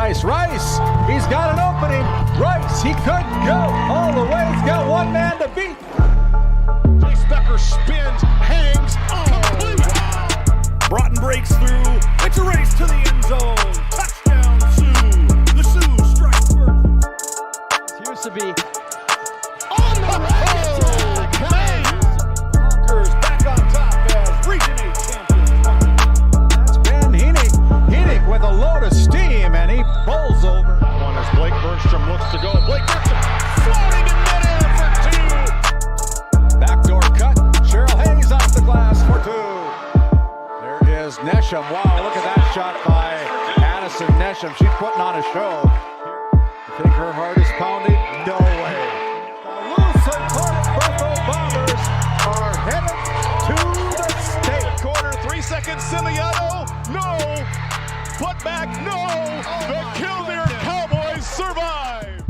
Rice, he's got an opening. Rice, he could go all the way. He's got one man to beat. Chase Becker spins, hangs, complete. Broughton breaks through. It's a race to the end zone. Touchdown, Sioux. The Sioux strike first. It used to be On the road. Conquers back on top as Region 8 champions. That's Ben Heenick with a load of steam, and he bowls over. One as Blake Bergstrom looks to go. Blake Bergstrom floating in midair for 2. Backdoor cut. Cheryl Hayes off the glass for 2. There is Nesham. Wow, look at that shot by Addison Nesham. She's putting on a show. You think her heart is pounding? No way. The Lusitania Buffalo Bombers are headed to the state. Corner, 3 seconds, Simiano. No. Putback, no. The Killdeer Cowboys survive.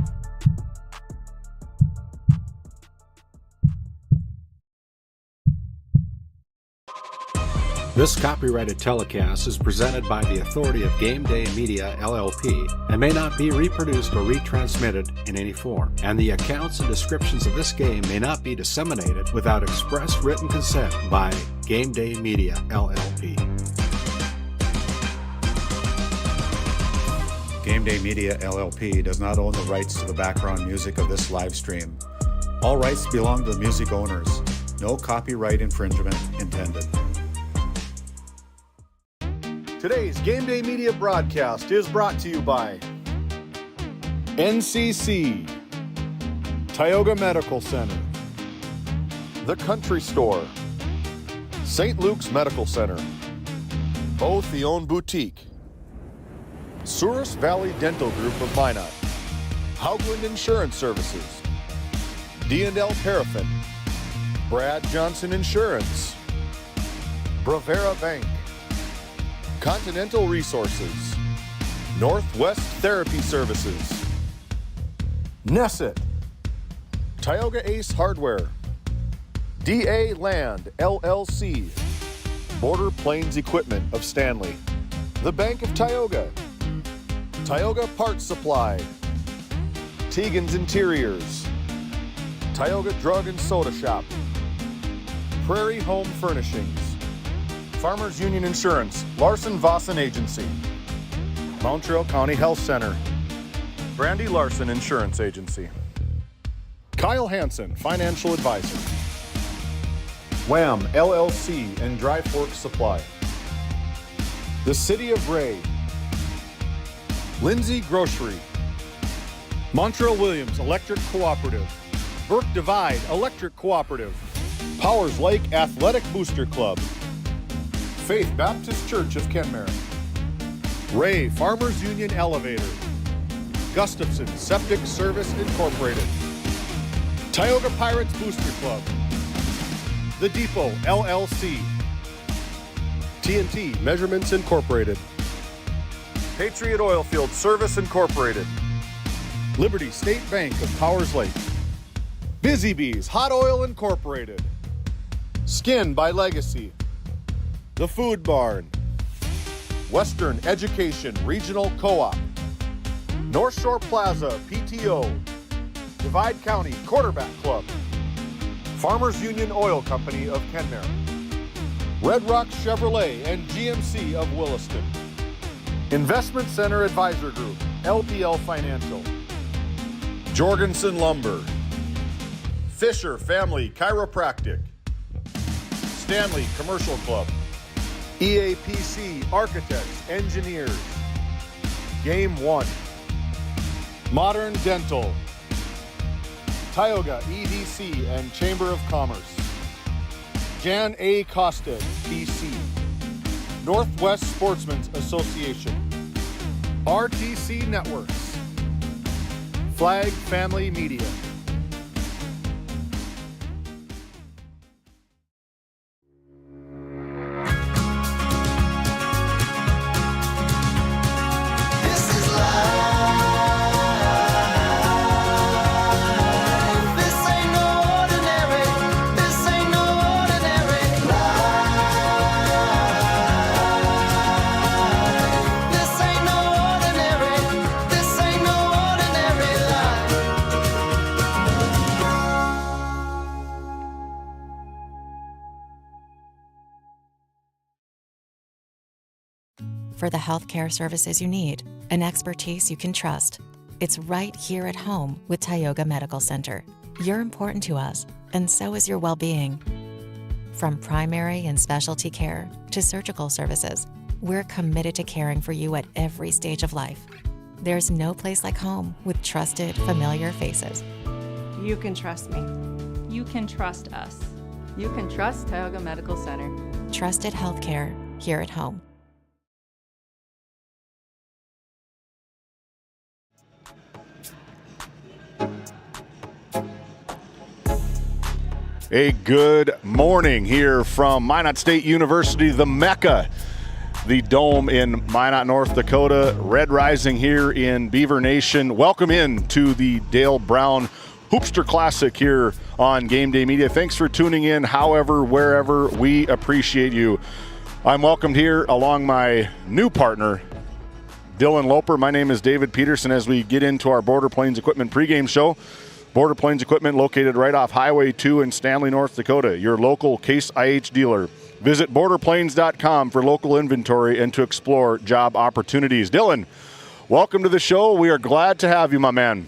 This copyrighted telecast is presented by the authority of GameDay Media, LLP, and may not be reproduced or retransmitted in any form, and the accounts and descriptions of this game may not be disseminated without express written consent by GameDay Media, LLP. GameDay Media, LLP does not own the rights to the background music of this live stream. All rights belong to the music owners. No copyright infringement intended. Today's GameDay Media broadcast is brought to you by NCC, Tioga Medical Center, The Country Store, St. Luke's Medical Center, Both the Own Boutique, Souris Valley Dental Group of Minot, Haugland Insurance Services, D&L Paraffin, Brad Johnson Insurance, Bravera Bank, Continental Resources, Northwest Therapy Services, Nesset, Tioga Ace Hardware, DA Land LLC, Border Plains Equipment of Stanley, the Bank of Tioga, Tioga Parts Supply, Tegan's Interiors, Tioga Drug and Soda Shop, Prairie Home Furnishings, Farmers Union Insurance, Larson Vossen Agency, Montreal County Health Center, Brandy Larson Insurance Agency, Kyle Hansen, Financial Advisor, Wham LLC and Dry Fork Supply, the City of Ray, Lindsay Grocery, Montreal Williams Electric Cooperative, Burke Divide Electric Cooperative, Powers Lake Athletic Booster Club, Faith Baptist Church of Kenmare, Ray Farmers Union Elevator, Gustafson Septic Service Incorporated, Tioga Pirates Booster Club, The Depot LLC, TNT Measurements Incorporated, Patriot Oilfield Service Incorporated, Liberty State Bank of Powers Lake, Busy Bees Hot Oil Incorporated, Skin by Legacy, The Food Barn, Western Education Regional Co-op, North Shore Plaza PTO, Divide County Quarterback Club, Farmers Union Oil Company of Kenmare, Red Rock Chevrolet and GMC of Williston, Investment Center Advisor Group, LPL Financial, Jorgensen Lumber, Fisher Family Chiropractic, Stanley Commercial Club, EAPC Architects, Engineers, Game One, Modern Dental, Tioga EDC and Chamber of Commerce, Jan A. Costa, PC, Northwest Sportsmen's Association, RTC Networks, Flag Family Media. for the healthcare services you need and expertise you can trust. It's right here at home with Tioga Medical Center. You're important to us, and so is your well-being. From primary and specialty care to surgical services, we're committed to caring for you at every stage of life. There's no place like home with trusted, familiar faces. You can trust me. You can trust us. You can trust Tioga Medical Center. Trusted healthcare here at home. A good morning here from Minot State University, the Mecca, the Dome in Minot, North Dakota. Red rising here in Beaver Nation. Welcome in to the Dale Brown Hoopster Classic here on GameDay Media. Thanks for tuning in, however, wherever. We appreciate you. I'm welcomed here along my new partner, Dylan Loper. My name is David Peterson as we get into our Border Plains Equipment pregame show. Border Plains Equipment located right off Highway 2 in Stanley, North Dakota, your local Case IH dealer. Visit borderplains.com for local inventory and to explore job opportunities. Dylan, welcome to the show. We are glad to have you, my man.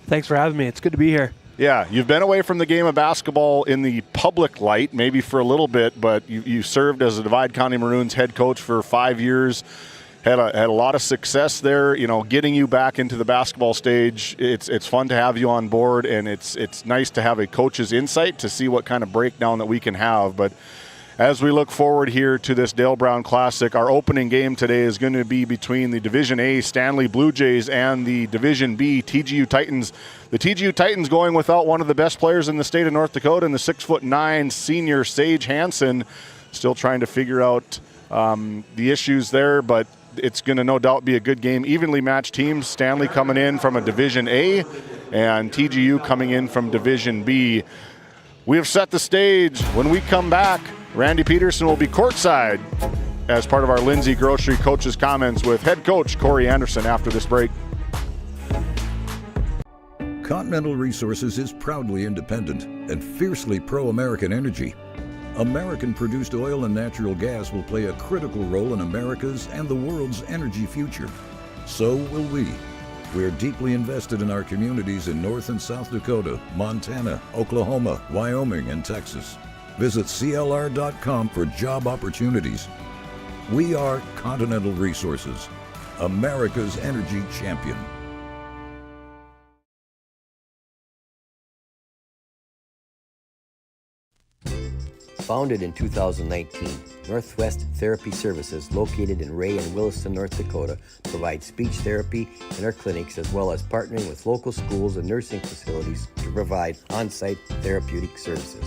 Thanks for having me. It's good to be here. Yeah, you've been away from the game of basketball in the public light, maybe for a little bit, but you served as a Divide County Maroons head coach for 5 years. Had a lot of success there, you know, getting you back into the basketball stage. It's fun to have you on board, and it's nice to have a coach's insight to see what kind of breakdown that we can have. But as we look forward here to this Dale Brown Classic, our opening game today is going to be between the Division A Stanley Blue Jays and the Division B TGU Titans. The TGU Titans going without one of the best players in the state of North Dakota, and the 6'9" senior Sage Hansen, still trying to figure out the issues there, but it's going to no doubt be a good game. Evenly matched teams. Stanley coming in from a Division A and TGU coming in from Division B. We have set the stage. When we come back, Randy Peterson will be courtside as part of our Lindsay Grocery Coach's Comments with head coach Corey Anderson after this break. Continental Resources is proudly independent and fiercely pro-American energy. American-produced oil and natural gas will play a critical role in America's and the world's energy future. So will we. We are deeply invested in our communities in North and South Dakota, Montana, Oklahoma, Wyoming, and Texas. Visit CLR.com for job opportunities. We are Continental Resources, America's energy champion. Founded in 2019, Northwest Therapy Services, located in Ray and Williston, North Dakota, provides speech therapy in our clinics as well as partnering with local schools and nursing facilities to provide on-site therapeutic services.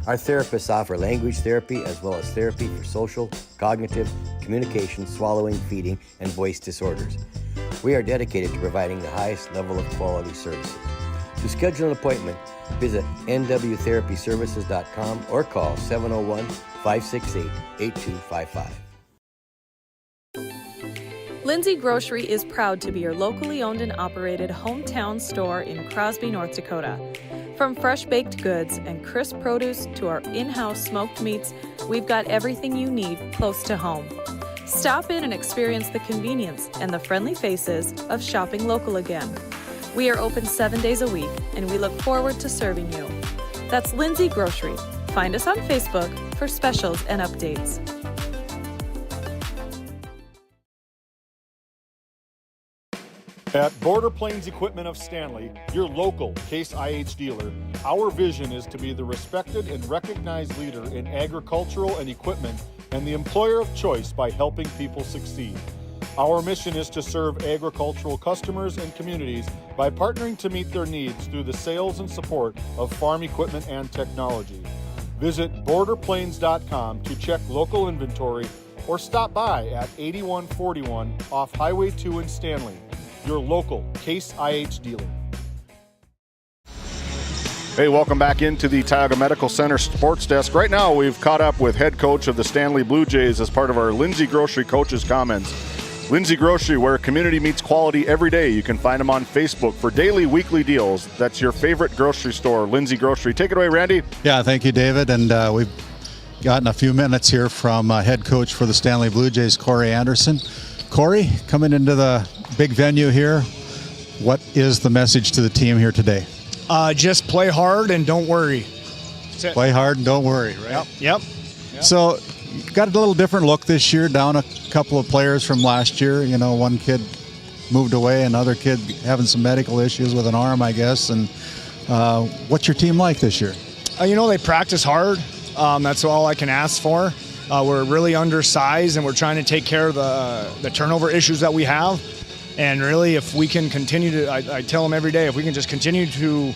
Our therapists offer language therapy as well as therapy for social, cognitive, communication, swallowing, feeding, and voice disorders. We are dedicated to providing the highest level of quality services. To schedule an appointment, visit nwtherapyservices.com or call 701-568-8255. Lindsay Grocery is proud to be your locally owned and operated hometown store in Crosby, North Dakota. From fresh baked goods and crisp produce to our in-house smoked meats, we've got everything you need close to home. Stop in and experience the convenience and the friendly faces of shopping local again. We are open 7 days a week, and we look forward to serving you. That's Lindsay Grocery. Find us on Facebook for specials and updates. At Border Plains Equipment of Stanley, your local Case IH dealer, our vision is to be the respected and recognized leader in agricultural and equipment and the employer of choice by helping people succeed. Our mission is to serve agricultural customers and communities by partnering to meet their needs through the sales and support of farm equipment and technology. Visit borderplains.com to check local inventory or stop by at 8141 off Highway 2 in Stanley, your local Case IH dealer. Hey, welcome back into the Tioga Medical Center Sports Desk. Right now, we've caught up with head coach of the Stanley Blue Jays as part of our Lindsay Grocery Coach's Comments. Lindsay Grocery, where community meets quality every day. You can find them on Facebook for daily, weekly deals. That's your favorite grocery store, Lindsay Grocery. Take it away, Randy. Yeah, thank you, David. And we've gotten a few minutes here from head coach for the Stanley Blue Jays, Corey Anderson. Corey, coming into the big venue here, what is the message to the team here today? Just play hard and don't worry. Play hard and don't worry, right? Yep. So you got a little different look this year, down a couple of players from last year. You know, one kid moved away, another kid having some medical issues with an arm, I guess. And what's your team like this year? They practice hard. That's all I can ask for. We're really undersized, and we're trying to take care of the turnover issues that we have. And really, if we can continue to, I tell them every day, if we can just continue to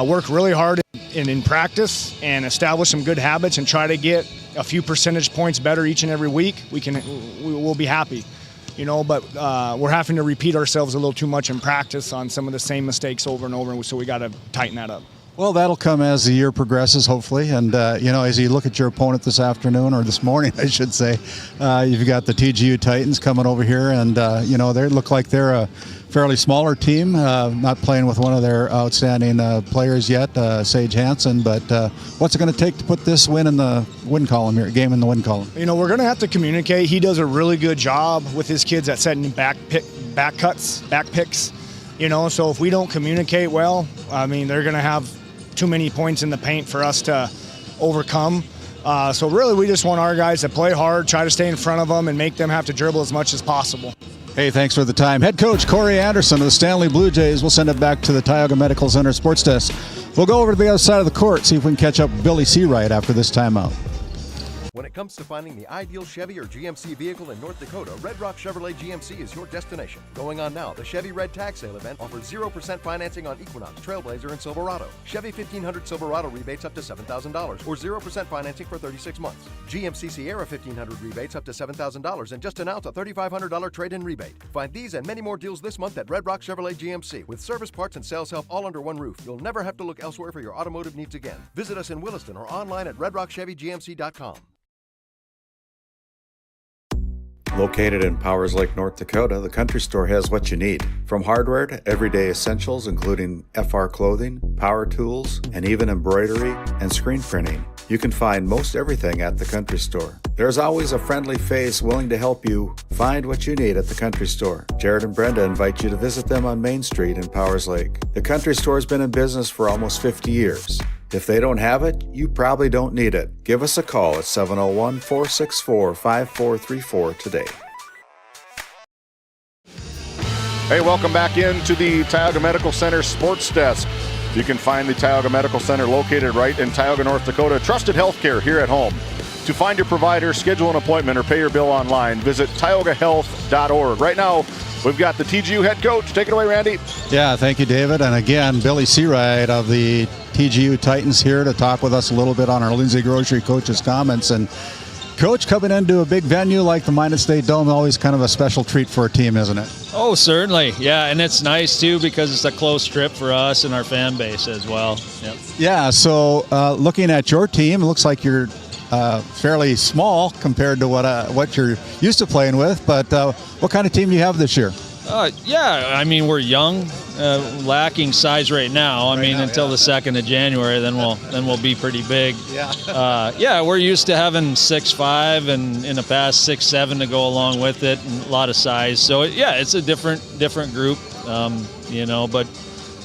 work really hard in practice and establish some good habits and try to get a few percentage points better each and every week, we'll be happy. But we're having to repeat ourselves a little too much in practice on some of the same mistakes over and over, so we got to tighten that up. Well, that'll come as the year progresses, hopefully. And, as you look at your opponent this afternoon, or this morning, I should say, you've got the TGU Titans coming over here. And, they look like they're a fairly smaller team, not playing with one of their outstanding players yet, Sage Hansen. But what's it going to take to put this win in the win column here, game in the win column? We're going to have to communicate. He does a really good job with his kids at setting back picks. So if we don't communicate well, they're going to have too many points in the paint for us to overcome. So really, we just want our guys to play hard, try to stay in front of them, and make them have to dribble as much as possible. Hey, thanks for the time. Head coach Corey Anderson of the Stanley Blue Jays. We'll send it back to the Tioga Medical Center sports desk. We'll go over to the other side of the court, see if we can catch up with Billy Seawright after this timeout. When it comes to finding the ideal Chevy or GMC vehicle in North Dakota, Red Rock Chevrolet GMC is your destination. Going on now, the Chevy Red Tag Sale event offers 0% financing on Equinox, Trailblazer, and Silverado. Chevy 1500 Silverado rebates up to $7,000 or 0% financing for 36 months. GMC Sierra 1500 rebates up to $7,000 and just announced a $3,500 trade-in rebate. Find these and many more deals this month at Red Rock Chevrolet GMC. With service, parts, and sales help all under one roof, you'll never have to look elsewhere for your automotive needs again. Visit us in Williston or online at redrockchevygmc.com. Located in Powers Lake, North Dakota, the Country Store has what you need. From hardware to everyday essentials, including FR clothing, power tools, and even embroidery and screen printing. You can find most everything at the Country Store. There's always a friendly face willing to help you find what you need at the Country Store. Jared and Brenda invite you to visit them on Main Street in Powers Lake. The Country Store has been in business for almost 50 years. If they don't have it, you probably don't need it. Give us a call at 701-464-5434 today. Hey, welcome back into the Tioga Medical Center sports desk. You can find the Tioga Medical Center located right in Tioga, North Dakota. Trusted healthcare here at home. To find your provider, schedule an appointment, or pay your bill online, visit tiogahealth.org. Right now, we've got the TGU head coach. Take it away, Randy. Yeah, thank you, David. And again, Billy Seawright of the TGU Titans here to talk with us a little bit on our Lindsay Grocery coach's comments. And Coach, coming into a big venue like the Minot State Dome, always kind of a special treat for a team, isn't it? Oh, certainly. Yeah, and it's nice, too, because it's a close trip for us and our fan base as well. Yep. Yeah, so looking at your team, it looks like you're fairly small compared to what you're used to playing with, but what kind of team do you have this year? We're young, lacking size right now. Until the 2nd of January, then we'll be pretty big. Yeah. We're used to having 6'5", and in the past 6'7" to go along with it, and a lot of size. So it's a different group, But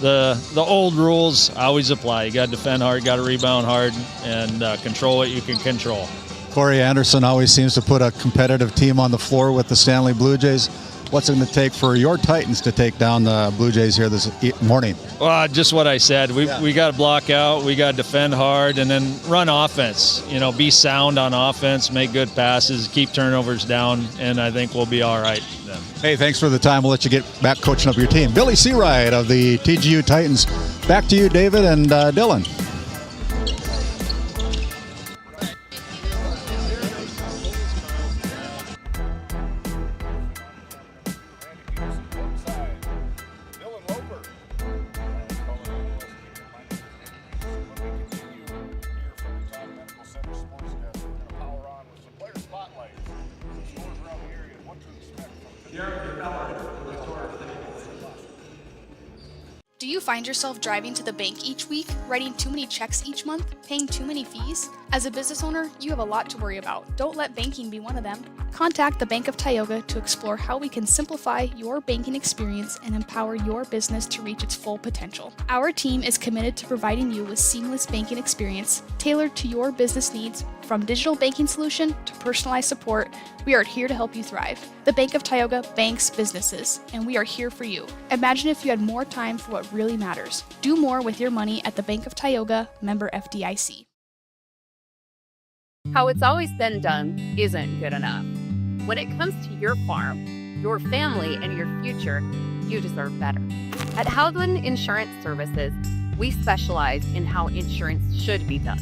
the old rules always apply. You got to defend hard, got to rebound hard, and control what you can control. Corey Anderson always seems to put a competitive team on the floor with the Stanley Blue Jays. What's it going to take for your Titans to take down the Blue Jays here this morning? Well, just what I said. We got to block out, we got to defend hard, and then run offense. Be sound on offense, make good passes, keep turnovers down, and I think we'll be all right then. Hey, thanks for the time. We'll let you get back coaching up your team. Billy Seawright of the TGU Titans. Back to you, David and Dylan. Do Do you find yourself driving to the bank each week, writing too many checks each month, paying too many fees? As a business owner, you have a lot to worry about. Don't let banking be one of them. Contact the Bank of Tioga to explore how we can simplify your banking experience and empower your business to reach its full potential. Our team is committed to providing you with seamless banking experience tailored to your business needs. From digital banking solution to personalized support, we are here to help you thrive. The Bank of Tioga banks businesses, and we are here for you. Imagine if you had more time for what really matters. Do more with your money at the Bank of Tioga, member FDIC. How it's always been done isn't good enough. When it comes to your farm, your family, and your future, you deserve better. At Howland Insurance Services, we specialize in how insurance should be done.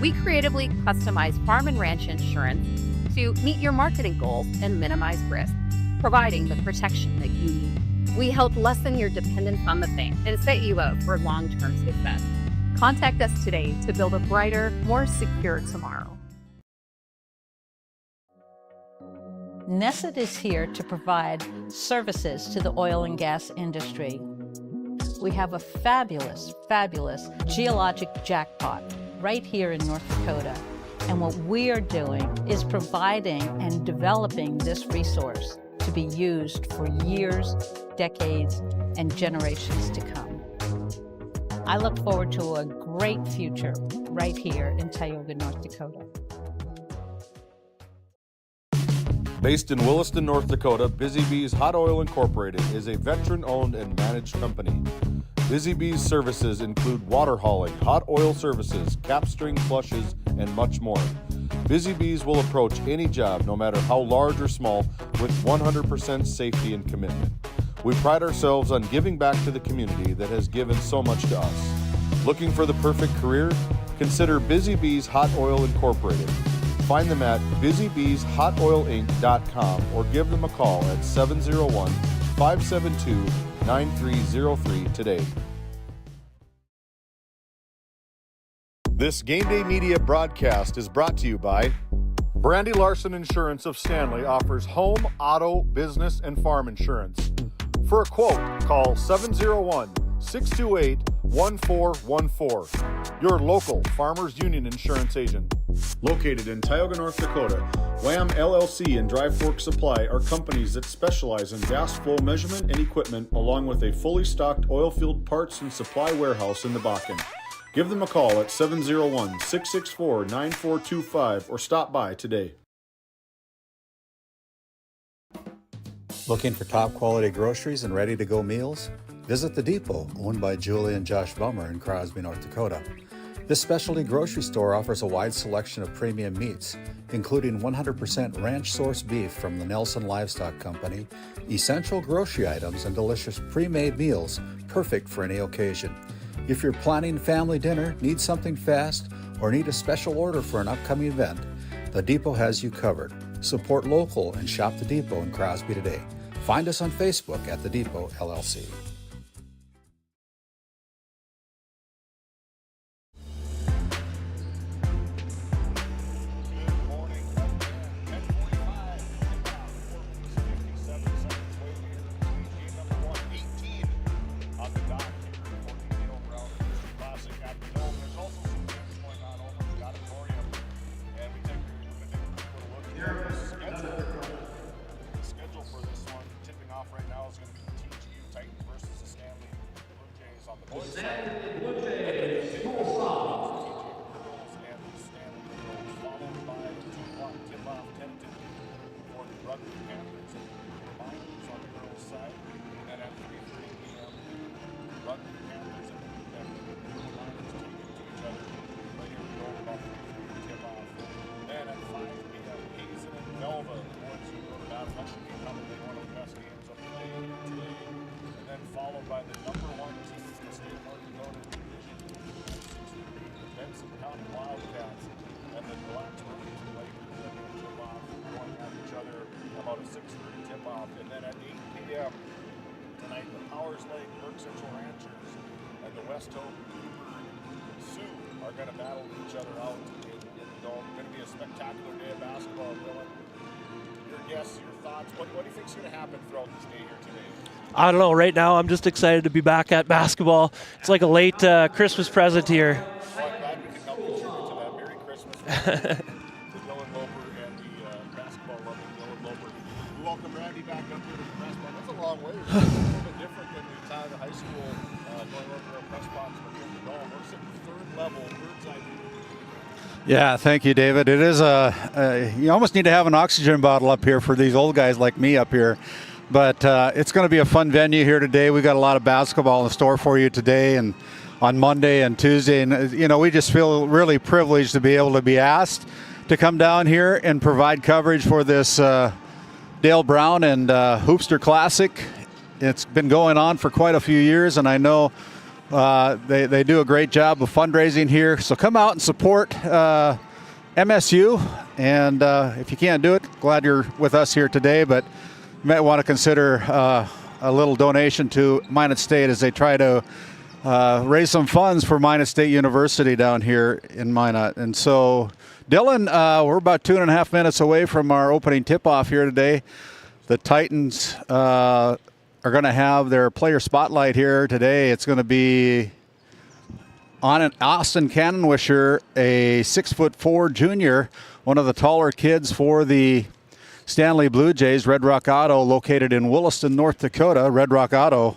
We creatively customize farm and ranch insurance to meet your marketing goals and minimize risk, providing the protection that you need. We help lessen your dependence on the bank and set you up for long-term success. Contact us today to build a brighter, more secure tomorrow. Nesset is here to provide services to the oil and gas industry. We have a fabulous, fabulous geologic jackpot right here in North Dakota. And what we are doing is providing and developing this resource to be used for years, decades, and generations to come. I look forward to a great future right here in Tioga, North Dakota. Based in Williston, North Dakota, Busy Bees Hot Oil Incorporated is a veteran-owned and managed company. Busy Bees services include water hauling, hot oil services, capstring flushes, and much more. Busy Bees will approach any job, no matter how large or small, with 100% safety and commitment. We pride ourselves on giving back to the community that has given so much to us. Looking for the perfect career? Consider Busy Bees Hot Oil Incorporated. Find them at busybbeeshotoilinc.com or give them a call at 701-572-9303 today. This Game Day Media broadcast is brought to you by Brandy Larson Insurance of Stanley offers home, auto, business, and farm insurance. For a quote, call 701-628-1414. Your local Farmers Union insurance agent. Located in Tioga, North Dakota, Wham LLC and Dry Fork Supply are companies that specialize in gas flow measurement and equipment, along with a fully stocked oil field parts and supply warehouse in the Bakken. Give them a call at 701-664-9425 or stop by today. Looking for top quality groceries and ready to go meals? Visit The Depot, owned by Julie and Josh Bummer in Crosby, North Dakota. This specialty grocery store offers a wide selection of premium meats, including 100% ranch-sourced beef from the Nelson Livestock Company, essential grocery items, and delicious pre-made meals perfect for any occasion. If you're planning family dinner, need something fast, or need a special order for an upcoming event, The Depot has you covered. Support local and shop The Depot in Crosby today. Find us on Facebook at The Depot LLC. What do you think is going to happen throughout this day here today? I don't know. Right now, I'm just excited to be back at basketball. It's like a late Christmas present here. Welcome Randy back up here to the press box. That's a long way. It's a little bit different than the time at high school going over to a press box here in the Dome. We're sitting third level, bird's eye view. Yeah, thank you, David. It is you almost need to have an oxygen bottle up here for these old guys like me up here. But it's going to be a fun venue here today. We got a lot of basketball in store for you today and on Monday and Tuesday. And, you know, we just feel really privileged to be able to be asked to come down here and provide coverage for this Dale Brown and Hoopster Classic. It's been going on for quite a few years, and I know they do a great job of fundraising here. So come out and support MSU, and if you can't do it, glad you're with us here today, but you might want to consider a little donation to Minot State as they try to raise some funds for Minot State University down here in Minot. And so, Dylan, we're about 2.5 minutes away from our opening tip-off here today. The Titans are going to have their player spotlight here today. It's going to be on an Austin Cannonwisher, a 6'4" junior, one of the taller kids for the Stanley Blue Jays. Red Rock Auto, located in Williston, North Dakota. Red Rock Auto,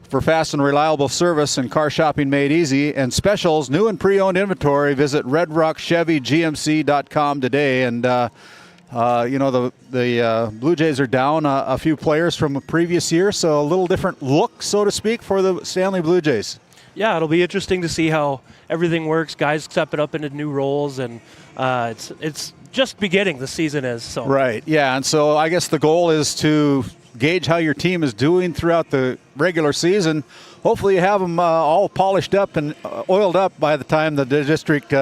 for fast and reliable service and car shopping made easy. And specials, new and pre-owned inventory. Visit redrockchevygmc.com today. And, you know, the Blue Jays are down a few players from a previous year, so a little different look, so to speak, for the Stanley Blue Jays. Yeah, it'll be interesting to see how everything works. Guys stepping up into new roles, and it's just beginning, the season is. So. Right, yeah, and so I guess the goal is to gauge how your team is doing throughout the regular season. Hopefully you have them all polished up and oiled up by the time the district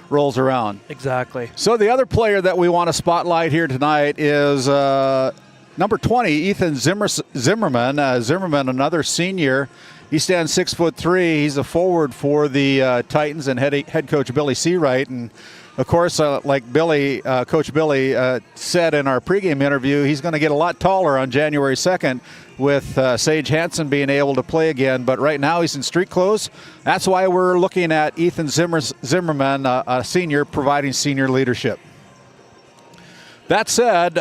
rolls around. Exactly. So the other player that we want to spotlight here tonight is number 20, Ethan Zimmerman. Zimmerman, another senior. He stands 6'3". He's a forward for the Titans and head coach Billy Seawright. And of course, like Billy, Coach Billy said in our pregame interview, he's going to get a lot taller on January 2nd with Sage Hansen being able to play again. But right now he's in street clothes. That's why we're looking at Ethan Zimmerman, a senior, providing senior leadership. That said,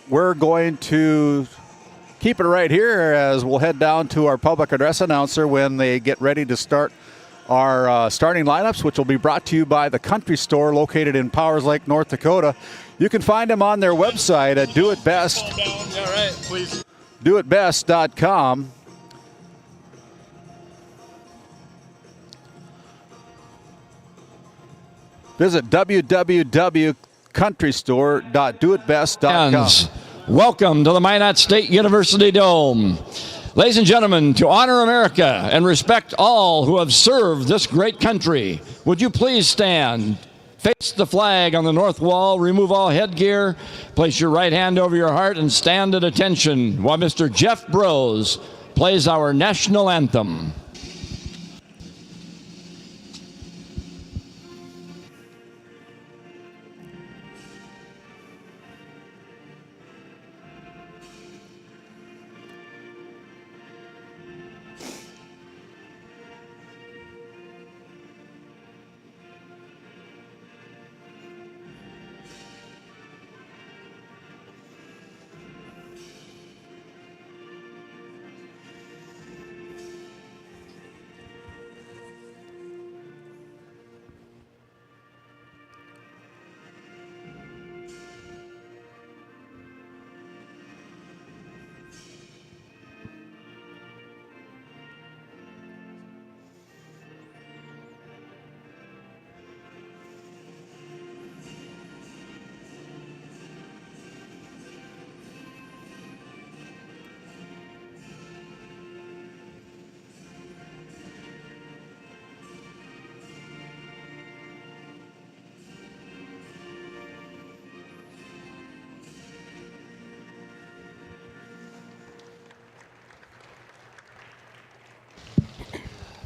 we're going to keep it right here as we'll head down to our public address announcer when they get ready to start our starting lineups, which will be brought to you by the Country Store located in Powers Lake, North Dakota. You can find them on their website at doitbest.com. Visit www.countrystore.doitbest.com. Welcome to the Minot State University Dome. Ladies and gentlemen, to honor America and respect all who have served this great country, would you please stand, face the flag on the north wall, remove all headgear, place your right hand over your heart, and stand at attention while Mr. Jeff Brose plays our national anthem.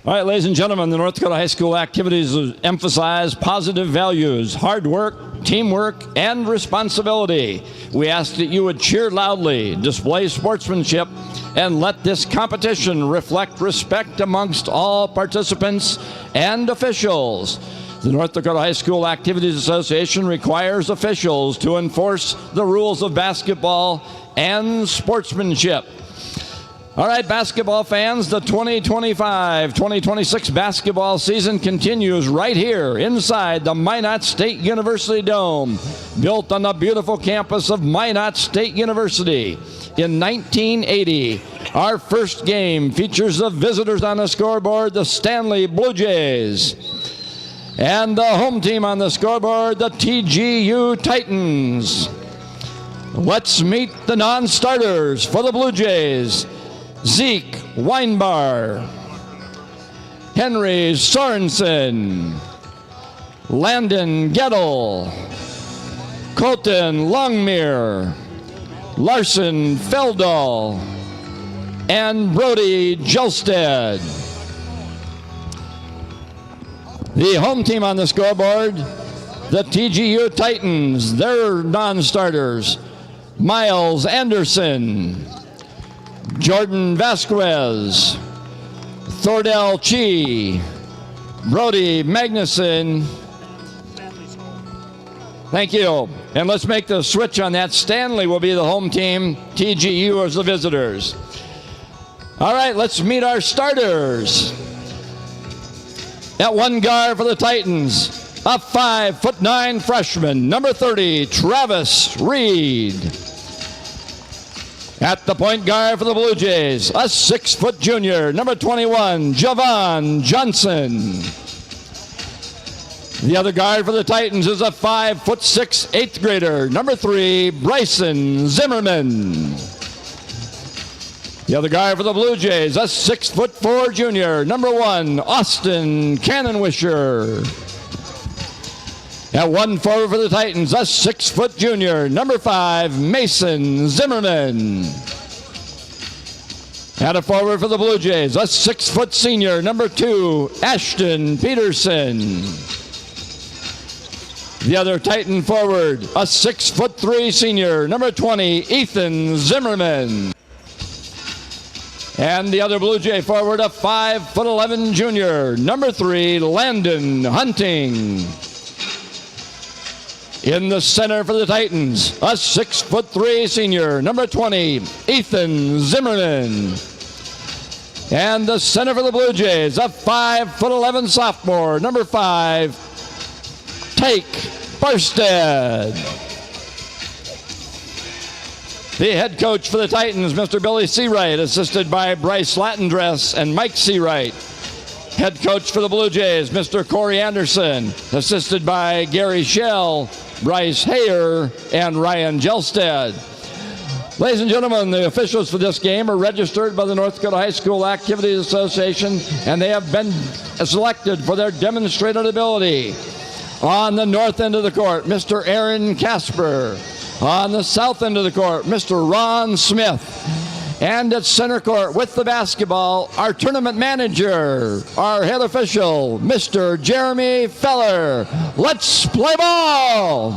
All right, ladies and gentlemen, the North Dakota High School activities emphasize positive values, hard work, teamwork, and responsibility. We ask that you would cheer loudly, display sportsmanship, and let this competition reflect respect amongst all participants and officials. The North Dakota High School Activities Association requires officials to enforce the rules of basketball and sportsmanship. All right, basketball fans, the 2025-2026 basketball season continues right here inside the Minot State University Dome, built on the beautiful campus of Minot State University. In 1980, our first game features the visitors on the scoreboard, the Stanley Blue Jays. And the home team on the scoreboard, the TGU Titans. Let's meet the non-starters for the Blue Jays. Zeke Weinbar, Henry Sorensen, Landon Gettle, Colton Longmire, Larson Feldal, and Brody Jelstead. The home team on the scoreboard, the TGU Titans, their non-starters, Miles Anderson, Jordan Vasquez, Thordell Chi, Brody Magnuson. Thank you. And let's make the switch on that. Stanley will be the home team, TGU as the visitors. All right, let's meet our starters. At one guard for the Titans, a 5'9" freshman, number 30, Travis Reed. At the point guard for the Blue Jays, a 6' junior, number 21, Javon Johnson. The other guard for the Titans is a 5'6" 8th grader, number 3, Bryson Zimmerman. The other guard for the Blue Jays, a 6'4" junior, number 1, Austin Cannonwisher. At one forward for the Titans, a 6' junior, number 5, Mason Zimmerman. At a forward for the Blue Jays, a 6' senior, number 2, Ashton Peterson. The other Titan forward, a 6'3" senior, number 20, Ethan Zimmerman. And the other Blue Jay forward, a 5'11" junior, number 3, Landon Hunting. In the center for the Titans, a 6'3" senior, number 20, Ethan Zimmerman. And the center for the Blue Jays, a 5'11" sophomore, number 5, Take Burstead. The head coach for the Titans, Mr. Billy Seawright, assisted by Bryce Latendress and Mike Seawright. Head coach for the Blue Jays, Mr. Corey Anderson, assisted by Gary Schell, Bryce Hayer, and Ryan Jelstead. Ladies and gentlemen, the officials for this game are registered by the North Dakota High School Activities Association, and they have been selected for their demonstrated ability. On the north end of the court, Mr. Aaron Casper. On the south end of the court, Mr. Ron Smith. And at center court with the basketball, our tournament manager, our head official, Mr. Jeremy Feller. Let's play ball!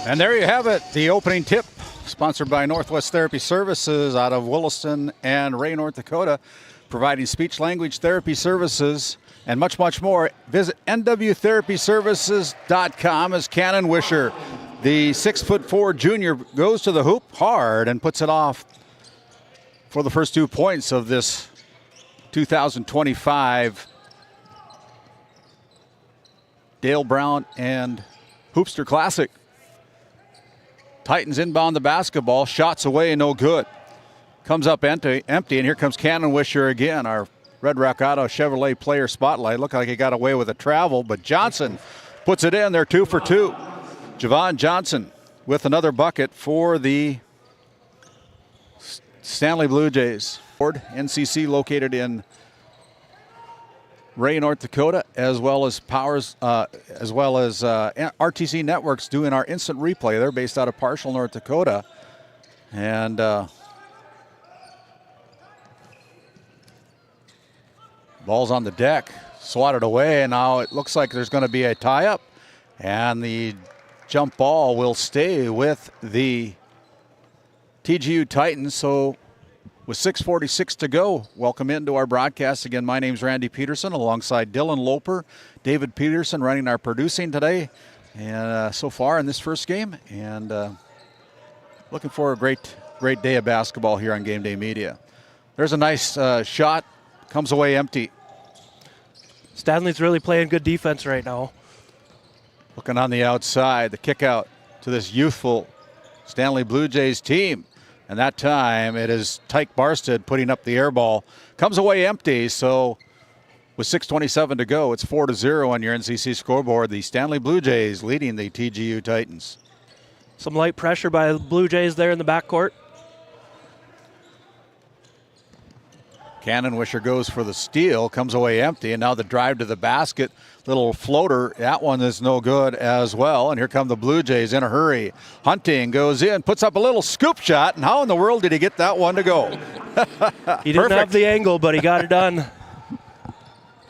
And there you have it, the opening tip, sponsored by Northwest Therapy Services out of Williston and Ray, North Dakota, providing speech-language therapy services and much, much more. Visit nwtherapyservices.com as Cannonwisher, the 6'4" junior, goes to the hoop hard and puts it off for the first 2 points of this 2025 Dale Brown and Hoopster Classic. Titans inbound the basketball, shots away, no good. Comes up empty, and here comes Cannonwisher again, our Red Rock Auto Chevrolet player spotlight. Looked like he got away with a travel, but Johnson puts it in. They're 2 for 2. Javon Johnson with another bucket for the Stanley Blue Jays. NCC located in Ray, North Dakota, as well as RTC Networks doing our instant replay. They're based out of Parshall, North Dakota. And ball's on the deck, swatted away, and now it looks like there's going to be a tie-up. And the jump ball will stay with the TGU Titans. So with 6:46 to go, welcome into our broadcast. Again, my name's Randy Peterson alongside Dylan Loper, David Peterson running our producing today. And so far in this first game, and looking for a great day of basketball here on GameDay Media. There's a nice shot, comes away empty. Stanley's really playing good defense right now. Looking on the outside, the kick out to this youthful Stanley Blue Jays team. And that time it is Tyke Barstead putting up the air ball. Comes away empty, so with 6:27 to go, it's 4-0 on your NCC scoreboard. The Stanley Blue Jays leading the TGU Titans. Some light pressure by the Blue Jays there in the backcourt. Cannonwisher goes for the steal, comes away empty, and now the drive to the basket. Little floater, that one is no good as well. And here come the Blue Jays in a hurry. Hunting goes in, puts up a little scoop shot, and how in the world did he get that one to go? He didn't have the angle, but he got it done.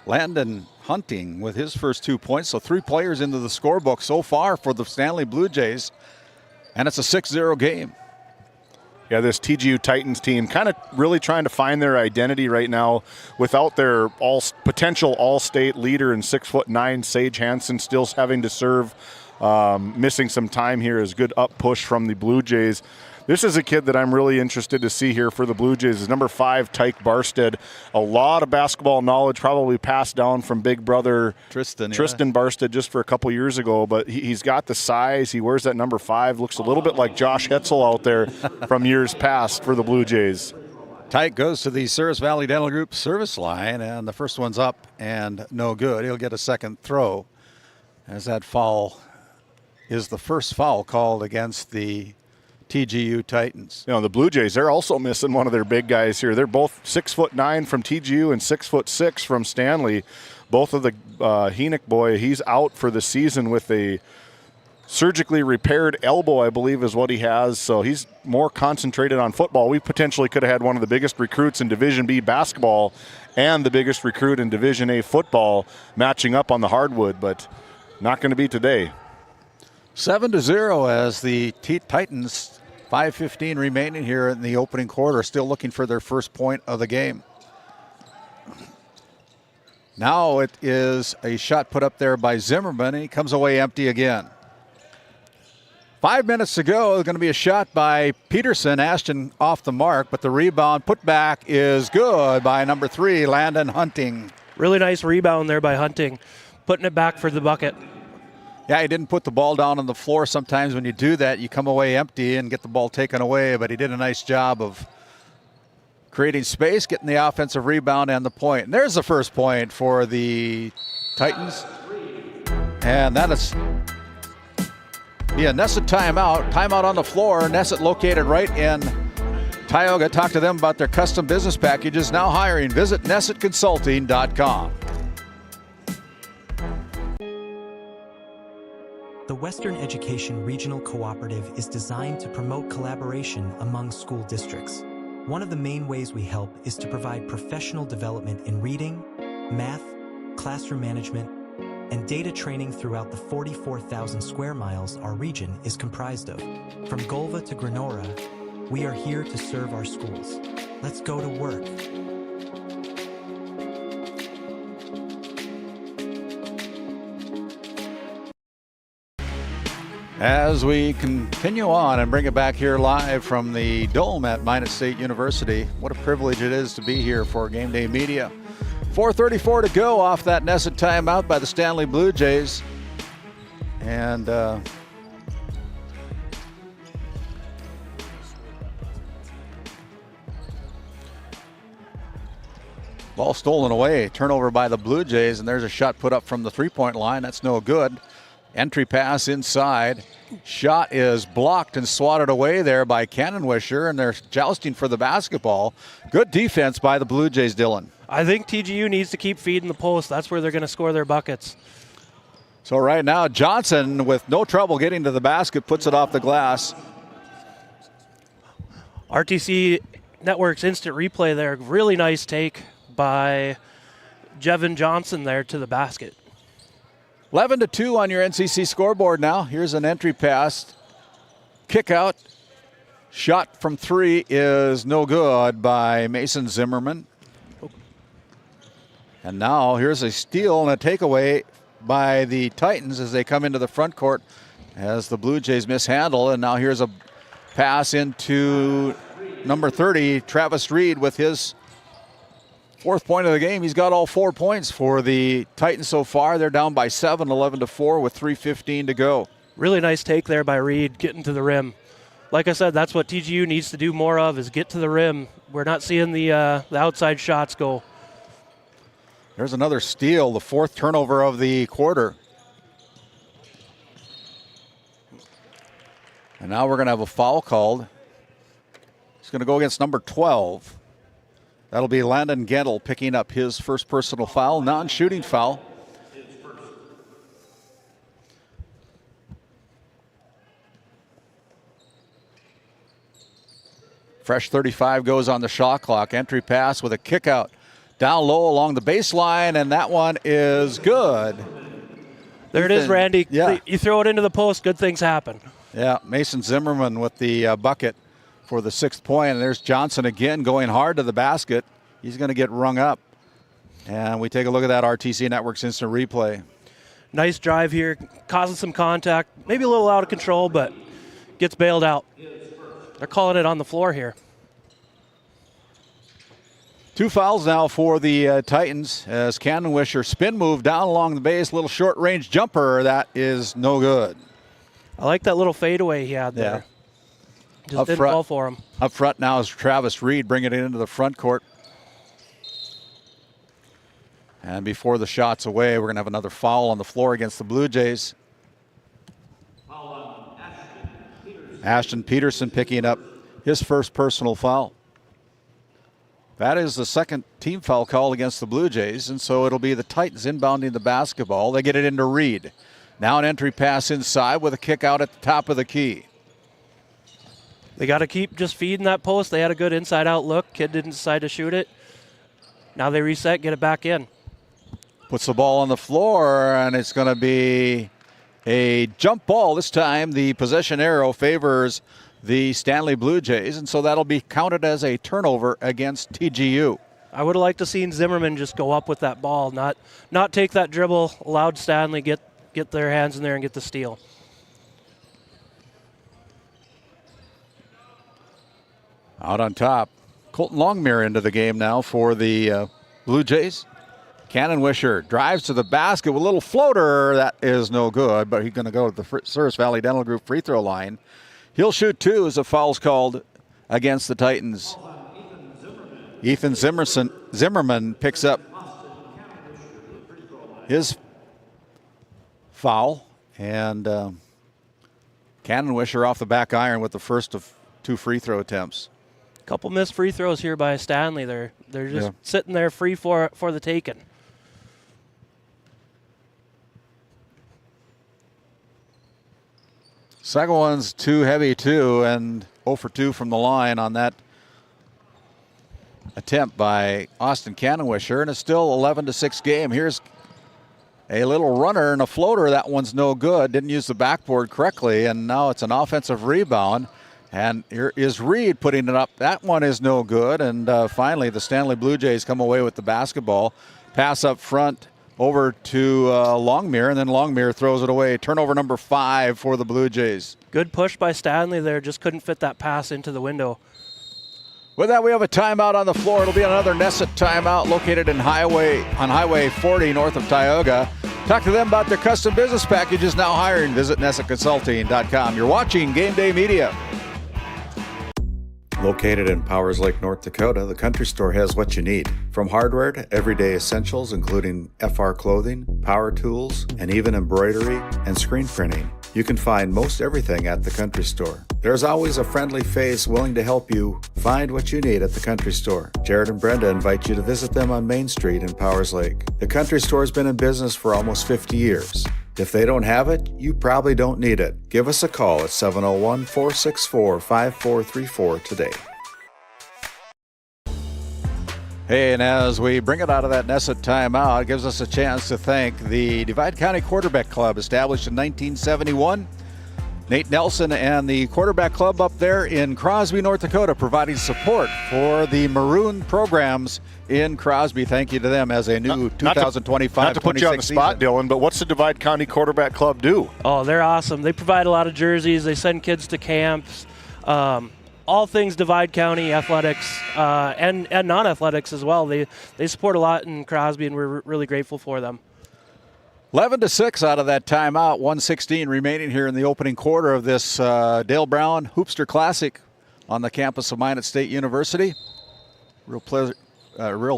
Landon Hunting with his first 2 points, so 3 players into the scorebook so far for the Stanley Blue Jays, and it's a 6-0 game. Yeah, this TGU Titans team kind of really trying to find their identity right now without their potential all-state leader and 6'9" Sage Hansen still having to serve, missing some time here. Is good up push from the Blue Jays. This is a kid that I'm really interested to see here for the Blue Jays. Is number 5, Tyke Barstead. A lot of basketball knowledge probably passed down from big brother Tristan Barstead just for a couple years ago, but he's got the size. He wears that number 5. Looks a little bit like Josh Hetzel out there from years past for the Blue Jays. Tyke goes to the Service Valley Dental Group service line, and the first one's up and no good. He'll get a second throw, as that foul is the first foul called against the TGU Titans. You know, the Blue Jays, they're also missing one of their big guys here. They're both 6'9" from TGU and 6'6" from Stanley. Both of the Henoch boy, he's out for the season with a surgically repaired elbow, I believe is what he has. So he's more concentrated on football. We potentially could have had one of the biggest recruits in Division B basketball and the biggest recruit in Division A football matching up on the hardwood, but not going to be today. 7-0 as the Titans, 5:15 remaining here in the opening quarter, still looking for their first point of the game. Now it is a shot put up there by Zimmerman, and he comes away empty again. 5 minutes to go. There's going to be a shot by Peterson. Ashton off the mark, but the rebound put back is good by number 3, Landon Hunting. Really nice rebound there by Hunting, putting it back for the bucket. Yeah, he didn't put the ball down on the floor. Sometimes when you do that, you come away empty and get the ball taken away, but he did a nice job of creating space, getting the offensive rebound and the point. And there's the first point for the Titans. And that is Nesset timeout. Timeout on the floor. Nesset located right in Tioga. Talk to them about their custom business packages. Now hiring. Visit nessetconsulting.com. The Western Education Regional Cooperative is designed to promote collaboration among school districts. One of the main ways we help is to provide professional development in reading, math, classroom management, and data training throughout the 44,000 square miles our region is comprised of. From Golva to Granora, we are here to serve our schools. Let's go to work. As we continue on and bring it back here live from the Dome at Minot State University, what a privilege it is to be here for GameDay Media. 4:34 to go off that Nesset timeout by the Stanley Blue Jays. And ball stolen away, turnover by the Blue Jays, and there's a shot put up from the three-point line. That's no good. Entry pass inside. Shot is blocked and swatted away there by Cannonwisher, and they're jousting for the basketball. Good defense by the Blue Jays, Dylan. I think TGU needs to keep feeding the post. That's where they're going to score their buckets. So right now, Johnson, with no trouble getting to the basket, puts it off the glass. RTC Network's instant replay there. Really nice take by Jevin Johnson there to the basket. 11-2 on your NCC scoreboard now. Here's an entry pass. Kick out. Shot from 3 is no good by Mason Zimmerman. And now here's a steal and a takeaway by the Titans as they come into the front court as the Blue Jays mishandle. And now here's a pass into number 30, Travis Reed, with his 4th point of the game. He's got all 4 points for the Titans so far. They're down by 7, 11-4 with 3:15 to go. Really nice take there by Reed, getting to the rim. Like I said, that's what TGU needs to do more of, is get to the rim. We're not seeing the outside shots go. There's another steal, the 4th turnover of the quarter. And now we're going to have a foul called. It's going to go against number 12. That'll be Landon Gentle picking up his first personal foul, non-shooting foul. Fresh 35 goes on the shot clock. Entry pass with a kick out. Down low along the baseline, and that one is good. There it is, Randy. Yeah. You throw it into the post, good things happen. Yeah, Mason Zimmerman with the bucket for the 6th point. And there's Johnson again going hard to the basket. He's going to get rung up. And we take a look at that RTC Network's instant replay. Nice drive here, causing some contact. Maybe a little out of control, but gets bailed out. They're calling it on the floor here. 2 fouls now for the Titans as Cannonwisher spin move down along the base. Little short range jumper. That is no good. I like that little fadeaway he had there. Just Up didn't front, fall for him. Up front now is Travis Reed bringing it into the front court. And before the shot's away, we're going to have another foul on the floor against the Blue Jays. Ashton Peterson picking up his first personal foul. That is the second team foul call against the Blue Jays, and so it'll be the Titans inbounding the basketball. They get it into Reed. Now an entry pass inside with a kick out at the top of the key. They got to keep just feeding that post. They had a good inside-out look. Kid didn't decide to shoot it. Now they reset, get it back in. Puts the ball on the floor, and it's going to be a jump ball. This time the possession arrow favors the Stanley Blue Jays, and so that'll be counted as a turnover against TGU. I would have liked to seen Zimmerman just go up with that ball, not take that dribble, allowed Stanley get their hands in there and get the steal. Out on top, Colton Longmire into the game now for the Blue Jays. Cannonwisher drives to the basket with a little floater. That is no good, but he's going to go to the Service Valley Dental Group free throw line. He'll shoot 2 as a foul's called against the Titans. Ethan Zimmerman picks up his foul, and Cannonwisher off the back iron with the first of 2 free throw attempts. Couple missed free throws here by Stanley. They're just sitting there free for the taking. Second one's too heavy too, and 0 for 2 from the line on that attempt by Austin Cannonwisher, and it's still 11-6 game. Here's a little runner and a floater. That one's no good. Didn't use the backboard correctly, and now it's an offensive rebound. And here is Reed putting it up. That one is no good. And finally, the Stanley Blue Jays come away with the basketball. Pass up front over to Longmire, and then Longmire throws it away. Turnover number 5 for the Blue Jays. Good push by Stanley there. Just couldn't fit that pass into the window. With that, we have a timeout on the floor. It'll be another Nesset timeout located on Highway 40 north of Tioga. Talk to them about their custom business packages now hiring. Visit NessetConsulting.com. You're watching GameDay Media. Located in Powers Lake, North Dakota, the Country Store has what you need. From hardware to everyday essentials, including FR clothing, power tools, and even embroidery and screen printing. You can find most everything at the Country Store. There's always a friendly face willing to help you find what you need at the Country Store. Jared and Brenda invite you to visit them on Main Street in Powers Lake. The Country Store has been in business for almost 50 years. If they don't have it, you probably don't need it. Give us a call at 701-464-5434 today. Hey, and as we bring it out of that Nesset timeout, it gives us a chance to thank the Divide County Quarterback Club, established in 1971. Nate Nelson and the quarterback club up there in Crosby, North Dakota, providing support for the Maroon programs in Crosby. Thank you to them as a new 2025-26 Not to put you on the spot, Dylan, but what's the Divide County Quarterback Club do? Oh, they're awesome. They provide a lot of jerseys. They send kids to camps. All things Divide County athletics and non-athletics as well. They support a lot in Crosby, and we're really grateful for them. 11-6 out of that timeout. 1:16 remaining here in the opening quarter of this Dale Brown Hoopster Classic on the campus of Minot State University. Real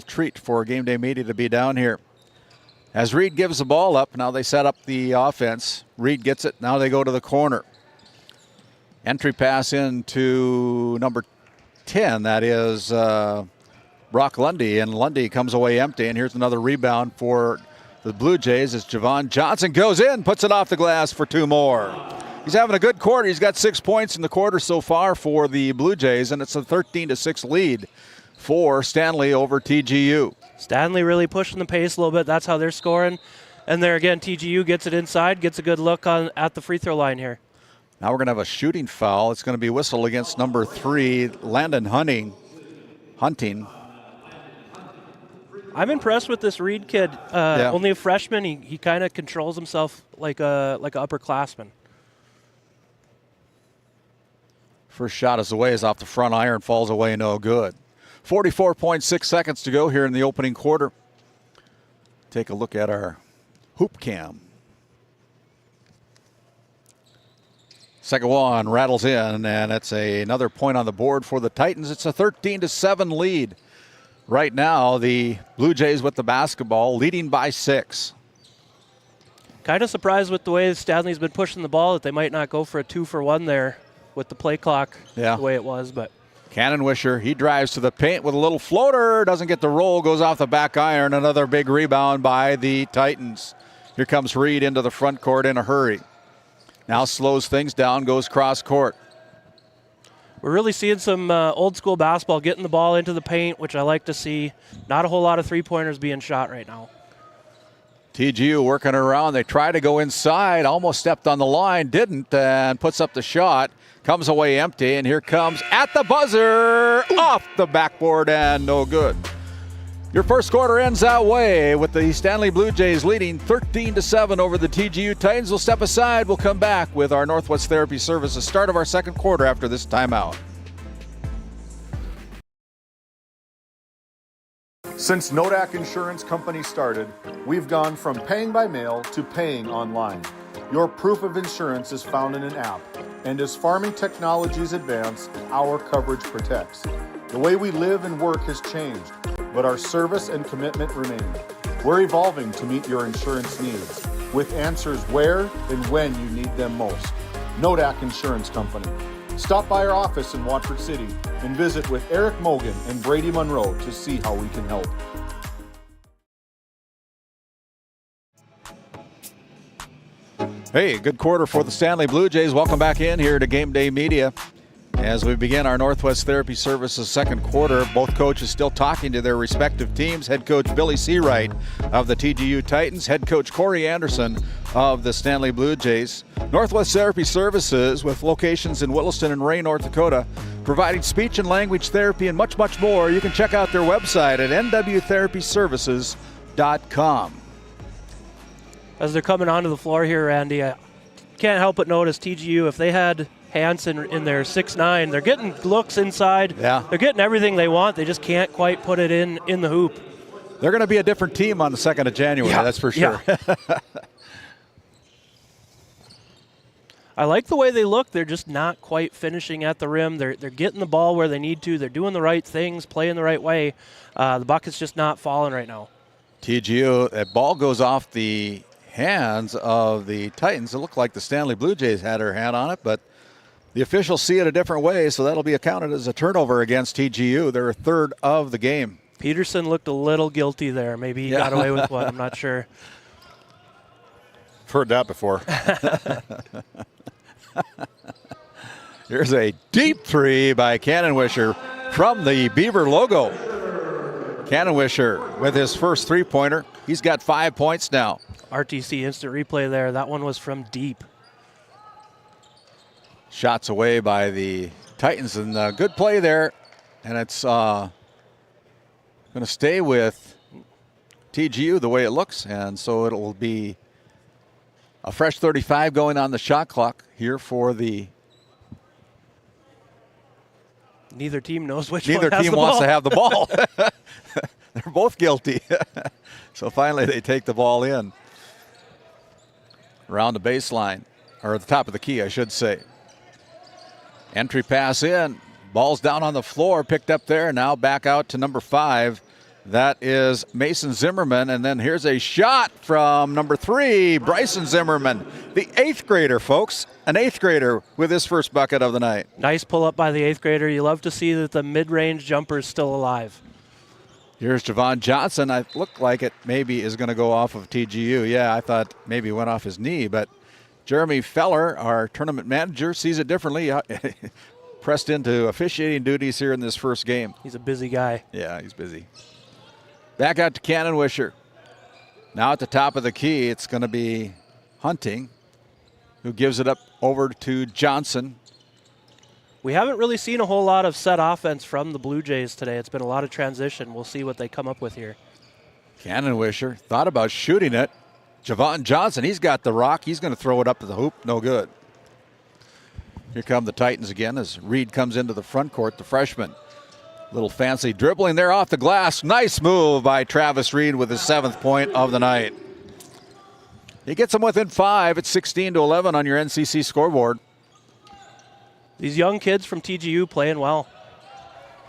treat for GameDay Media to be down here. As Reed gives the ball up, now they set up the offense. Reed gets it. Now they go to the corner. Entry pass into number 10. That is Brock Lundy, and Lundy comes away empty. And here's another rebound for the Blue Jays as Javon Johnson goes in, puts it off the glass for 2 more. He's having a good quarter. He's got 6 points in the quarter so far for the Blue Jays, and it's a 13-6 lead for Stanley over TGU. Stanley really pushing the pace a little bit. That's how they're scoring. And there again, TGU gets it inside, gets a good look at the free throw line here. Now we're going to have a shooting foul. It's going to be whistled against number 3, Landon Hunting. I'm impressed with this Reed kid. Only a freshman. He kind of controls himself like a upperclassman. First shot is away, is off the front iron, falls away, no good. 44.6 seconds to go here in the opening quarter. Take a look at our hoop cam. Second one rattles in, and it's another point on the board for the Titans. It's a 13-7 lead. Right now, the Blue Jays with the basketball, leading by 6. Kind of surprised with the way Stanley's been pushing the ball that they might not go for a 2-for-1 there with the play clock the way it was. But Cannon Wisher, he drives to the paint with a little floater, doesn't get the roll, goes off the back iron. Another big rebound by the Titans. Here comes Reed into the front court in a hurry. Now slows things down, goes cross court. We're really seeing some old school basketball, getting the ball into the paint, which I like to see. Not a whole lot of three-pointers being shot right now. TGU working around. They try to go inside, almost stepped on the line, didn't, and puts up the shot. Comes away empty, and here comes at the buzzer, off the backboard, and no good. Your first quarter ends that way with the Stanley Blue Jays leading 13-7 over the TGU Titans. We'll step aside. We'll come back with our Northwest Therapy Services start of our second quarter after this timeout. Since Nodak Insurance Company started, we've gone from paying by mail to paying online. Your proof of insurance is found in an app, and as farming technologies advance, our coverage protects. The way we live and work has changed, but our service and commitment remain. We're evolving to meet your insurance needs, with answers where and when you need them most. Nodak Insurance Company. Stop by our office in Watford City and visit with Eric Mogan and Brady Monroe to see how we can help. Hey, good quarter for the Stanley Blue Jays. Welcome back in here to GameDay Media. As we begin our Northwest Therapy Services second quarter, both coaches still talking to their respective teams. Head coach Billy Seawright of the TGU Titans, head coach Corey Anderson of the Stanley Blue Jays. Northwest Therapy Services, with locations in Williston and Ray, North Dakota, providing speech and language therapy and much, much more. You can check out their website at nwtherapyservices.com. As they're coming onto the floor here, Randy, I can't help but notice TGU, if they had Hansen in their 6'9", they're getting looks inside. Yeah. They're getting everything they want. They just can't quite put it in the hoop. They're going to be a different team on the 2nd of January, that's for sure. Yeah. I like the way they look. They're just not quite finishing at the rim. They're getting the ball where they need to. They're doing the right things, playing the right way. The bucket's just not falling right now. TGU, that ball goes off the hands of the Titans. It looked like the Stanley Blue Jays had her hand on it, but the officials see it a different way, so that'll be accounted as a turnover against TGU. They're a third of the game. Peterson looked a little guilty there. Maybe he got away with one. I'm not sure. I've heard that before. Here's a deep three by Cannon Wisher from the Beaver logo. Cannon-Wisher with his first three-pointer. He's got 5 points now. RTC instant replay there. That one was from deep. Shots away by the Titans, and good play there. And it's going to stay with TGU the way it looks, and so it will be a fresh 35 going on the shot clock here for the... Neither team knows which Neither one has team the wants ball. to have the ball. They're both guilty. So finally they take the ball in. Around the baseline, or at the top of the key, I should say. Entry pass in. Ball's down on the floor, picked up there. Now back out to number 5. That is Mason Zimmerman. And then here's a shot from number 3, Bryson Zimmerman. The 8th grader, folks. An 8th grader with his first bucket of the night. Nice pull up by the 8th grader. You love to see that the mid-range jumper is still alive. Here's Javon Johnson. I look like it maybe is going to go off of TGU. Yeah, I thought maybe went off his knee, but Jeremy Feller, our tournament manager, sees it differently. Pressed into officiating duties here in this first game. He's a busy guy. Yeah, he's busy. Back out to Cannon-Wisher. Now at the top of the key, it's going to be Hunting, who gives it up over to Johnson. We haven't really seen a whole lot of set offense from the Blue Jays today. It's been a lot of transition. We'll see what they come up with here. Cannon-Wisher thought about shooting it. Javon Johnson, he's got the rock. He's going to throw it up to the hoop. No good. Here come the Titans again as Reed comes into the front court, the freshman. Little fancy dribbling there off the glass. Nice move by Travis Reed with his 7th point of the night. He gets them within 5. It's 16-11 on your NCC scoreboard. These young kids from TGU playing well.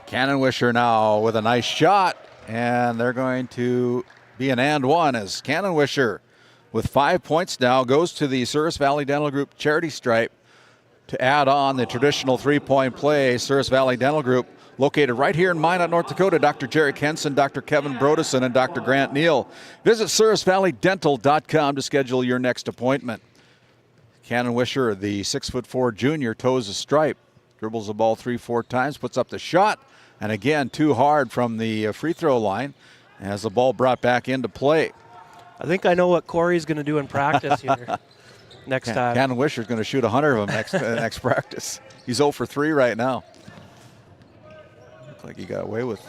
Cannon-Wisher now with a nice shot, and they're going to be an and one as Cannon-Wisher with 5 points now goes to the Souris Valley Dental Group charity stripe to add on the traditional three-point play. Souris Valley Dental Group located right here in Minot, North Dakota. Dr. Jerry Henson, Dr. Kevin Brodesen, and Dr. Grant Neal. Visit SourisValleyDental.com to schedule your next appointment. Cannon-Wisher, the 6'4" junior, toes a stripe, dribbles the ball 3-4 times, puts up the shot, and again, too hard from the free throw line as the ball brought back into play. I think I know what Corey's going to do in practice here next time. Cannon-Wisher's going to shoot 100 of them next practice. He's 0 for 3 right now. Looks like he got away with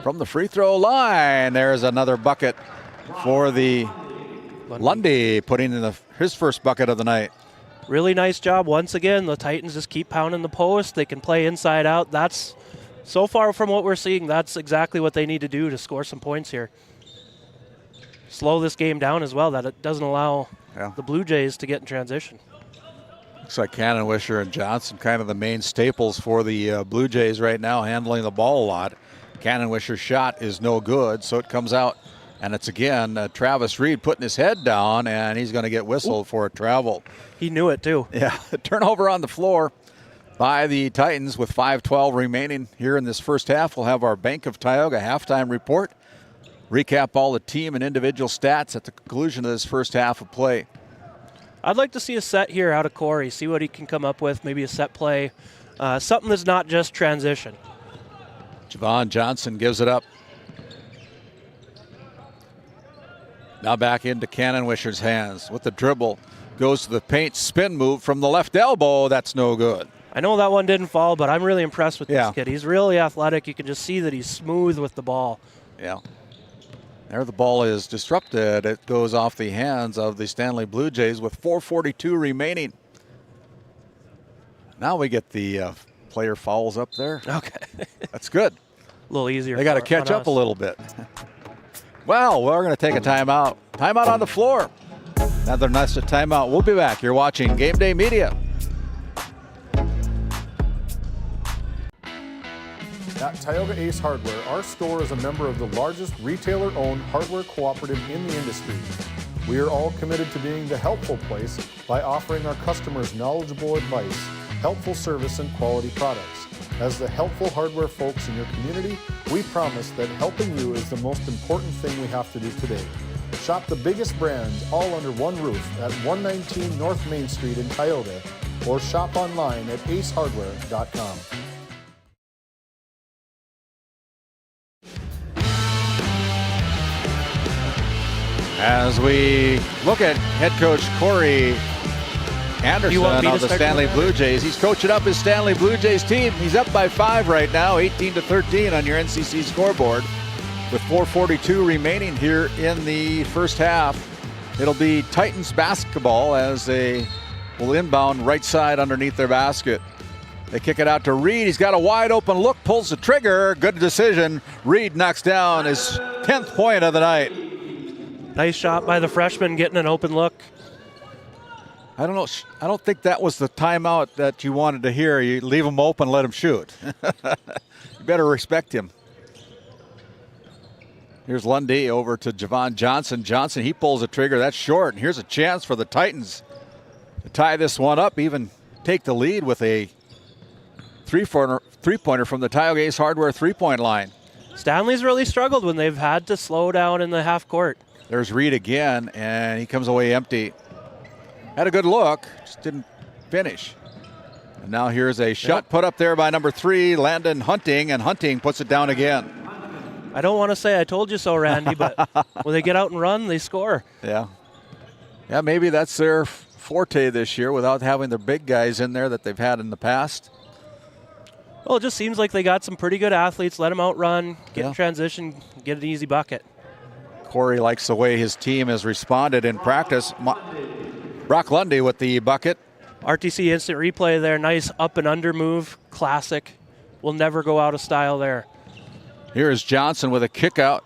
from the free throw line. There's another bucket for the Lundy, putting in his first bucket of the night. Really nice job once again. The Titans just keep pounding the post. They can play inside out. That's, so far from what we're seeing, that's exactly what they need to do to score some points here. Slow this game down as well, that it doesn't allow the Blue Jays to get in transition. Looks like Cannon-Wisher and Johnson kind of the main staples for the Blue Jays right now, handling the ball a lot. Cannon-Wisher's shot is no good, so it comes out, and it's again Travis Reed putting his head down, and he's going to get whistled for a travel. He knew it too. Yeah, turnover on the floor by the Titans with 5:12 remaining here in this first half. We'll have our Bank of Tioga halftime report. Recap all the team and individual stats at the conclusion of this first half of play. I'd like to see a set here out of Corey, see what he can come up with, maybe a set play, something that's not just transition. Javon Johnson gives it up. Now back into Cannon-Wisher's hands with the dribble. Goes to the paint, spin move from the left elbow. That's no good. I know that one didn't fall, but I'm really impressed with this kid. He's really athletic. You can just see that he's smooth with the ball. Yeah. There the ball is disrupted. It goes off the hands of the Stanley Blue Jays with 4:42 remaining. Now we get the player fouls up there. Okay. That's good. A little easier. They got to catch up a little bit. Well, we're going to take a timeout. Timeout on the floor. Another nice timeout. We'll be back. You're watching Game Day Media. At Tioga Ace Hardware, our store is a member of the largest retailer-owned hardware cooperative in the industry. We are all committed to being the helpful place by offering our customers knowledgeable advice, helpful service, and quality products. As the helpful hardware folks in your community, we promise that helping you is the most important thing we have to do today. Shop the biggest brands all under one roof at 119 North Main Street in Tioga, or shop online at acehardware.com. As we look at head coach Corey Anderson of the Stanley Blue Jays, he's coaching up his Stanley Blue Jays team. He's up by 5 right now, 18-13 on your NCC scoreboard. With 4:42 remaining here in the first half, it'll be Titans basketball as they will inbound right side underneath their basket. They kick it out to Reed. He's got a wide open look, pulls the trigger. Good decision. Reed knocks down his 10th point of the night. Nice shot by the freshman, getting an open look. I don't know. I don't think that was the timeout that you wanted to hear. You leave him open, let him shoot. You better respect him. Here's Lundy over to Javon Johnson. Johnson, he pulls the trigger. That's short. And here's a chance for the Titans to tie this one up, even take the lead with a three-pointer from the Tioga Ace Hardware three-point line. Stanley's really struggled when they've had to slow down in the half court. There's Reed again, and he comes away empty. Had a good look, just didn't finish. And now here's a shot put up there by number 3, Landon Hunting, and Hunting puts it down again. I don't want to say I told you so, Randy, but when they get out and run, they score. Yeah, maybe that's their forte this year without having their big guys in there that they've had in the past. Well, it just seems like they got some pretty good athletes. Let them outrun, get in transition, get an easy bucket. Corey likes the way his team has responded in practice. Brock Lundy with the bucket. RTC instant replay there. Nice up and under move. Classic. Will never go out of style there. Here is Johnson with a kick out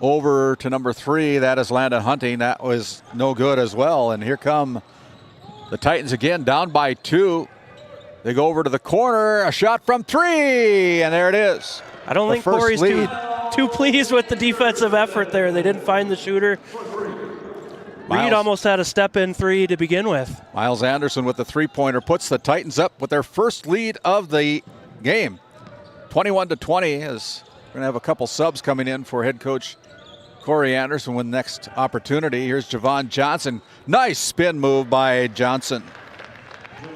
over to number 3. That is Landon Hunting. That was no good as well. And here come the Titans again, down by 2. They go over to the corner. A shot from 3. And there it is. I don't think Corey's too pleased with the defensive effort there. They didn't find the shooter. Reed almost had a step-in 3 to begin with. Miles Anderson with the three-pointer puts the Titans up with their first lead of the game. 21-20 as we're going to have a couple subs coming in for head coach Corey Anderson with next opportunity. Here's Javon Johnson. Nice spin move by Johnson.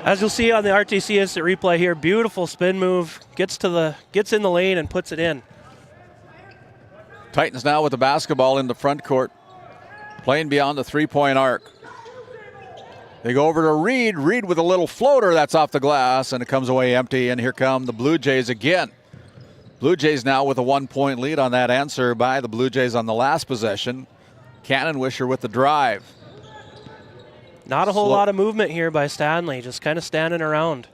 As you'll see on the RTC instant replay here, beautiful spin move. Gets in the lane and puts it in. Titans now with the basketball in the front court, playing beyond the three-point arc. They go over to Reed. Reed with a little floater that's off the glass, and it comes away empty. And here come the Blue Jays again. Blue Jays now with a 1-point lead on that answer by the Blue Jays on the last possession. Cannonwisher with the drive. Not a whole lot of movement here by Stanley, just kind of standing around.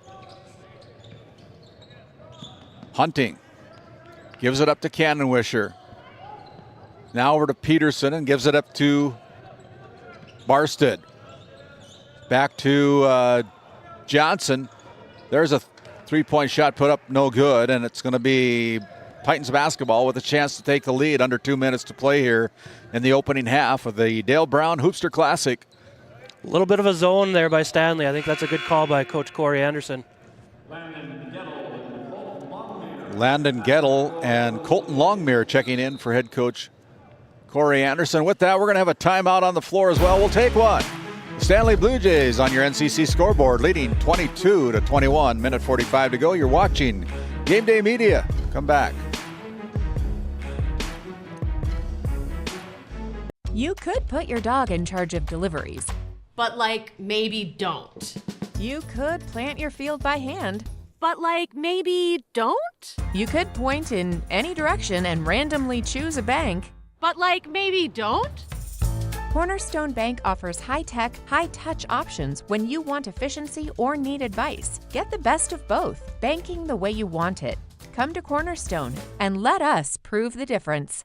Hunting gives it up to Cannonwisher. Now over to Peterson and gives it up to Barstead. Back to Johnson. There's a three-point shot put up, no good, and it's going to be Titans basketball with a chance to take the lead. Under 2 minutes to play here in the opening half of the Dale Brown Hoopster Classic. A little bit of a zone there by Stanley. I think that's a good call by Coach Corey Anderson. Landon Gettle and Colton Longmire checking in for head coach Corey Anderson. With that, we're going to have a timeout on the floor as well. We'll take one. Stanley Blue Jays on your NCC scoreboard, leading 22-21. Minute 45 to go. You're watching Game Day Media. Come back. You could put your dog in charge of deliveries. But, maybe don't. You could plant your field by hand. But, maybe don't? You could point in any direction and randomly choose a bank. But, maybe don't? Cornerstone Bank offers high-tech, high-touch options when you want efficiency or need advice. Get the best of both, banking the way you want it. Come to Cornerstone and let us prove the difference.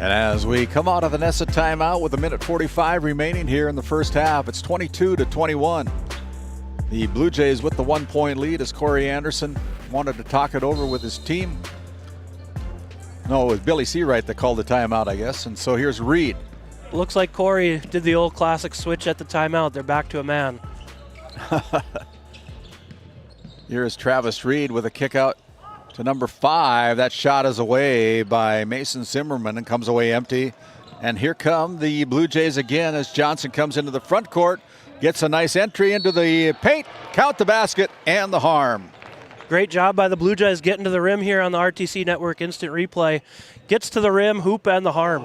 And as we come out of the Nessa timeout with a minute 45 remaining here in the first half, it's 22-21. The Blue Jays with the 1-point lead as Corey Anderson wanted to talk it over with his team. No, it was Billy Seawright that called the timeout, I guess. And so here's Reed. Looks like Corey did the old classic switch at the timeout. They're back to a man. Here's Travis Reed with a kick out to number 5. That shot is away by Mason Zimmerman and comes away empty. And here come the Blue Jays again as Johnson comes into the front court, gets a nice entry into the paint, count the basket and the harm. Great job by the Blue Jays getting to the rim here on the RTC Network Instant Replay. Gets to the rim, hoop, and the harm.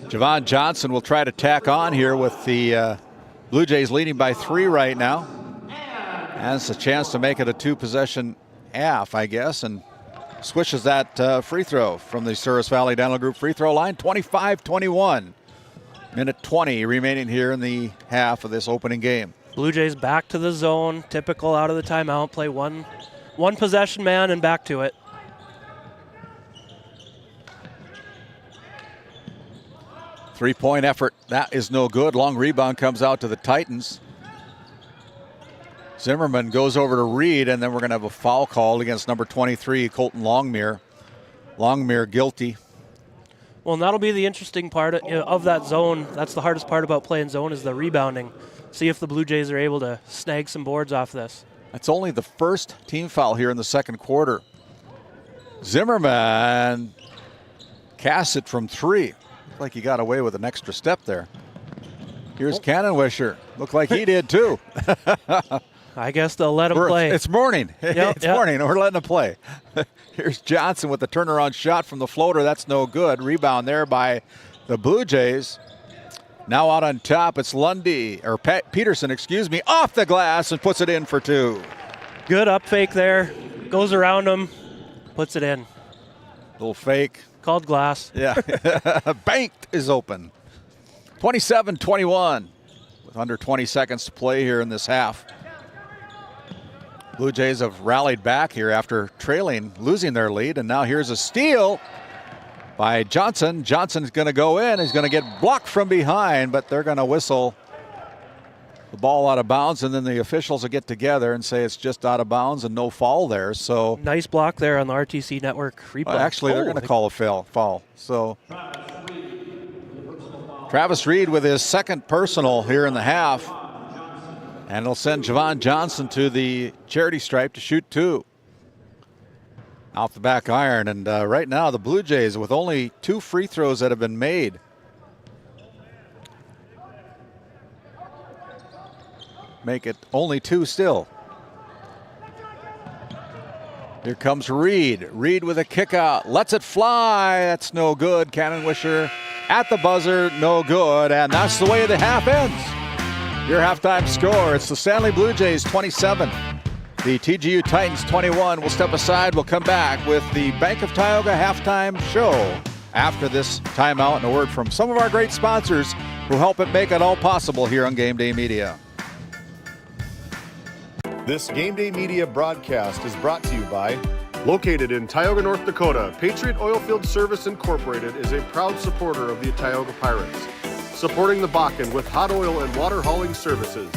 Javon Johnson will try to tack on here with the Blue Jays leading by 3 right now. Has a chance to make it a 2-possession half, I guess, and swishes that free throw from the Souris Valley Dental Group free throw line. 25-21. Minute 20 remaining here in the half of this opening game. Blue Jays back to the zone. Typical out of the timeout. Play one possession man and back to it. Three-point effort. That is no good. Long rebound comes out to the Titans. Zimmerman goes over to Reed, and then we're going to have a foul called against number 23, Colton Longmire. Longmire guilty. Well, and that'll be the interesting part of that zone. That's the hardest part about playing zone is the rebounding. See if the Blue Jays are able to snag some boards off this. That's only the first team foul here in the second quarter. Zimmerman casts it from 3. Looked like he got away with an extra step there. Here's Cannonwisher. Looked like he did too. I guess they'll let him play. It's morning. Yep, it's morning. We're letting him play. Here's Johnson with the turnaround shot from the floater. That's no good. Rebound there by the Blue Jays. Now out on top, it's Lundy, or Peterson, off the glass and puts it in for 2. Good up fake there. Goes around him, puts it in. Little fake. Called glass. Yeah. Banked is open. 27-21 with under 20 seconds to play here in this half. Blue Jays have rallied back here after losing their lead, and now here's a steal by Johnson. Johnson's going to go in. He's going to get blocked from behind, but they're going to whistle the ball out of bounds, and then the officials will get together and say it's just out of bounds and no foul there. So nice block there on the RTC Network replay. Actually, they're going to call a foul. So Travis Reed with his second personal here in the half. And it'll send Javon Johnson to the charity stripe to shoot 2. Off the back iron. And right now the Blue Jays with only 2 free throws that have been made. Make it only 2 still. Here comes Reed. Reed with a kick out. Lets it fly. That's no good. Cannonwisher at the buzzer. No good. And that's the way the half ends. Your halftime score, it's the Stanley Blue Jays 27, the TGU Titans 21. We'll step aside. We'll come back with the Bank of Tioga halftime show after this timeout and a word from some of our great sponsors who help it make it all possible here on GameDay Media. This GameDay Media broadcast is brought to you by, located in Tioga, North Dakota, Patriot Oilfield Service Incorporated is a proud supporter of the Tioga Pirates, supporting the Bakken with hot oil and water hauling services.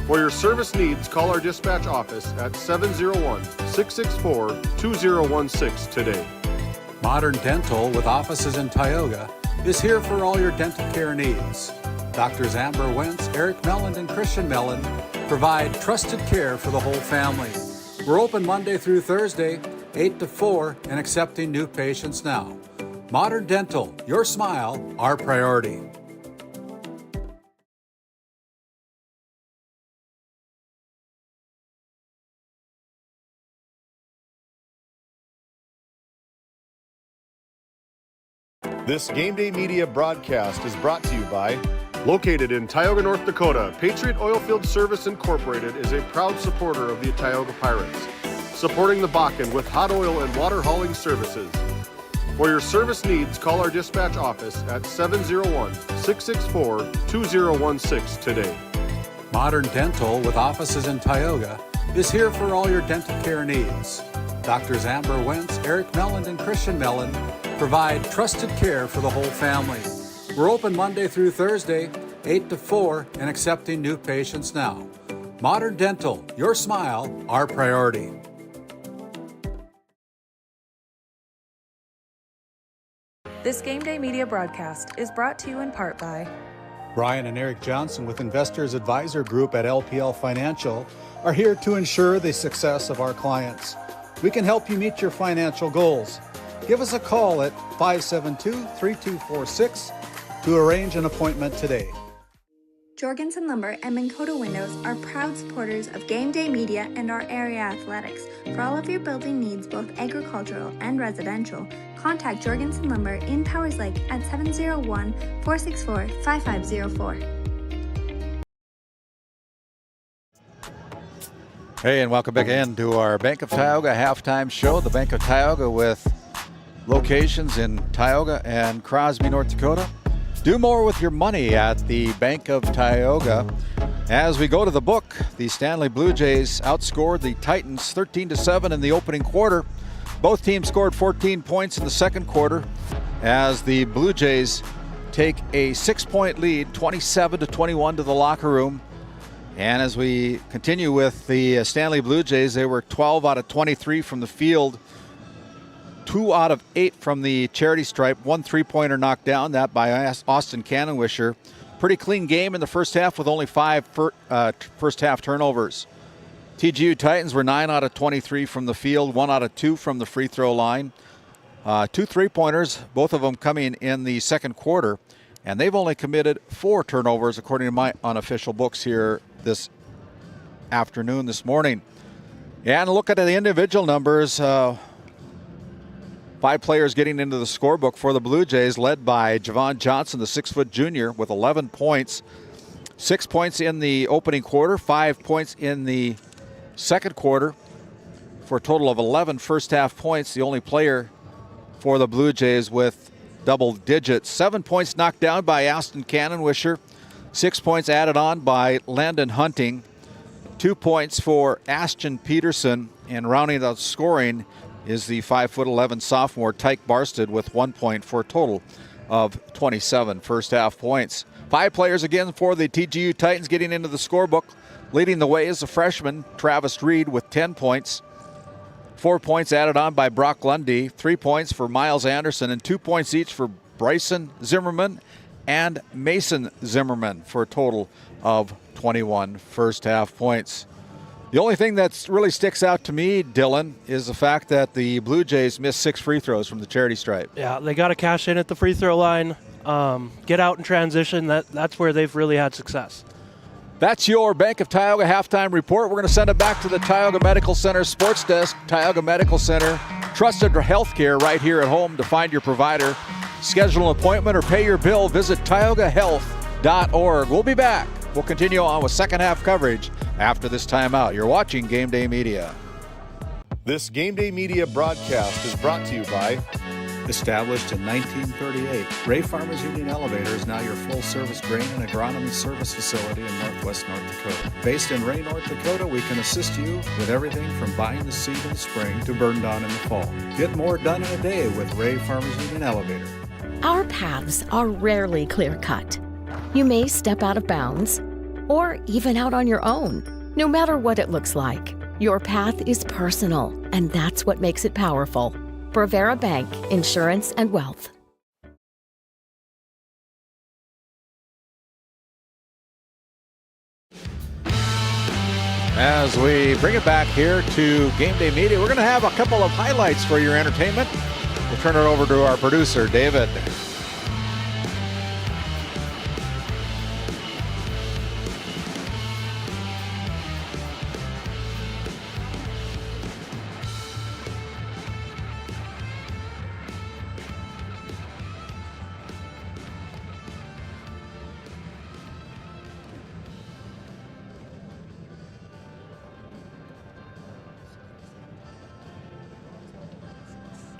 For your service needs, call our dispatch office at 701-664-2016 today. Modern Dental, with offices in Tioga, is here for all your dental care needs. Doctors Amber Wentz, Eric Melland, and Christian Melland provide trusted care for the whole family. We're open Monday through Thursday, 8 to 4, and accepting new patients now. Modern Dental, your smile, our priority. This GameDay Media broadcast is brought to you by, located in Tioga, North Dakota, Patriot Oilfield Service Incorporated is a proud supporter of the Tioga Pirates, supporting the Bakken with hot oil and water hauling services. For your service needs, call our dispatch office at 701-664-2016 today. Modern Dental, with offices in Tioga, is here for all your dental care needs. Doctors Amber Wentz, Eric Melland, and Christian Melland provide trusted care for the whole family. We're open Monday through Thursday, 8 to 4, and accepting new patients now. Modern Dental, your smile, our priority. This GameDay Media broadcast is brought to you in part by Brian and Eric Johnson with Investors Advisor Group at LPL Financial are here to ensure the success of our clients. We can help you meet your financial goals. Give us a call at 572-3246 to arrange an appointment today. Jorgensen Lumber, and Minn Kota Windows are proud supporters of GameDay Media and our area athletics. For all of your building needs, both agricultural and residential, contact Jorgensen Lumber in Powers Lake at 701-464-5504. Hey, and welcome back in to our Bank of Tioga halftime show. The Bank of Tioga with locations in Tioga and Crosby, North Dakota. Do more with your money at the Bank of Tioga. As we go to the book, the Stanley Blue Jays outscored the Titans 13-7 in the opening quarter. Both teams scored 14 points in the second quarter as the Blue Jays take a 6-point lead, 27-21 to the locker room. And as we continue with the Stanley Blue Jays, they were 12 out of 23 from the field, 2 out of 8 from the charity stripe, 1 3-pointer knocked down, that by Austin Cannonwisher. Pretty clean game in the first half with only 5 first half turnovers. TGU Titans were 9 out of 23 from the field, 1 out of 2 from the free throw line. 2 3-pointers, both of them coming in the second quarter. And they've only committed 4 turnovers according to my unofficial books here this afternoon, this morning. And look at the individual numbers. 5 players getting into the scorebook for the Blue Jays, led by Javon Johnson, the 6-foot junior, with 11 points. 6 points in the opening quarter, 5 points in the second quarter, for a total of 11 first half points. The only player for the Blue Jays with double digits. 7 points knocked down by Austin Cannonwisher. 6 points added on by Landon Hunting. 2 points for Ashton Peterson. And rounding out scoring is the 5'11" sophomore Tyke Barsted with 1 point for a total of 27 first half points. 5 players again for the TGU Titans getting into the scorebook. Leading the way is the freshman Travis Reed with 10 points. 4 points added on by Brock Lundy. 3 points for Miles Anderson and 2 points each for Bryson Zimmerman and Mason Zimmerman for a total of 21 first half points. The only thing that really sticks out to me, Dylan, is the fact that the Blue Jays missed 6 free throws from the charity stripe. Yeah, they got to cash in at the free throw line, get out in transition. That's where they've really had success. That's your Bank of Tioga halftime report. We're going to send it back to the Tioga Medical Center Sports Desk. Tioga Medical Center, trusted healthcare right here at home. To find your provider, schedule an appointment, or pay your bill, visit tiogahealth.org. We'll be back. We'll continue on with second half coverage after this timeout. You're watching GameDay Media. This GameDay Media broadcast is brought to you by... Established in 1938, Ray Farmers Union Elevator is now your full-service grain and agronomy service facility in northwest North Dakota. Based in Ray, North Dakota, we can assist you with everything from buying the seed in the spring to burn down in the fall. Get more done in a day with Ray Farmers Union Elevator. Our paths are rarely clear-cut. You may step out of bounds, or even out on your own. No matter what it looks like, your path is personal, and that's what makes it powerful. Brevera Bank, Insurance and Wealth. As we bring it back here to GameDay Media, we're going to have a couple of highlights for your entertainment. We'll turn it over to our producer, David.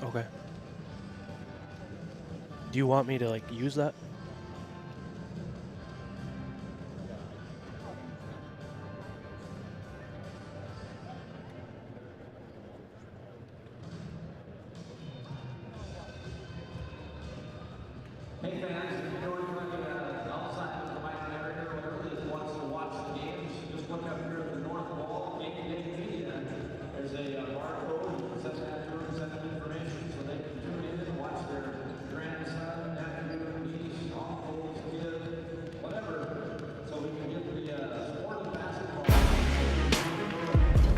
Okay. Do you want me to use that? Hey fans, if you're outside of the Mike America, whoever it is wants to watch the games, just look up here at the north wall, GameDay Media. There's a barcode that says that send them information so they can tune in and watch their grandson, nephew, niece, uncle, kid, whatever, so we can get the sport of basketball.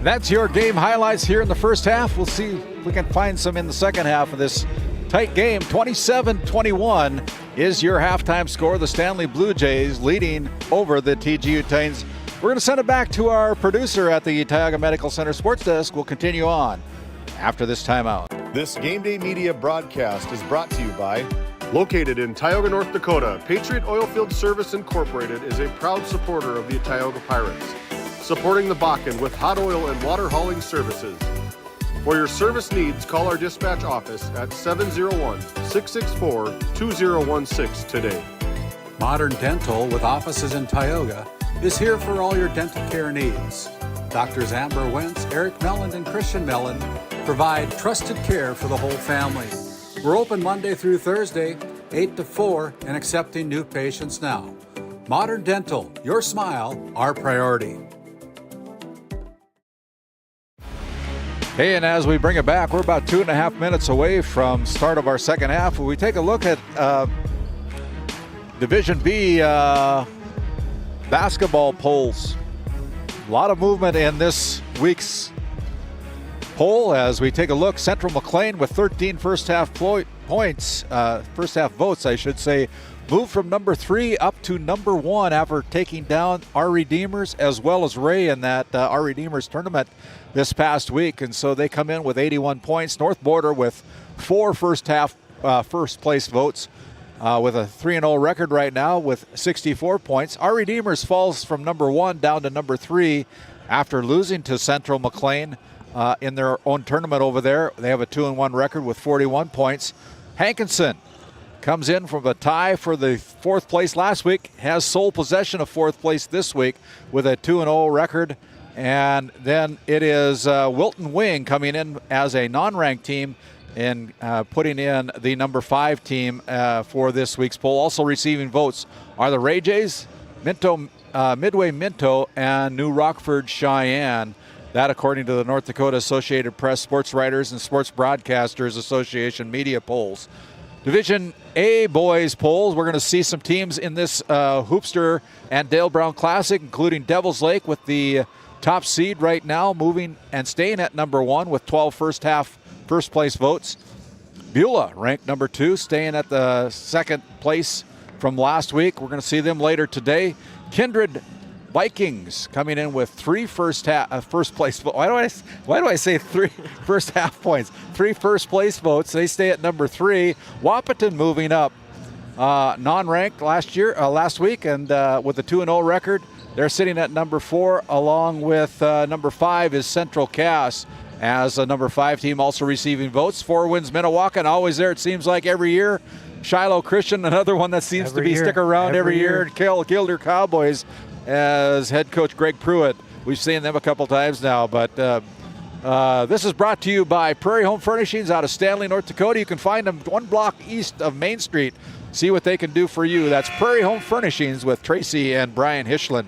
That's your game highlights here in the first half. We'll see if we can find some in the second half of this tight game. 27-21 is your halftime score. The Stanley Blue Jays leading over the TGU Titans. We're going to send it back to our producer at the Tioga Medical Center Sports Desk. We'll continue on after this timeout. This Game Day Media broadcast is brought to you by, located in Tioga, North Dakota, Patriot Oilfield Service Incorporated is a proud supporter of the Tioga Pirates, supporting the Bakken with hot oil and water hauling services. For your service needs, call our dispatch office at 701-664-2016 today. Modern Dental, with offices in Tioga, is here for all your dental care needs. Doctors Amber Wentz, Eric Melland, and Christian Mellon provide trusted care for the whole family. We're open Monday through Thursday, 8 to 4, and accepting new patients now. Modern Dental, your smile, our priority. Hey, and as we bring it back, we're about 2.5 minutes away from start of our second half. When we take a look at Division B basketball polls, a lot of movement in this week's poll as we take a look. Central McLean with 13 first half votes, I should say, moved from number 3 up to number 1 after taking down our Redeemers as well as Ray in that our Redeemers tournament this past week. And so they come in with 81 points. North Border with 4 first place votes with a 3-0 record right now with 64 points. Our Redeemers falls from number 1 down to number 3 after losing to Central McLean in their own tournament over there. They have a 2-1 record with 41 points. Hankinson comes in from a tie for the 4th place last week, has sole possession of 4th place this week with a 2-0 record. And then it is Wilton Wing coming in as a non-ranked team and putting in the number 5 team for this week's poll. Also receiving votes are the Ray Jays, Midway Minto, and New Rockford Cheyenne. That according to the North Dakota Associated Press Sports Writers and Sports Broadcasters Association media polls. Division A boys polls, we're going to see some teams in this Hoopster and Dale Brown Classic, including Devils Lake with the top seed right now, moving and staying at number 1 with 12 first place votes. Beulah ranked number 2, staying at the 2nd place from last week. We're going to see them later today. Kindred Vikings coming in with 3 first place votes. Why do I say 3 first half points? 3 first place votes. They stay at number 3. Wahpeton moving up, non-ranked last week, and with a 2-0 record. They're sitting at number 4, along with number 5 is Central Cass as a number 5 team, also receiving votes. 4 wins Minnewacan, always there it seems like every year. Shiloh Christian, another one that seems stick around every year. Gilder Cowboys as head coach Greg Pruitt. We've seen them a couple times now, but this is brought to you by Prairie Home Furnishings out of Stanley, North Dakota. You can find them 1 block east of Main Street. See what they can do for you. That's Prairie Home Furnishings with Tracy and Brian Hischlin.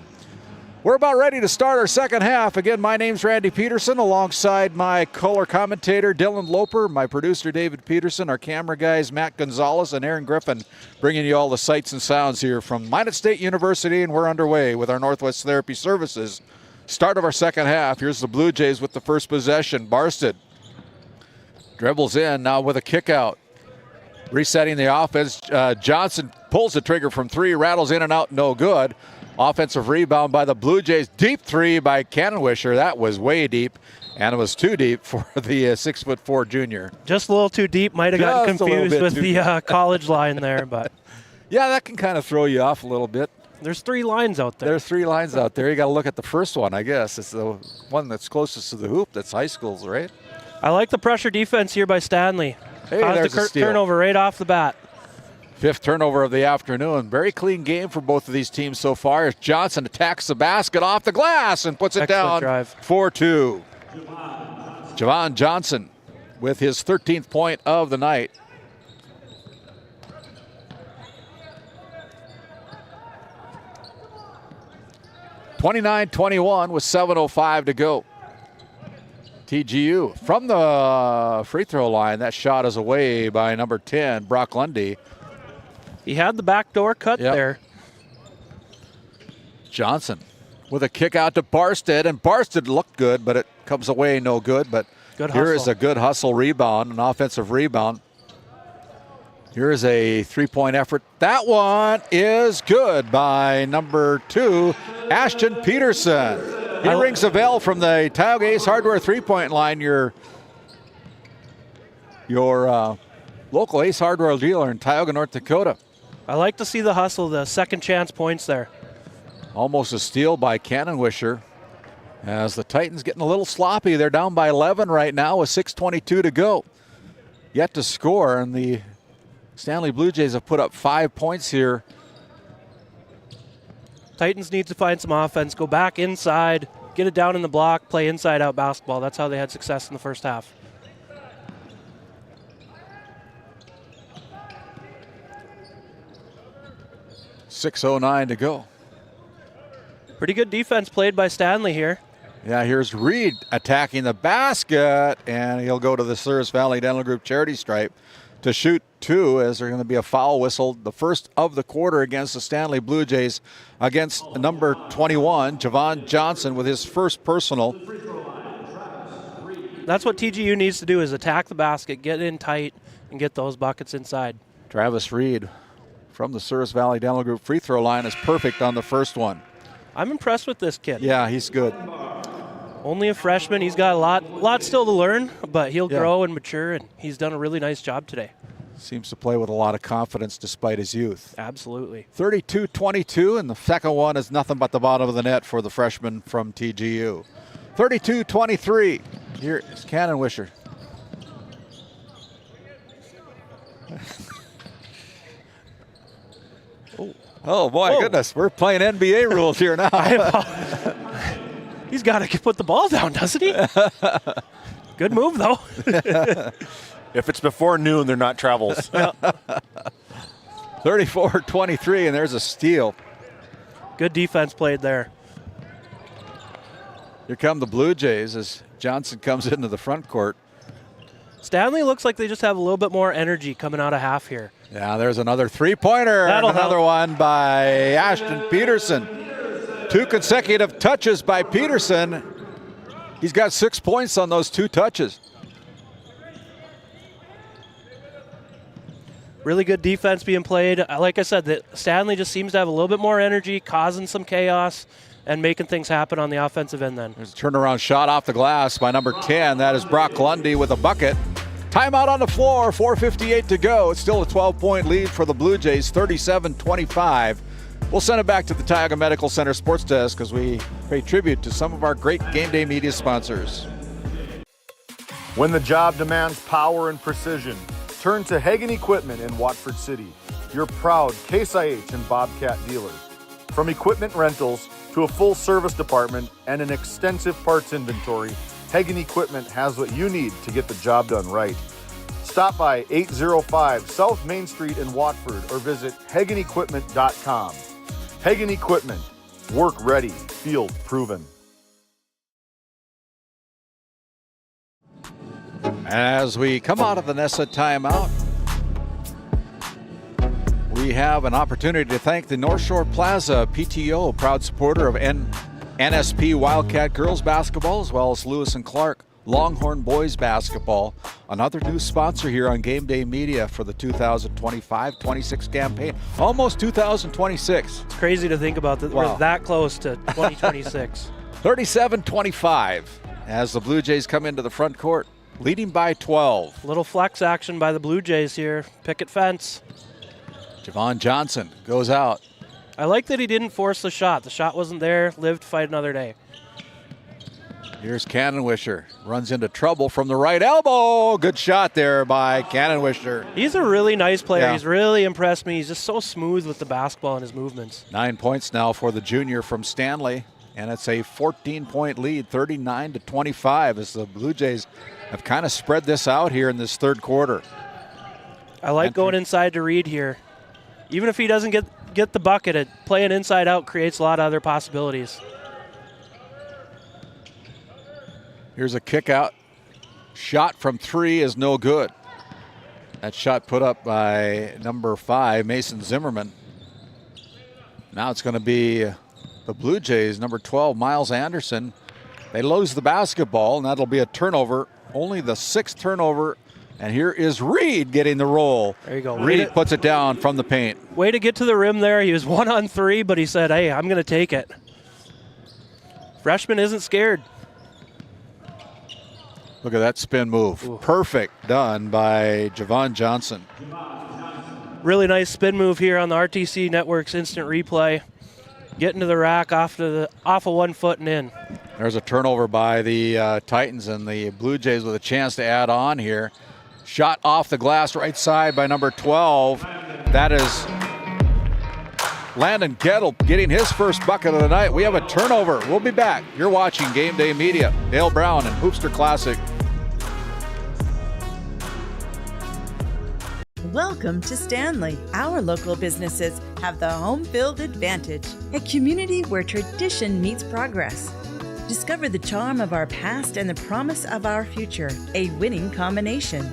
We're about ready to start our second half. Again, my name's Randy Peterson, alongside my color commentator, Dylan Loper, my producer, David Peterson, our camera guys, Matt Gonzalez and Aaron Griffin, bringing you all the sights and sounds here from Minot State University, and we're underway with our Northwest Therapy Services. Start of our second half. Here's the Blue Jays with the first possession. Barsted dribbles in now with a kick out. Resetting the offense. Johnson pulls the trigger from 3, rattles in and out, no good. Offensive rebound by the Blue Jays. Deep 3 by Cannonwisher. That was way deep, and it was too deep for the 6'4" junior. Just a little too deep. Might have gotten confused with the college line there, but yeah, that can kind of throw you off a little bit. There's 3 lines out there. There's 3 lines out there. You got to look at the first one, I guess. It's the one that's closest to the hoop. That's high schools, right? I like the pressure defense here by Stanley. Hey, caused the turnover right off the bat. 5th turnover of the afternoon. Very clean game for both of these teams so far as Johnson attacks the basket off the glass and puts it down 4-2. Javon Johnson with his 13th point of the night. (29-21) with 7:05 to go. TGU from the free throw line. That shot is away by number 10, Brock Lundy. He had the backdoor cut there. Johnson with a kick out to Barsted, and Barsted looked good, but it comes away no good. But good here hustle. is a good hustle rebound, an offensive rebound. Here's a three-point effort. That one is good by number 2, Ashton Peterson. He rings a bell from the Tioga Ace Hardware three-point line. Your local Ace Hardware dealer in Tioga, North Dakota. I like to see the hustle, the second chance points there. Almost a steal by Cannonwisher. As the Titans getting a little sloppy. They're down by 11 right now with 6:22 to go. Yet to score, and the Stanley Blue Jays have put up 5 points here. Titans need to find some offense, go back inside, get it down in the block, play inside-out basketball. That's how they had success in the first half. .609 to go. Pretty good defense played by Stanley here. Yeah, here's Reed attacking the basket, and he'll go to the Souris Valley Dental Group charity stripe to shoot 2, as there's going to be a foul whistled, the first of the quarter against the Stanley Blue Jays, against number 21, Javon Johnson, with his first personal. That's what TGU needs to do, is attack the basket, get in tight, and get those buckets inside. Travis Reed from the Souris Valley Dental Group free throw line is perfect on the first one. I'm impressed with this kid. Yeah, he's good. Only a freshman. He's got a lot still to learn, but he'll grow and mature, and he's done a really nice job today. Seems to play with a lot of confidence despite his youth. Absolutely. 32-22, and the second one is nothing but the bottom of the net for the freshman from TGU. 32-23. Here is Cannonwisher. Oh, boy, goodness. We're playing NBA rules here now. He's got to put the ball down, doesn't he? Good move, though. If it's before noon, they're not travels. 34-23, and there's a steal. Good defense played there. Here come the Blue Jays as Johnson comes into the front court. Stanley looks like they just have a little bit more energy coming out of half here. Yeah, there's another three-pointer. Another one by Ashton Peterson. 2 consecutive touches by Peterson. He's got 6 points on those 2 touches. Really good defense being played. Like I said, Stanley just seems to have a little bit more energy, causing some chaos and making things happen on the offensive end then. There's a turnaround shot off the glass by number 10. That is Brock Lundy with a bucket. Timeout on the floor, 4:58 to go. It's still a 12-point lead for the Blue Jays, 37-25. We'll send it back to the Tioga Medical Center Sports Desk as we pay tribute to some of our great Game Day Media sponsors. When the job demands power and precision, turn to Hagen Equipment in Watford City, your proud Case IH and Bobcat dealer. From equipment rentals to a full service department and an extensive parts inventory, Hagen Equipment has what you need to get the job done right. Stop by 805 South Main Street in Watford or visit HagenEquipment.com. Hagen Equipment, work ready, field proven. As we come out of the NESA timeout, we have an opportunity to thank the North Shore Plaza PTO, proud supporter of NSP Wildcat girls basketball, as well as Lewis and Clark Longhorn boys basketball. Another new sponsor here on Game Day Media for the 2025-26 campaign. Almost 2026. It's crazy to think about that. Wow. We're that close to 2026. 37-25 as the Blue Jays come into the front court, leading by 12. Little flex action by the Blue Jays here. Picket fence. Javon Johnson goes out. I like that he didn't force the shot. The shot wasn't there. Live to fight another day. Here's Cannonwisher. Runs into trouble from the right elbow. Good shot there by Cannonwisher. He's a really nice player. Yeah. He's really impressed me. He's just so smooth with the basketball and his movements. 9 points now for the junior from Stanley. And it's a 14-point lead, 39-25, as the Blue Jays have kind of spread this out here in this third quarter. I like going inside to Reed here. Even if he doesn't get the bucket, playing inside out creates a lot of other possibilities. Here's a kick out. Shot from 3 is no good. That shot put up by number 5, Mason Zimmerman. Now it's going to be the Blue Jays, number 12, Miles Anderson. They lose the basketball, and that'll be a turnover. Only the 6th turnover And here is Reed getting the roll. There you go. Reed puts it down from the paint. Way to get to the rim there. He was 1-on-3, but he said, hey, I'm going to take it. Freshman isn't scared. Look at that spin move. Ooh. Perfect done by Javon Johnson. Really nice spin move here on the RTC Network's instant replay. Getting to the rack off of 1 foot and in. There's a turnover by the Titans, and the Blue Jays with a chance to add on here. Shot off the glass right side by number 12. That is Landon Gettle getting his first bucket of the night. We have a turnover. We'll be back. You're watching Game Day Media. Dale Brown and Hoopster Classic. Welcome to Stanley. Our local businesses have the home field advantage, a community where tradition meets progress. Discover the charm of our past and the promise of our future, a winning combination.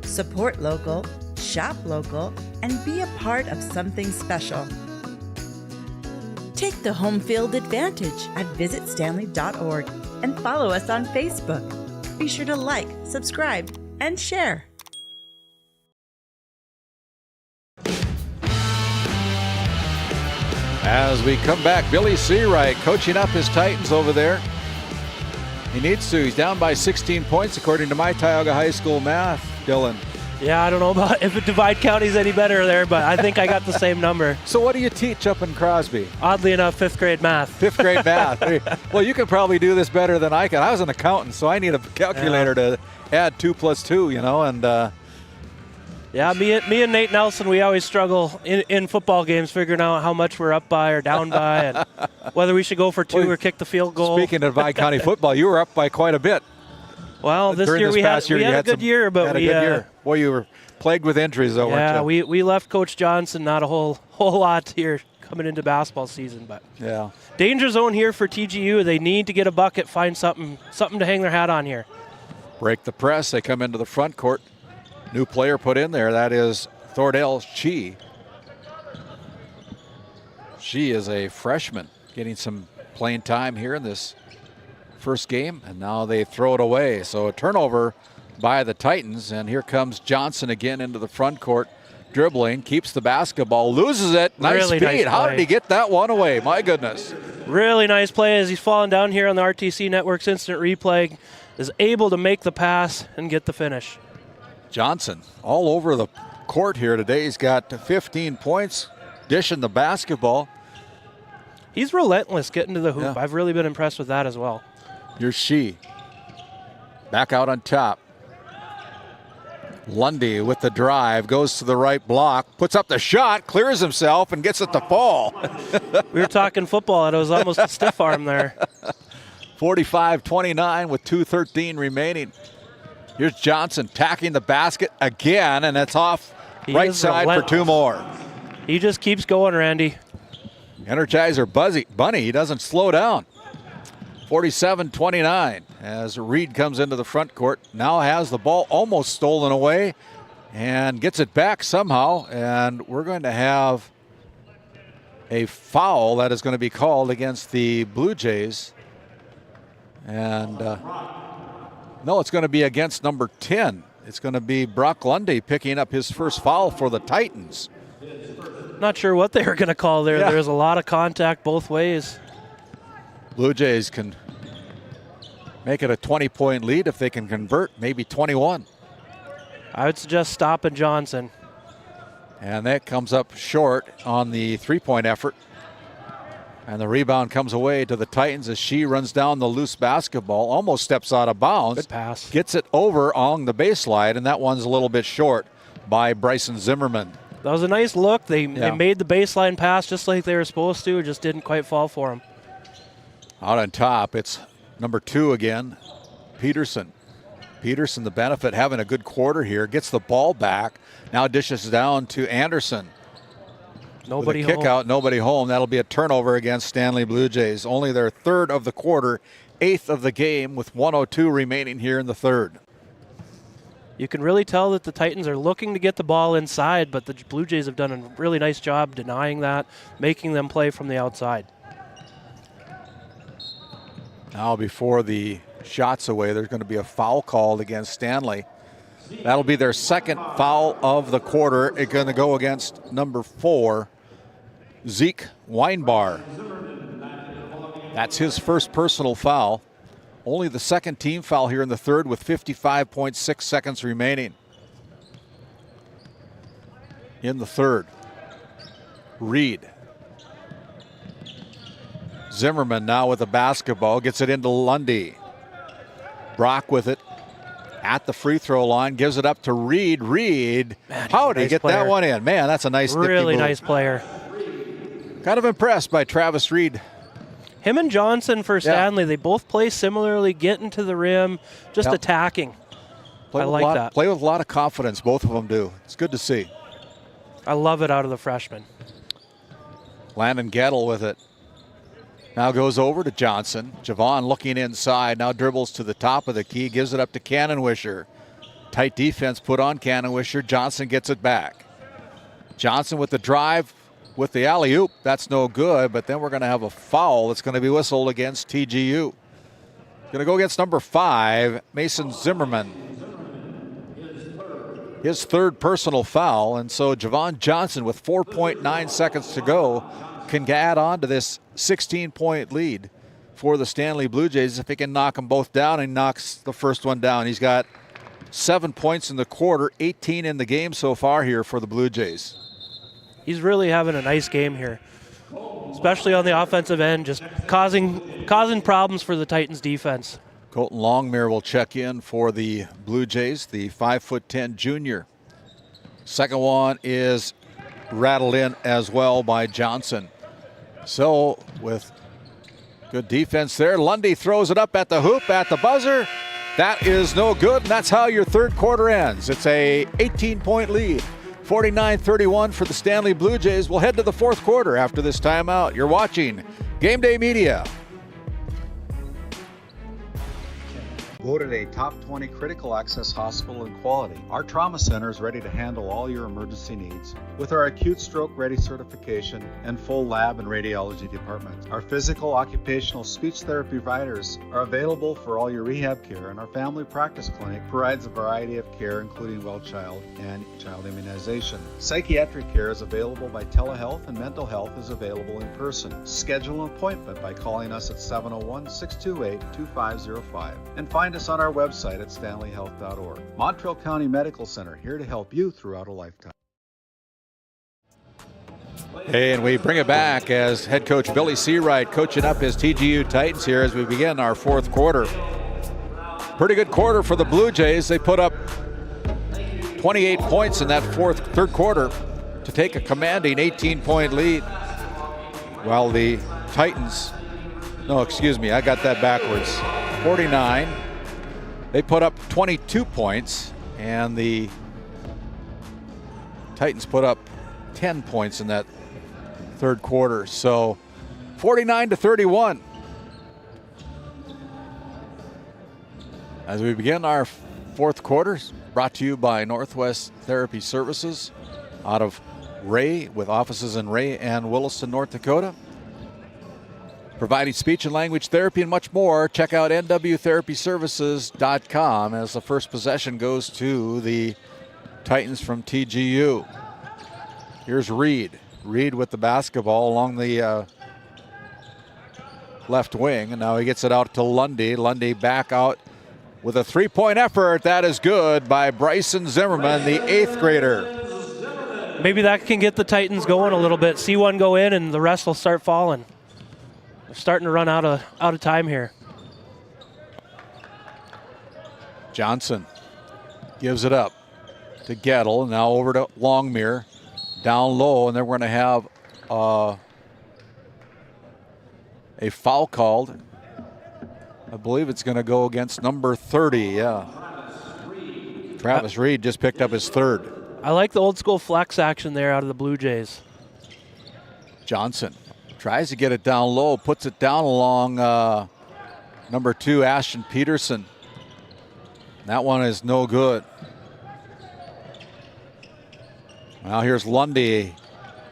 Support local, shop local, and be a part of something special. Take the home field advantage at visitstanley.org and follow us on Facebook. Be sure to like, subscribe, and share. As we come back, Billy Seawright coaching up his Titans over there. He needs to. He's down by 16 points according to my Tioga High School math, Dylan. Yeah, I don't know about if Divide County's any better there, but I think I got the same number. So what do you teach up in Crosby? Oddly enough, 5th grade math. 5th grade math. Well, you can probably do this better than I can. I was an accountant, so I need a calculator to add 2 plus 2, you know, and yeah, me and Nate Nelson, we always struggle in football games figuring out how much we're up by or down by and whether we should go for 2 or kick the field goal. Speaking of Divide County football, you were up by quite a bit. Well, this year we had a good year, but we had a good year. Boy, you were plagued with injuries, though, weren't you? Yeah, we left Coach Johnson not a whole lot here coming into basketball season, but yeah, danger zone here for TGU. They need to get a bucket, find something to hang their hat on here. Break the press. They come into the front court. New player put in there. That is Thordell Shee. She is a freshman getting some playing time here in this first game, and now they throw it away. So a turnover by the Titans, and here comes Johnson again into the front court, dribbling, keeps the basketball, loses it. Nice really speed. Nice How did he get that one away? My goodness. Really nice play as he's falling down here on the RTC Network's instant replay, is able to make the pass and get the finish. Johnson all over the court here today. He's got 15 points, dishing the basketball. He's relentless getting to the hoop. Yeah. I've really been impressed with that as well. Here's Shee. Back out on top. Lundy with the drive, goes to the right block, puts up the shot, clears himself, and gets it to fall. We were talking football, and it was almost a stiff arm there. 45-29 with 2:13 remaining. Here's Johnson tacking the basket again, and it's off right side for 2 more. He just keeps going, Randy. Energizer Bunny, he doesn't slow down. 47-29 as Reed comes into the front court. Now has the ball almost stolen away and gets it back somehow. And we're going to have a foul that is going to be called against the Blue Jays. And no, it's going to be against number 10. It's going to be Brock Lundy picking up his first foul for the Titans. Not sure what they were going to call there. Yeah. There's a lot of contact both ways. Blue Jays can make it a 20-point lead if they can convert, maybe 21. I would suggest stopping Johnson. And that comes up short on the three-point effort. And the rebound comes away to the Titans as Shee runs down the loose basketball, almost steps out of bounds. Good pass. Gets it over along the baseline, and that one's a little bit short by Bryson Zimmerman. That was a nice look. They made the baseline pass just like they were supposed to. It just didn't quite fall for them. Out on top, it's number 2 again, Peterson. Peterson, the benefit, having a good quarter here, gets the ball back. Now dishes down to Anderson. Nobody home. Kick out, nobody home. That'll be a turnover against Stanley Blue Jays. Only their 3rd of the quarter, 8th of the game with 1:02 remaining here in the 3rd. You can really tell that the Titans are looking to get the ball inside, but the Blue Jays have done a really nice job denying that, making them play from the outside. Now before the shots away, there's going to be a foul called against Stanley. That'll be their second foul of the quarter. It's going to go against number 4, Zeke Weinbar. That's his first personal foul. Only the second team foul here in the third with 55.6 seconds remaining. In the third, Reed. Zimmerman now with the basketball, gets it into Lundy. Brock with it at the free throw line, gives it up to Reed. Reed, how did he get that one in? Man, that's a nice really move. Nice player. Kind of impressed by Travis Reed. Him and Johnson for Stanley, they both play similarly, getting to the rim, just attacking. I like that. Play with a lot of confidence, both of them do. It's good to see. I love it out of the freshman. Landon Gettle with it. Now goes over to Johnson. Javon looking inside, now dribbles to the top of the key, gives it up to Cannonwisher. Tight defense put on Cannonwisher. Johnson gets it back. Johnson with the drive, with the alley-oop. That's no good, but then we're going to have a foul that's going to be whistled against TGU. Going to go against number 5, Mason Zimmerman. His third personal foul, and so Javon Johnson with 4.9 seconds to go can add on to this 16-point lead for the Stanley Blue Jays if he can knock them both down, and knocks the first one down. He's got 7 points in the quarter, 18 in the game so far here for the Blue Jays. He's really having a nice game here, especially on the offensive end, just causing problems for the Titans defense. Colton Longmire will check in for the Blue Jays, the 5'10" junior. Second one is rattled in as well by Johnson. So with good defense there, Lundy throws it up at the hoop, at the buzzer. That is no good, and that's how your third quarter ends. It's a 18-point lead. 49-31 for the Stanley Blue Jays. We'll head to the fourth quarter after this timeout. You're watching GameDay Media. Voted a top 20 critical access hospital in quality, our trauma center is ready to handle all your emergency needs with our acute stroke ready certification and full lab and radiology department. Our physical, occupational, speech therapy providers are available for all your rehab care, and our family practice clinic provides a variety of care including well child and child immunization. Psychiatric care is available by telehealth, and mental health is available in person. Schedule an appointment by calling us at 701-628-2505 and find us on our website at stanleyhealth.org. Montreal County Medical Center, here to help you throughout a lifetime. And we bring it back as head coach Billy Seawright coaching up his TGU Titans here as we begin our fourth quarter. Pretty good quarter for the Blue Jays. They put up 28 points in that third quarter to take a commanding 18-point lead, while the Titans, I got that backwards. 49. They put up 22 points, and the Titans put up 10 points in that third quarter. So 49-31. As we begin our fourth quarter, brought to you by Northwest Therapy Services out of Ray, with offices in Ray and Williston, North Dakota. Providing speech and language therapy and much more. Check out nwtherapyservices.com as the first possession goes to the Titans from TGU. Here's Reed. Reed with the basketball along the left wing, and now he gets it out to Lundy. Lundy back out with a three-point effort. That is good by Bryson Zimmerman, the 8th grader. Maybe that can get the Titans going a little bit. See one go in, and the rest will start falling. They're starting to run out of time here. Johnson gives it up to Gettle. Now over to Longmire. Down low, and then we're going to have a foul called. I believe it's going to go against number 30, yeah. Travis Reed just picked up his third. I like the old school flex action there out of the Blue Jays. Johnson tries to get it down low, puts it down along number 2, Ashton Peterson. That one is no good. Now here's Lundy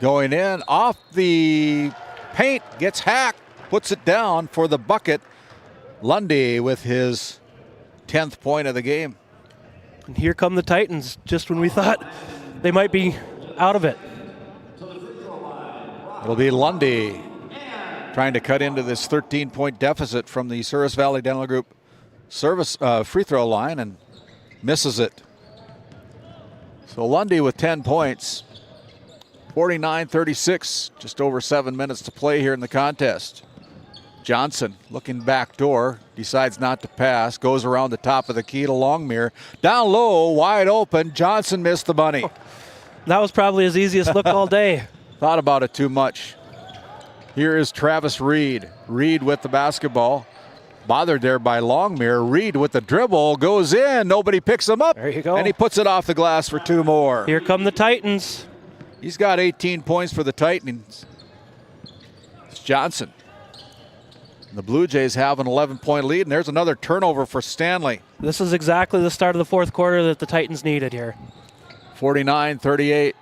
going in off the paint, gets hacked, puts it down for the bucket. Lundy with his 10th point of the game. And here come the Titans, just when we thought they might be out of it. It'll be Lundy trying to cut into this 13-point deficit from the Service Valley Dental Group free throw line and misses it. So Lundy with 10 points, 49-36, just over 7 minutes to play here in the contest. Johnson looking back door, decides not to pass, goes around the top of the key to Longmire. Down low, wide open, Johnson missed the bunny. That was probably his easiest look all day. Thought about it too much. Here is Travis Reed. Reed with the basketball. Bothered there by Longmire. Reed with the dribble, goes in, nobody picks him up. There you go. And he puts it off the glass for 2 more. Here come the Titans. He's got 18 points for the Titans. It's Johnson. The Blue Jays have an 11-point lead, and there's another turnover for Stanley. This is exactly the start of the fourth quarter that the Titans needed here. 49-38.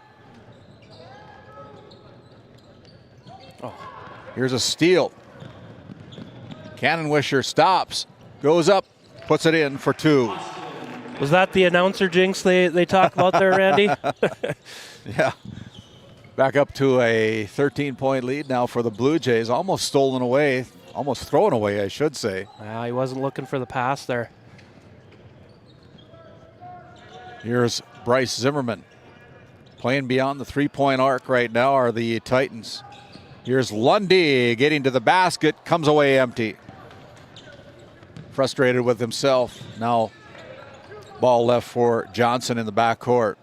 Here's a steal. Cannonwisher stops, goes up, puts it in for 2. Was that the announcer jinx they talk about there, Randy? Yeah. Back up to a 13-point lead now for the Blue Jays. Almost stolen away. Almost thrown away, I should say. Well, he wasn't looking for the pass there. Here's Bryce Zimmerman. Playing beyond the 3-point arc right now are the Titans. Here's Lundy getting to the basket, comes away empty. Frustrated with himself. Now ball left for Johnson in the backcourt.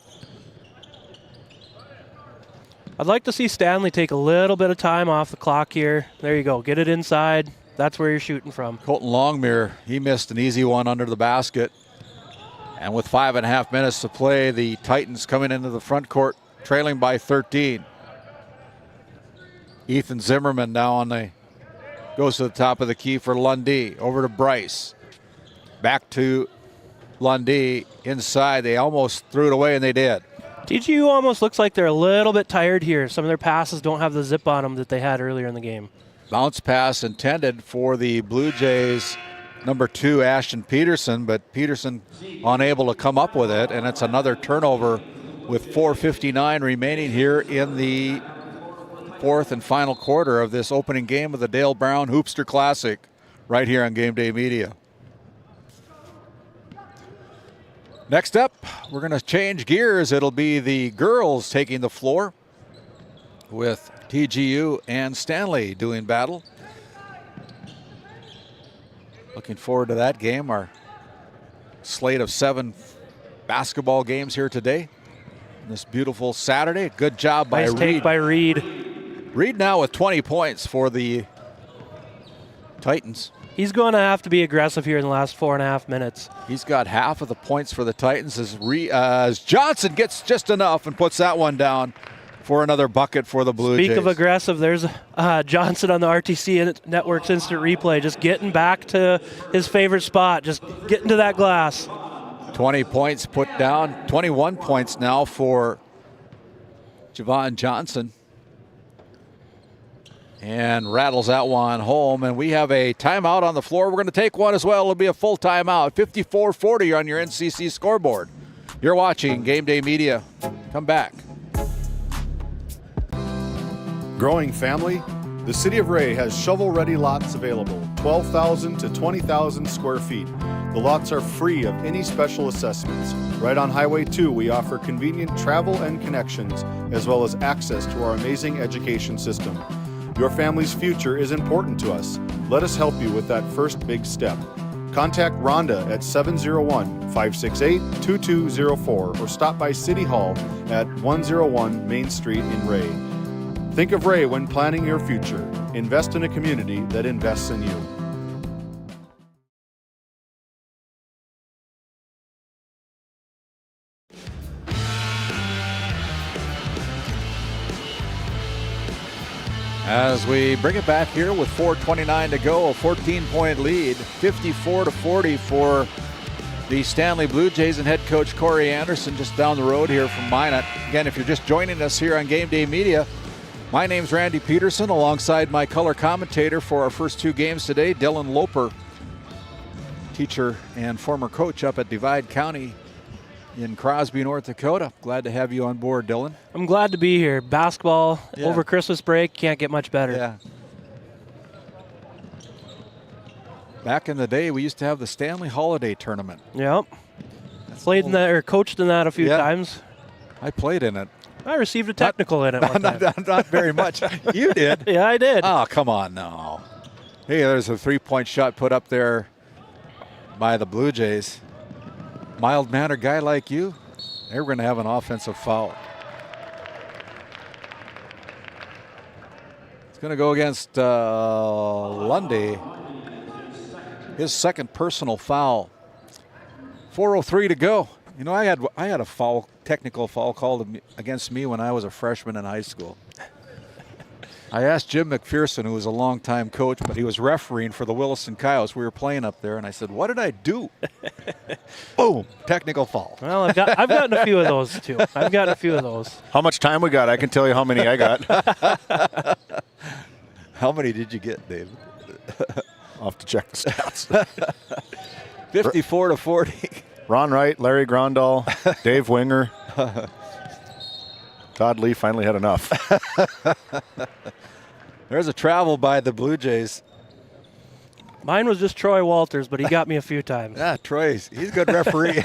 I'd like to see Stanley take a little bit of time off the clock here. There you go. Get it inside. That's where you're shooting from. Colton Longmire, he missed an easy one under the basket. And with 5.5 minutes to play, the Titans coming into the front court, trailing by 13. Ethan Zimmerman now goes to the top of the key for Lundy. Over to Bryce. Back to Lundy inside. They almost threw it away, and they did. TGU almost looks like they're a little bit tired here. Some of their passes don't have the zip on them that they had earlier in the game. Bounce pass intended for the Blue Jays, number 2, Ashton Peterson, but Peterson unable to come up with it, and it's another turnover with 4:59 remaining here in the fourth and final quarter of this opening game of the Dale Brown Hoopster Classic right here on GameDay Media. Next up, we're going to change gears. It'll be the girls taking the floor with TGU and Stanley doing battle. Looking forward to that game. Our slate of 7 basketball games here today. This beautiful Saturday. Good job by Reed. Nice take by Reed. Reed now with 20 points for the Titans. He's going to have to be aggressive here in the last 4.5 minutes. He's got half of the points for the Titans as Johnson gets just enough and puts that one down for another bucket for the Blue Jays. Speak of aggressive, there's Johnson on the RTC Network's instant replay, just getting back to his favorite spot, just getting to that glass. 20 points put down, 21 points now for Javon Johnson. And rattles that one home, and we have a timeout on the floor. We're going to take one as well. It'll be a full timeout. 54-40 on your NCC scoreboard. You're watching GameDay Media. Come back. Growing family? The City of Ray has shovel-ready lots available, 12,000 to 20,000 square feet. The lots are free of any special assessments. Right on Highway 2, we offer convenient travel and connections, as well as access to our amazing education system. Your family's future is important to us. Let us help you with that first big step. Contact Rhonda at 701-568-2204 or stop by City Hall at 101 Main Street in Ray. Think of Ray when planning your future. Invest in a community that invests in you. As we bring it back here with 4:29 to go, a 14-point lead, 54-40 for the Stanley Blue Jays and head coach Corey Anderson just down the road here from Minot. Again, if you're just joining us here on GameDay Media, my name's Randy Peterson alongside my color commentator for our first 2 games today, Dylan Loper, teacher and former coach up at Divide County in Crosby, North Dakota. Glad to have you on board, Dylan. I'm glad to be here. Basketball over Christmas break can't get much better. Yeah. Back in the day, we used to have the Stanley Holiday Tournament. Yep. Played in that, or coached in that a few times. I played in it. I received a technical in it one time. Not very much. You did? Yeah, I did. Oh, come on now. Hey, there's a 3-point shot put up there by the Blue Jays. Mild-mannered guy like you, they're going to have an offensive foul. It's going to go against Lundy. His second personal foul. 4:03 to go. You know, I had a technical foul called against me when I was a freshman in high school. I asked Jim McPherson, who was a longtime coach, but he was refereeing for the Williston Coyotes. We were playing up there, and I said, "What did I do?" Boom! Technical foul. Well, I've gotten a few of those too. I've gotten a few of those. How much time we got? I can tell you how many I got. How many did you get, David? I'll have to check the stats. 54-40. Ron Wright, Larry Grondal, Dave Winger. Todd Lee finally had enough. There's a travel by the Blue Jays. Mine was just Troy Walters, but he got me a few times. Yeah, Troy's. He's a good referee.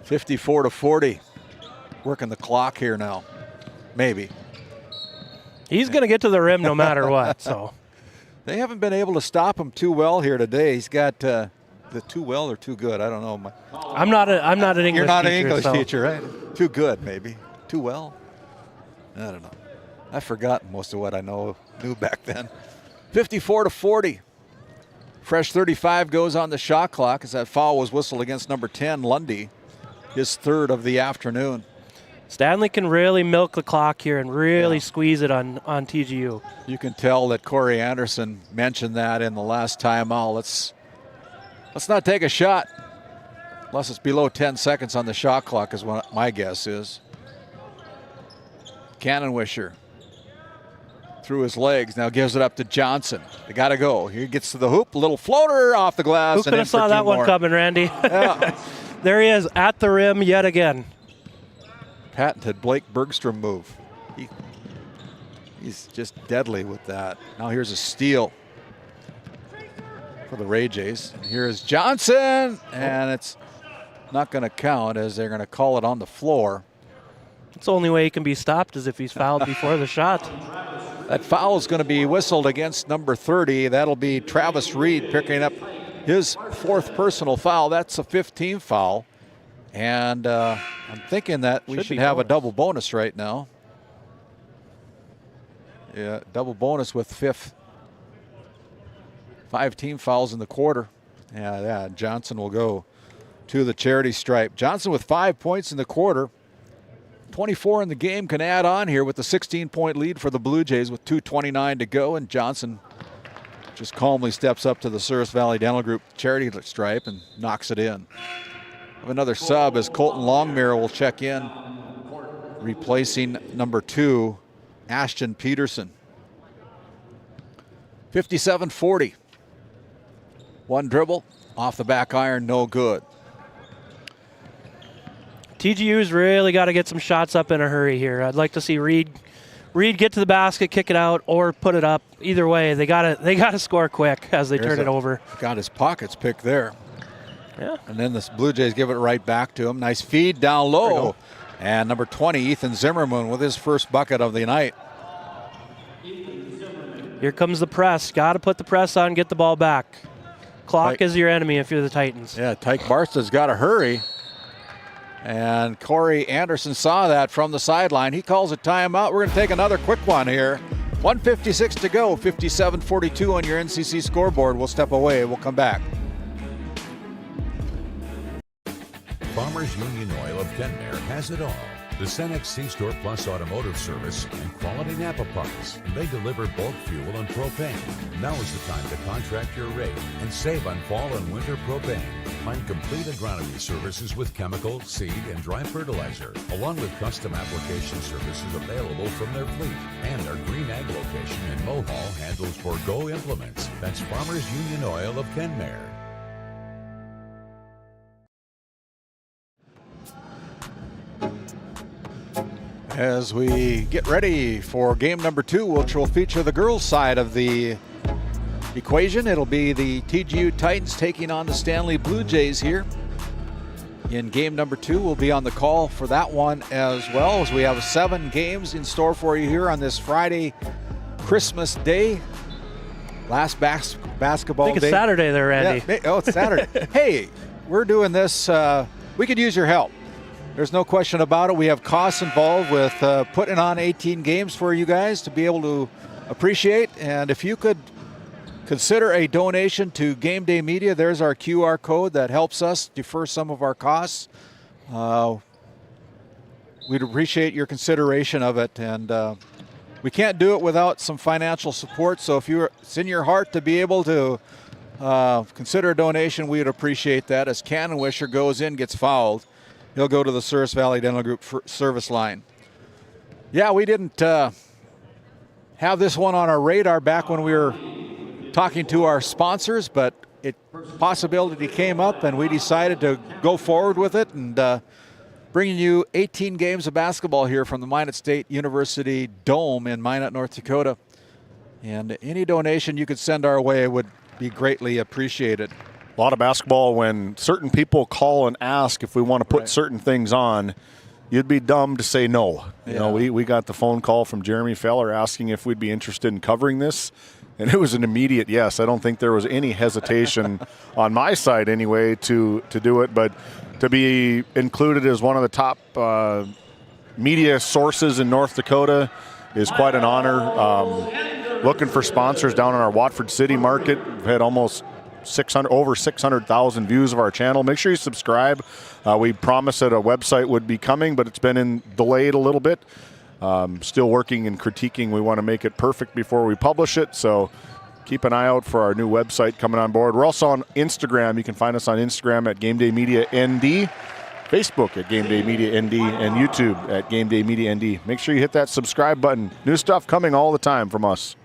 54-40. Working the clock here now. Maybe. He's going to get to the rim no matter what. So they haven't been able to stop him too well here today. He's got the too well or too good. I don't know. I'm not an English teacher. You're not an English teacher, right? Too good, maybe. Too well. I don't know. I've forgotten most of what I knew back then. 54-40. Fresh 35 goes on the shot clock as that foul was whistled against number 10, Lundy, his third of the afternoon. Stanley can really milk the clock here and really squeeze it on TGU. You can tell that Corey Anderson mentioned that in the last timeout. Let's not take a shot unless it's below 10 seconds on the shot clock is what my guess is. Cannonwisher through his legs, now gives it up to Johnson. They got to go. He gets to the hoop, a little floater off the glass. Who could have saw that one coming, Randy? Yeah. There he is at the rim yet again. Patented Blake Bergstrom move. He's just deadly with that. Now here's a steal for the Ray Jays. And here's Johnson, and it's not going to count as they're going to call it on the floor. It's the only way he can be stopped is if he's fouled before the shot. That foul is going to be whistled against number 30. That'll be Travis Reed picking up his fourth personal foul. That's a 15th foul. And I'm thinking that we should have a double bonus right now. Yeah, double bonus with 5 team fouls in the quarter. Yeah, Johnson will go to the charity stripe. Johnson with 5 points in the quarter. 24 in the game, can add on here with the 16-point lead for the Blue Jays with 2:29 to go. And Johnson just calmly steps up to the Service Valley Dental Group charity stripe and knocks it in. Another sub as Colton Longmire will check in, replacing number 2, Ashton Peterson. 57-40. One dribble, off the back iron, no good. TGU's really got to get some shots up in a hurry here. I'd like to see Reed get to the basket, kick it out, or put it up. Either way, they gotta score quick as they turn it over. Got his pockets picked there. Yeah. And then the Blue Jays give it right back to him. Nice feed down low. And number 20, Ethan Zimmerman, with his first bucket of the night. Here comes the press. Got to put the press on, get the ball back. Clock is your enemy if you're the Titans. Yeah, Tyke Barsta's got to hurry. And Corey Anderson saw that from the sideline. He calls a timeout. We're going to take another quick one here. 1:56 to go, 57-42 on your NCC scoreboard. We'll step away. We'll come back. Farmers Union Oil of Kenmare has it all. The Cenex C-Store Plus Automotive Service and Quality Napa Parts. They deliver bulk fuel and propane. Now is the time to contract your rate and save on fall and winter propane. Find complete agronomy services with chemical, seed, and dry fertilizer, along with custom application services available from their fleet. And our Green Ag location in Mohall handles Forgo implements. That's Farmers Union Oil of Kenmare. As we get ready for game number 2, which will feature the girls' side of the equation. It'll be the TGU Titans taking on the Stanley Blue Jays here. In game number 2, we'll be on the call for that one as well, as we have 7 games in store for you here on this Friday, Christmas Day. Last basketball day. I think it's Saturday there, Randy. Yeah, oh, it's Saturday. Hey, we're doing this. We could use your help. There's no question about it. We have costs involved with putting on 18 games for you guys to be able to appreciate. And if you could consider a donation to GameDay Media, there's our QR code that helps us defer some of our costs. We'd appreciate your consideration of it. And we can't do it without some financial support. So if it's in your heart to be able to consider a donation, we would appreciate that. As Cannon Wisher goes in, gets fouled, he'll go to the Souris Valley Dental Group service line. Yeah, we didn't have this one on our radar back when we were talking to our sponsors, but possibility came up and we decided to go forward with it, and bringing you 18 games of basketball here from the Minot State University Dome in Minot, North Dakota. And any donation you could send our way would be greatly appreciated. A lot of basketball. When certain people call and ask if we want to put certain things on, you'd be dumb to say no. You know, we got the phone call from Jeremy Feller asking if we'd be interested in covering this, and it was an immediate yes. I don't think there was any hesitation on my side anyway to do it, but to be included as one of the top media sources in North Dakota is quite an honor. Looking for sponsors down in our Watford City market. We've had almost over 600,000 views of our channel. Make sure you subscribe. We promised that a website would be coming, but it's been delayed a little bit. Still working and critiquing. We want to make it perfect before we publish it, so keep an eye out for our new website coming on board. We're also on Instagram. You can find us on Instagram at GameDay Media ND, Facebook at GameDay Media ND, and YouTube at GameDay Media ND. Make sure you hit that subscribe button. New stuff coming all the time from us.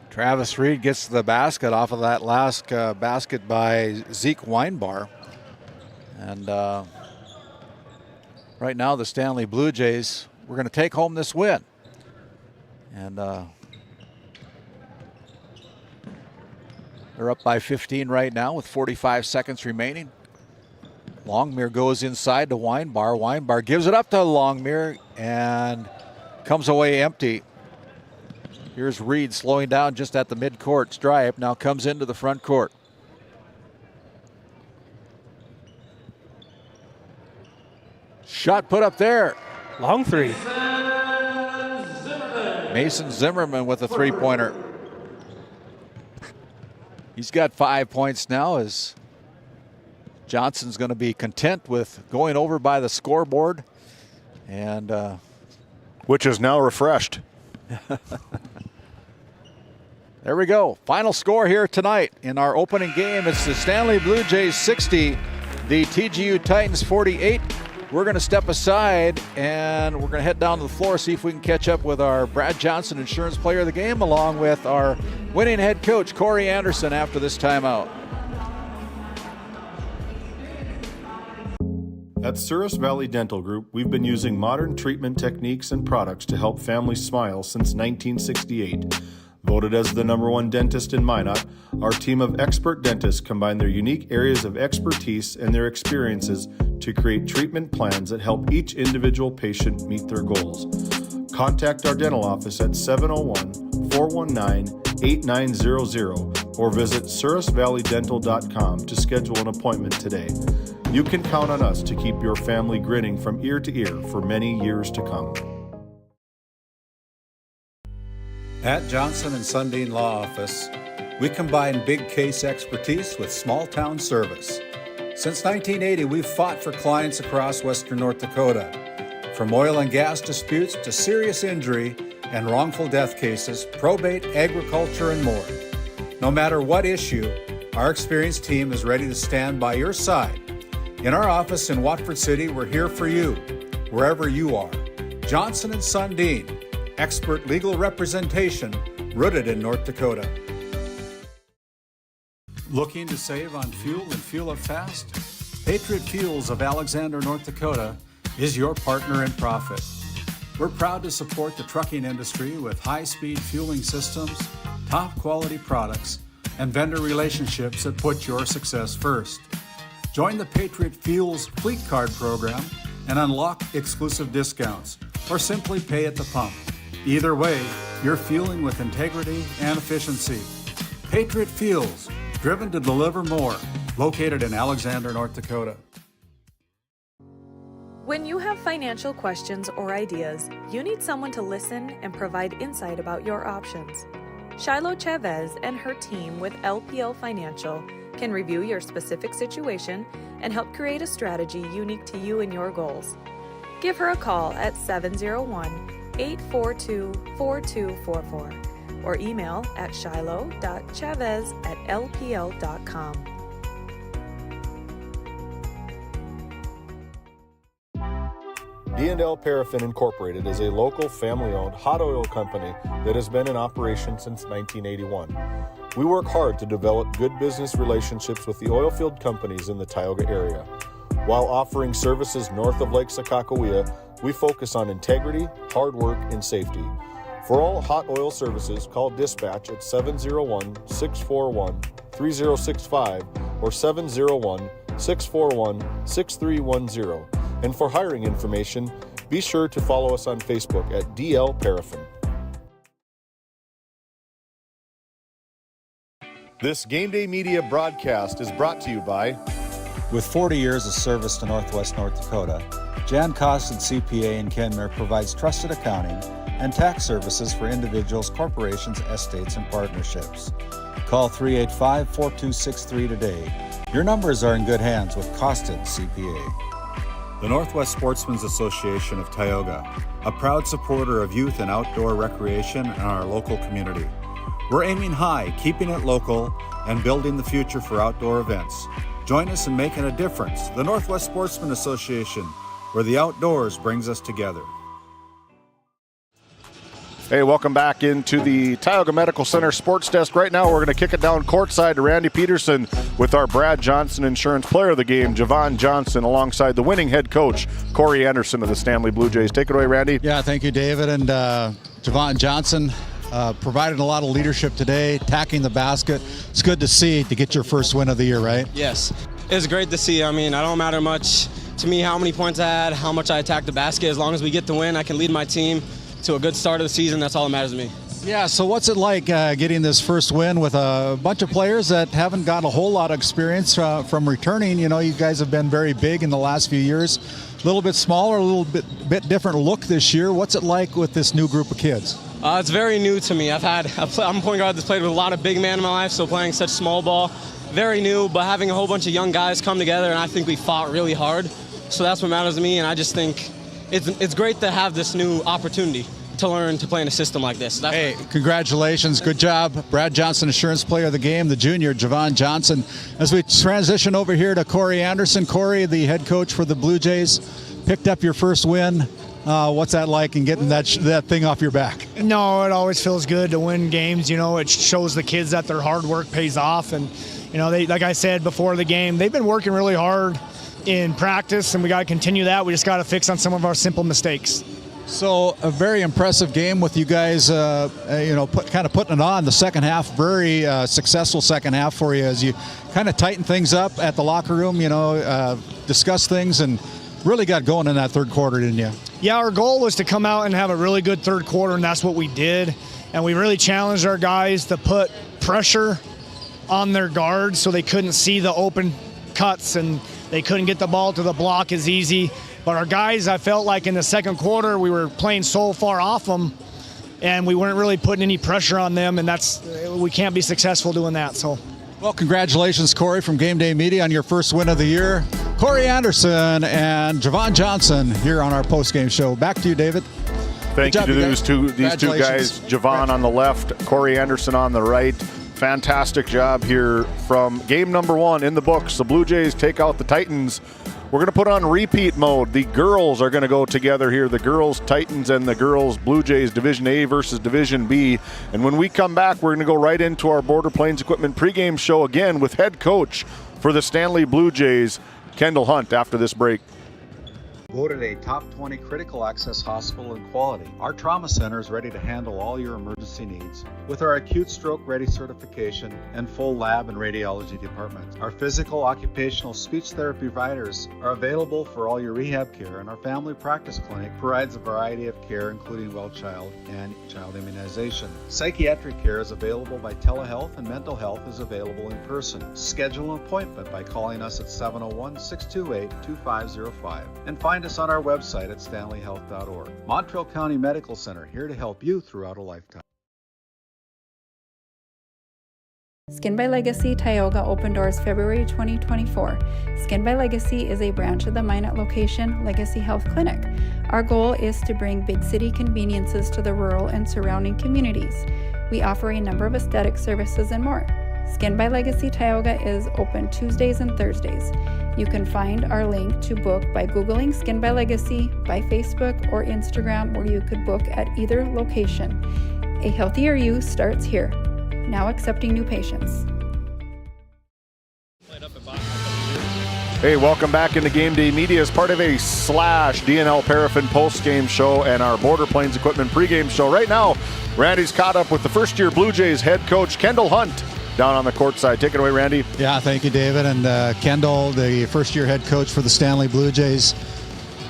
Travis Reed gets the basket off of that last basket by Zeke Weinbar. And right now the Stanley Blue Jays, we're going to take home this win. And they're up by 15 right now with 45 seconds remaining. Longmire goes inside to Weinbar. Weinbar gives it up to Longmire and comes away empty. Here's Reed slowing down just at the midcourt stripe. Now comes into the front court. Shot put up there. Long three. Mason Zimmerman with a three-pointer. He's got 5 points now, as Johnson's going to be content with going over by the scoreboard. And which is now refreshed. There we go. Final score here tonight in our opening game. It's the Stanley Blue Jays 60, the TGU Titans 48. We're going to step aside and we're going to head down to the floor, see if we can catch up with our Brad Johnson Insurance Player of the Game, along with our winning head coach, Corey Anderson, after this timeout. At Souris Valley Dental Group, we've been using modern treatment techniques and products to help families smile since 1968. Voted as the #1 dentist in Minot, our team of expert dentists combine their unique areas of expertise and their experiences to create treatment plans that help each individual patient meet their goals. Contact our dental office at 701-419-8900 or visit sourisvalleydental.com to schedule an appointment today. You can count on us to keep your family grinning from ear to ear for many years to come. At Johnson and Sundin Law Office, we combine big case expertise with small town service. Since 1980, we've fought for clients across Western North Dakota. From oil and gas disputes to serious injury and wrongful death cases, probate, agriculture, and more. No matter what issue, our experienced team is ready to stand by your side. In our office in Watford City, we're here for you, wherever you are. Johnson & Sundin, expert legal representation, rooted in North Dakota. Looking to save on fuel and fuel up fast? Patriot Fuels of Alexander, North Dakota is your partner in profit. We're proud to support the trucking industry with high-speed fueling systems, top quality products, and vendor relationships that put your success first. Join the Patriot Fuels Fleet Card program and unlock exclusive discounts, or simply pay at the pump. Either way, you're fueling with integrity and efficiency. Patriot Fuels, driven to deliver more, located in Alexander, North Dakota. When you have financial questions or ideas, you need someone to listen and provide insight about your options. Shiloh Chavez and her team with LPL Financial can review your specific situation and help create a strategy unique to you and your goals. Give her a call at 701-842-4244 or email at shiloh.chavez@lpl.com. D&L Paraffin Incorporated is a local family-owned hot oil company that has been in operation since 1981. We work hard to develop good business relationships with the oil field companies in the Tioga area. While offering services north of Lake Sakakawea, we focus on integrity, hard work, and safety. For all hot oil services, call dispatch at 701-641-3065 or 701-641-6310. And for hiring information, be sure to follow us on Facebook at DL Paraffin. This GameDay Media broadcast is brought to you by... With 40 years of service to Northwest North Dakota, Jan Costin CPA in Kenmare provides trusted accounting and tax services for individuals, corporations, estates, and partnerships. Call 385-4263 today. Your numbers are in good hands with Costin CPA. The Northwest Sportsmen's Association of Tioga, a proud supporter of youth and outdoor recreation in our local community. We're aiming high, keeping it local, and building the future for outdoor events. Join us in making a difference. The Northwest Sportsmen Association, where the outdoors brings us together. Hey, welcome back into the Tioga Medical Center Sports Desk. Right now, we're going to kick it down courtside to Randy Peterson with our Brad Johnson Insurance Player of the Game, Javon Johnson, alongside the winning head coach, Corey Anderson of the Stanley Blue Jays. Take it away, Randy. Yeah, thank you, David. And Javon Johnson provided a lot of leadership today, attacking the basket. It's good to see, to get your first win of the year, right? Yes, it's great to see. I mean, I don't matter much to me how many points I had, how much I attacked the basket. As long as we get the win, I can lead my team to a good start of the season. That's all that matters to me. Yeah, so what's it like getting this first win with a bunch of players that haven't got a whole lot of experience from returning? You know, you guys have been very big in the last few years. A little bit smaller, a little bit different look this year. What's it like with this new group of kids? It's very new to me. I'm a point guard that's played with a lot of big men in my life, so playing such small ball, very new, but having a whole bunch of young guys come together, and I think we fought really hard. So that's what matters to me, and I just think it's great to have this new opportunity to learn to play in a system like this. Hey, congratulations. Good job. Brad Johnson, Insurance Player of the Game, the junior, Javon Johnson. As we transition over here to Corey Anderson. Corey, the head coach for the Blue Jays, picked up your first win. What's that like in getting that thing off your back? No, it always feels good to win games. You know, it shows the kids that their hard work pays off. And, you know, they, like I said before the game, they've been working really hard in practice, and we got to continue that. We just got to fix on some of our simple mistakes. So a very impressive game with you guys, kind of putting it on the second half. Very successful second half for you as you kind of tighten things up at the locker room, discuss things, and really got going in that third quarter, didn't you? Yeah, our goal was to come out and have a really good third quarter, and that's what we did. And we really challenged our guys to put pressure on their guards so they couldn't see the open cuts and they couldn't get the ball to the block as easy. But our guys, I felt like in the second quarter, we were playing so far off them, and we weren't really putting any pressure on them, and we can't be successful doing that. So, well, congratulations, Corey, from GameDay Media on your first win of the year. Corey Anderson and Javon Johnson here on our postgame show. Back to you, David. Thank you to these two guys, Javon on the left, Corey Anderson on the right. Fantastic job here from game number 1 in the books. The Blue Jays take out the Titans. We're going to put on repeat mode. The girls are going to go together here. The girls Titans and the girls Blue Jays, Division A versus Division B. And when we come back, we're going to go right into our Border Plains Equipment pregame show again with head coach for the Stanley Blue Jays, Kendall Hunt, after this break. Voted a top 20 critical access hospital in quality. Our trauma center is ready to handle all your emergency needs with our acute stroke ready certification and full lab and radiology department. Our physical, occupational, speech therapy providers are available for all your rehab care, and our family practice clinic provides a variety of care including well child and child immunization. Psychiatric care is available by telehealth, and mental health is available in person. Schedule an appointment by calling us at 701-628-2505 and find us on our website at stanleyhealth.org. Montreal County Medical Center, here to help you throughout a lifetime. Skin by Legacy Tioga opened doors February 2024. Skin by Legacy is a branch of the Minot location Legacy Health Clinic. Our goal is to bring big city conveniences to the rural and surrounding communities. We offer a number of aesthetic services and more. Skin by Legacy Tioga is open Tuesdays and Thursdays. You can find our link to book by Googling Skin by Legacy, by Facebook or Instagram, where you could book at either location. A healthier you starts here. Now accepting new patients. Hey, welcome back into GameDay Media as part of a /DNL Paraffin postgame show and our Border Plains Equipment pregame show. Right now, Randy's caught up with the first-year Blue Jays head coach, Kendall Hunt, down on the court side. Take it away, Randy. Yeah, thank you, David. And Kendall, the first-year head coach for the Stanley Blue Jays,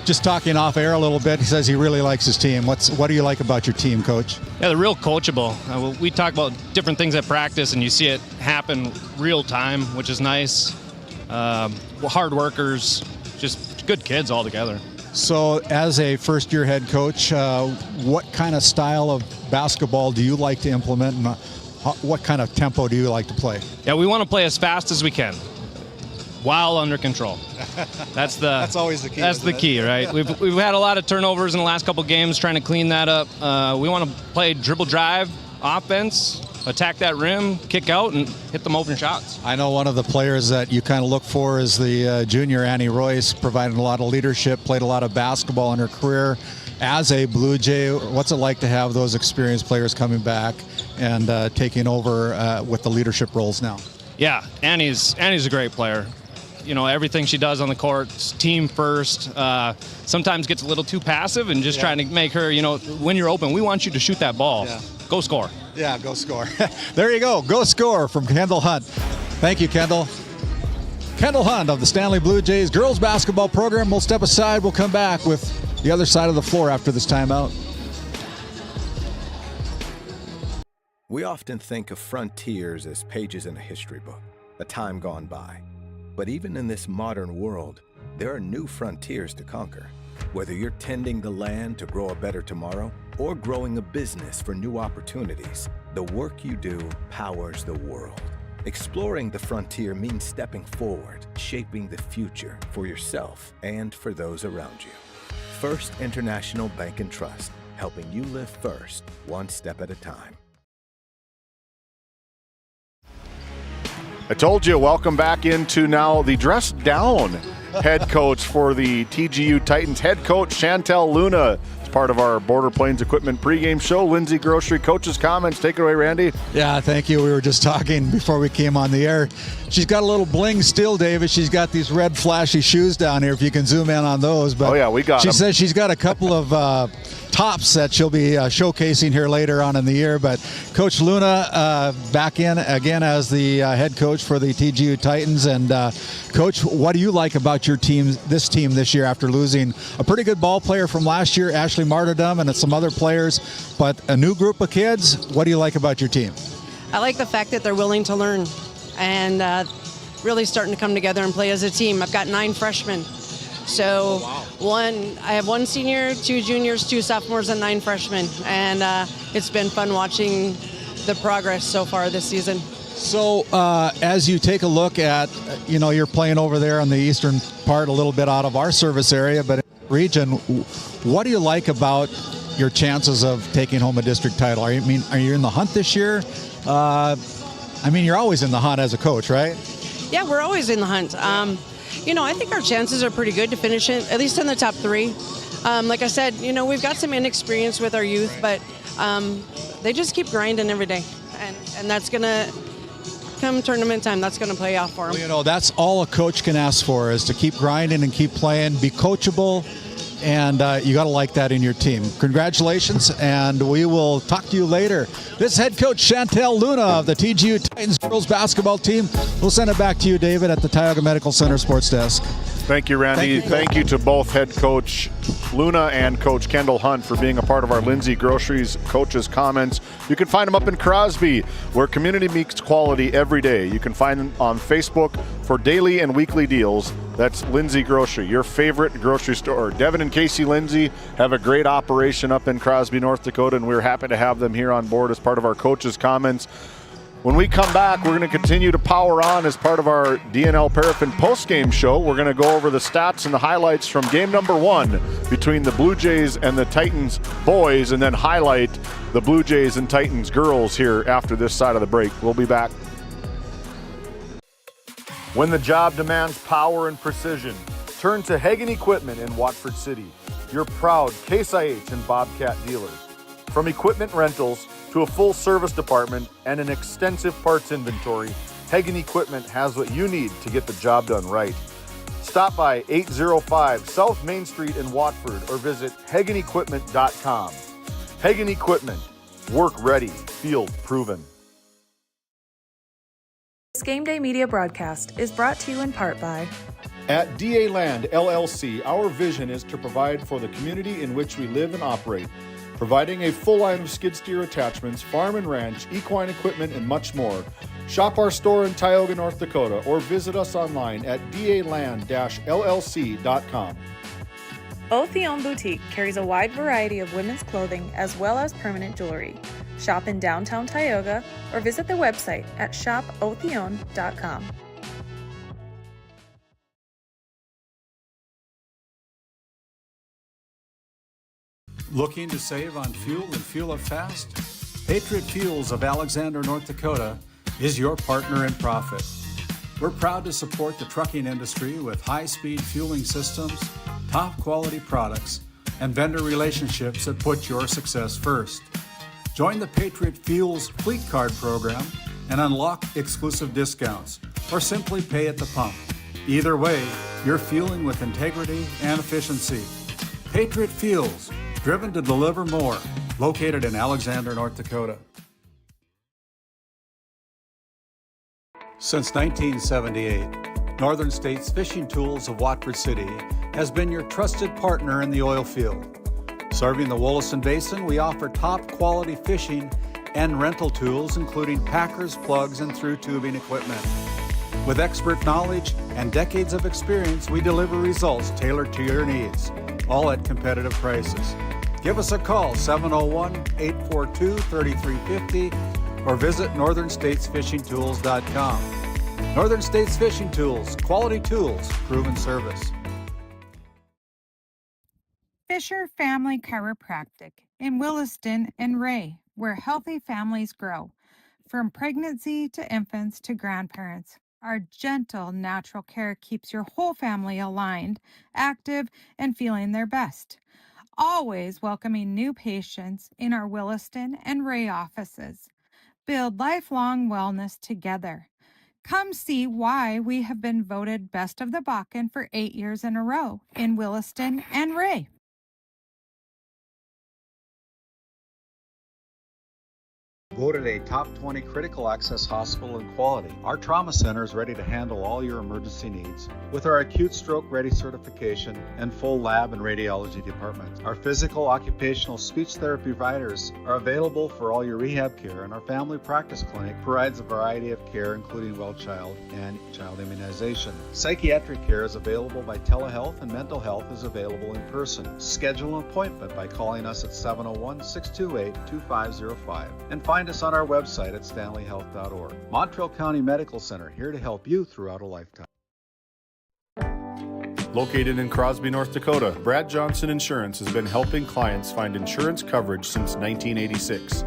just talking off air a little bit, he says he really likes his team. What do you like about your team, Coach? Yeah, they're real coachable. We talk about different things at practice, and you see it happen real time, which is nice. Hard workers, just good kids all together. So as a first-year head coach, what kind of style of basketball do you like to implement, and what kind of tempo do you like to play? Yeah, we want to play as fast as we can, while under control. That's always the key. That's the key, right? We've had a lot of turnovers in the last couple games, trying to clean that up. We want to play dribble drive offense, attack that rim, kick out, and hit them open shots. I know one of the players that you kind of look for is the junior Annie Royce, providing a lot of leadership, played a lot of basketball in her career. As a Blue Jay, what's it like to have those experienced players coming back and taking over with the leadership roles now? Yeah, Annie's a great player. You know, everything she does on the court, team first. Sometimes gets a little too passive and just trying to make her, you know, when you're open, we want you to shoot that ball. Yeah. Go score. Yeah, go score. There you go. Go score from Kendall Hunt. Thank you, Kendall. Kendall Hunt of the Stanley Blue Jays girls basketball program. We'll step aside. We'll come back with the other side of the floor after this timeout. We often think of frontiers as pages in a history book, a time gone by. But even in this modern world, there are new frontiers to conquer. Whether you're tending the land to grow a better tomorrow or growing a business for new opportunities, the work you do powers the world. Exploring the frontier means stepping forward, shaping the future for yourself and for those around you. First International Bank and Trust, helping you live first, one step at a time. I told you, welcome back into now the dress down head coach for the TGU Titans. Head coach Chantel Luna is part of our Border Plains Equipment pregame show. Lindsay Grocery, coach's comments. Take it away, Randy. Yeah, thank you. We were just talking before we came on the air. She's got a little bling still, David. She's got these red flashy shoes down here, if you can zoom in on those. But oh, yeah, we got them. She says she's got a couple of tops that she'll be showcasing here later on in the year. But Coach Luna back in again as the head coach for the TGU Titans. And Coach, what do you like about your team, this year, after losing a pretty good ball player from last year, Ashley Martyrdom, and some other players, but a new group of kids? What do you like about your team? I like the fact that they're willing to learn and really starting to come together and play as a team. I've got 9 freshmen. So I have 1 senior, 2 juniors, 2 sophomores, and 9 freshmen. And it's been fun watching the progress so far this season. So as you take a look at, you're playing over there on the eastern part, a little bit out of our service area, but in the region, what do you like about your chances of taking home a district title? Are you in the hunt this year? You're always in the hunt as a coach, right? Yeah, we're always in the hunt. I think our chances are pretty good to finish it, at least in the top 3. Like I said, we've got some inexperience with our youth, but they just keep grinding every day. And that's going to, come tournament time, that's going to play off for them. Well, that's all a coach can ask for, is to keep grinding and keep playing, be coachable, and you got to like that in your team. Congratulations, and we will talk to you later. This head coach Chantel Luna of the TGU Titans girls basketball team. We'll send it back to you, David, at the Tioga Medical Center Sports Desk. Thank you, Randy. Thank you to both head coach Luna and coach Kendall Hunt for being a part of our Lindsay Groceries coaches' comments. You can find them up in Crosby, where community meets quality every day. You can find them on Facebook for daily and weekly deals. That's Lindsay Grocery, your favorite grocery store. Devin and Casey Lindsay have a great operation up in Crosby, North Dakota, and we're happy to have them here on board as part of our coaches' comments. When we come back, we're going to continue to power on as part of our DNL Paraffin postgame show. We're going to go over the stats and the highlights from game number 1 between the Blue Jays and the Titans boys, and then highlight the Blue Jays and Titans girls here after this side of the break. We'll be back. When the job demands power and precision, turn to Hagen Equipment in Watford City, your proud Case IH and Bobcat dealers. From equipment rentals to a full service department and an extensive parts inventory, Hagen Equipment has what you need to get the job done right. Stop by 805 South Main Street in Watford or visit HagenEquipment.com. Hagen Equipment, work ready, field proven. This GameDay Media broadcast is brought to you in part by At DA Land LLC, our vision is to provide for the community in which we live and operate, providing a full line of skid steer attachments, farm and ranch, equine equipment, and much more. Shop our store in Tioga, North Dakota, or visit us online at daland-llc.com. Otheon Boutique carries a wide variety of women's clothing as well as permanent jewelry. Shop in downtown Tioga or visit their website at shopotheon.com. Looking to save on fuel and fuel up fast? Patriot Fuels of Alexander, North Dakota is your partner in profit. We're proud to support the trucking industry with high-speed fueling systems, top quality products, and vendor relationships that put your success first. Join the Patriot Fuels Fleet Card program and unlock exclusive discounts, or simply pay at the pump. Either way, you're fueling with integrity and efficiency. Patriot Fuels, driven to deliver more, located in Alexander, North Dakota. Since 1978, Northern States Fishing Tools of Watford City has been your trusted partner in the oil field. Serving the Wollaston Basin, we offer top quality fishing and rental tools, including packers, plugs, and through tubing equipment. With expert knowledge and decades of experience, we deliver results tailored to your needs, all at competitive prices. Give us a call, 701-842-3350, or visit northernstatesfishingtools.com. Northern States Fishing Tools, quality tools, proven service. Fisher Family Chiropractic in Williston and Ray, where healthy families grow. From pregnancy to infants to grandparents, our gentle, natural care keeps your whole family aligned, active, and feeling their best. Always welcoming new patients in our Williston and Ray offices. Build lifelong wellness together. Come see why we have been voted Best of the Bakken for 8 years in a row in Williston and Ray. Voted a top 20 critical access hospital in quality. Our trauma center is ready to handle all your emergency needs with our acute stroke ready certification and full lab and radiology department. Our physical, occupational, speech therapy providers are available for all your rehab care, and our family practice clinic provides a variety of care including well child and child immunization. Psychiatric care is available by telehealth, and mental health is available in person. Schedule an appointment by calling us at 701-628-2505. And finally, find us on our website at stanleyhealth.org. Montreal County Medical Center, here to help you throughout a lifetime. Located in Crosby, North Dakota, Brad Johnson Insurance has been helping clients find insurance coverage since 1986.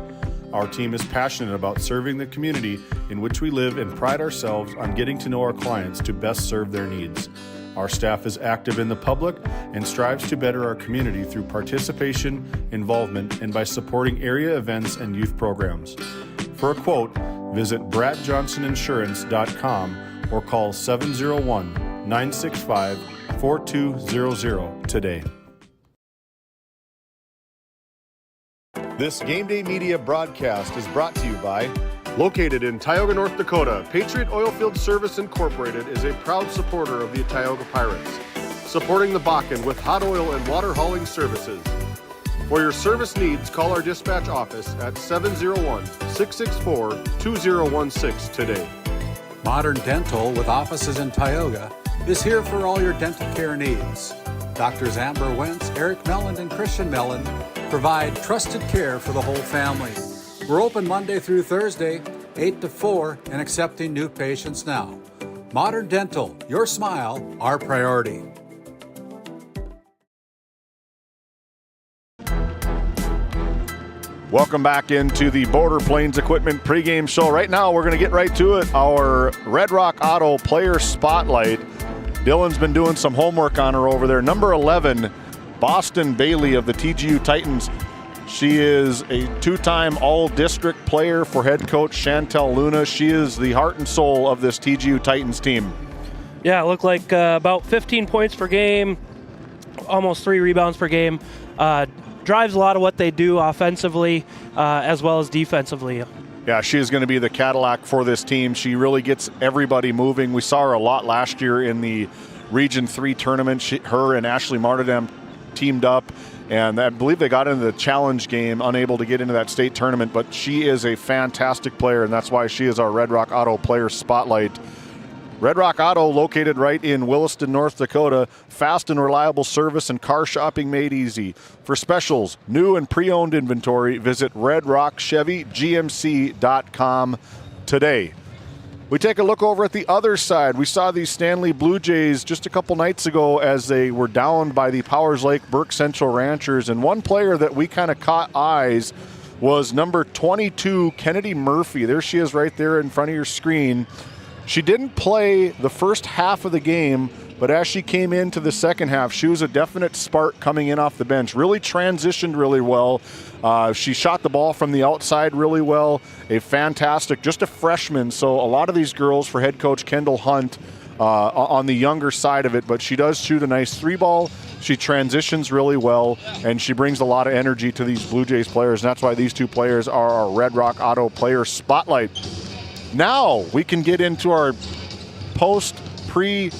Our team is passionate about serving the community in which we live and pride ourselves on getting to know our clients to best serve their needs. Our staff is active in the public and strives to better our community through participation, involvement, and by supporting area events and youth programs. For a quote, visit bradjohnsoninsurance.com or call 701-965-4200 today. This GameDay Media broadcast is brought to you by located in Tioga, North Dakota, Patriot Oilfield Service Incorporated is a proud supporter of the Tioga Pirates, supporting the Bakken with hot oil and water hauling services. For your service needs, call our dispatch office at 701-664-2016 today. Modern Dental, with offices in Tioga, is here for all your dental care needs. Doctors Amber Wentz, Eric Melland, and Christian Melland provide trusted care for the whole family. We're open Monday through Thursday, 8 to 4, and accepting new patients now. Modern Dental, your smile, our priority. Welcome back into the Border Plains Equipment pregame show. Right now, we're going to get right to it. Our Red Rock Auto Player Spotlight. Dylan's been doing some homework on her over there. Number 11, Boston Bailey of the TGU Titans. She is a two-time all-district player for head coach Chantel Luna. She is the heart and soul of this TGU Titans team. Yeah, it looked like about 15 points per game, almost 3 rebounds per game. Drives a lot of what they do offensively as well as defensively. Yeah, she is going to be the Cadillac for this team. She really gets everybody moving. We saw her a lot last year in the Region 3 tournament. Her and Ashley Martindam teamed up, and I believe they got into the challenge game, unable to get into that state tournament, but she is a fantastic player, and that's why she is our Red Rock Auto Player Spotlight. Red Rock Auto, located right in Williston, North Dakota. Fast and reliable service and car shopping made easy. For specials, new and pre-owned inventory, visit redrockchevygmc.com today. We take a look over at the other side. We saw the Stanley Blue Jays just a couple nights ago as they were downed by the Powers Lake Burke Central Ranchers. And one player that we kind of caught eyes was number 22, Kennedy Murphy. There she is right there in front of your screen. She didn't play the first half of the game, but as she came into the second half, she was a definite spark coming in off the bench. Really transitioned really well. She shot the ball from the outside really well. A fantastic, just a freshman. So a lot of these girls for head coach Kendall Hunt on the younger side of it, but she does shoot a nice 3-ball. She transitions really well, and she brings a lot of energy to these Blue Jays players, and that's why these two players are our Red Rock Auto Player Spotlight. Now we can get into our post-game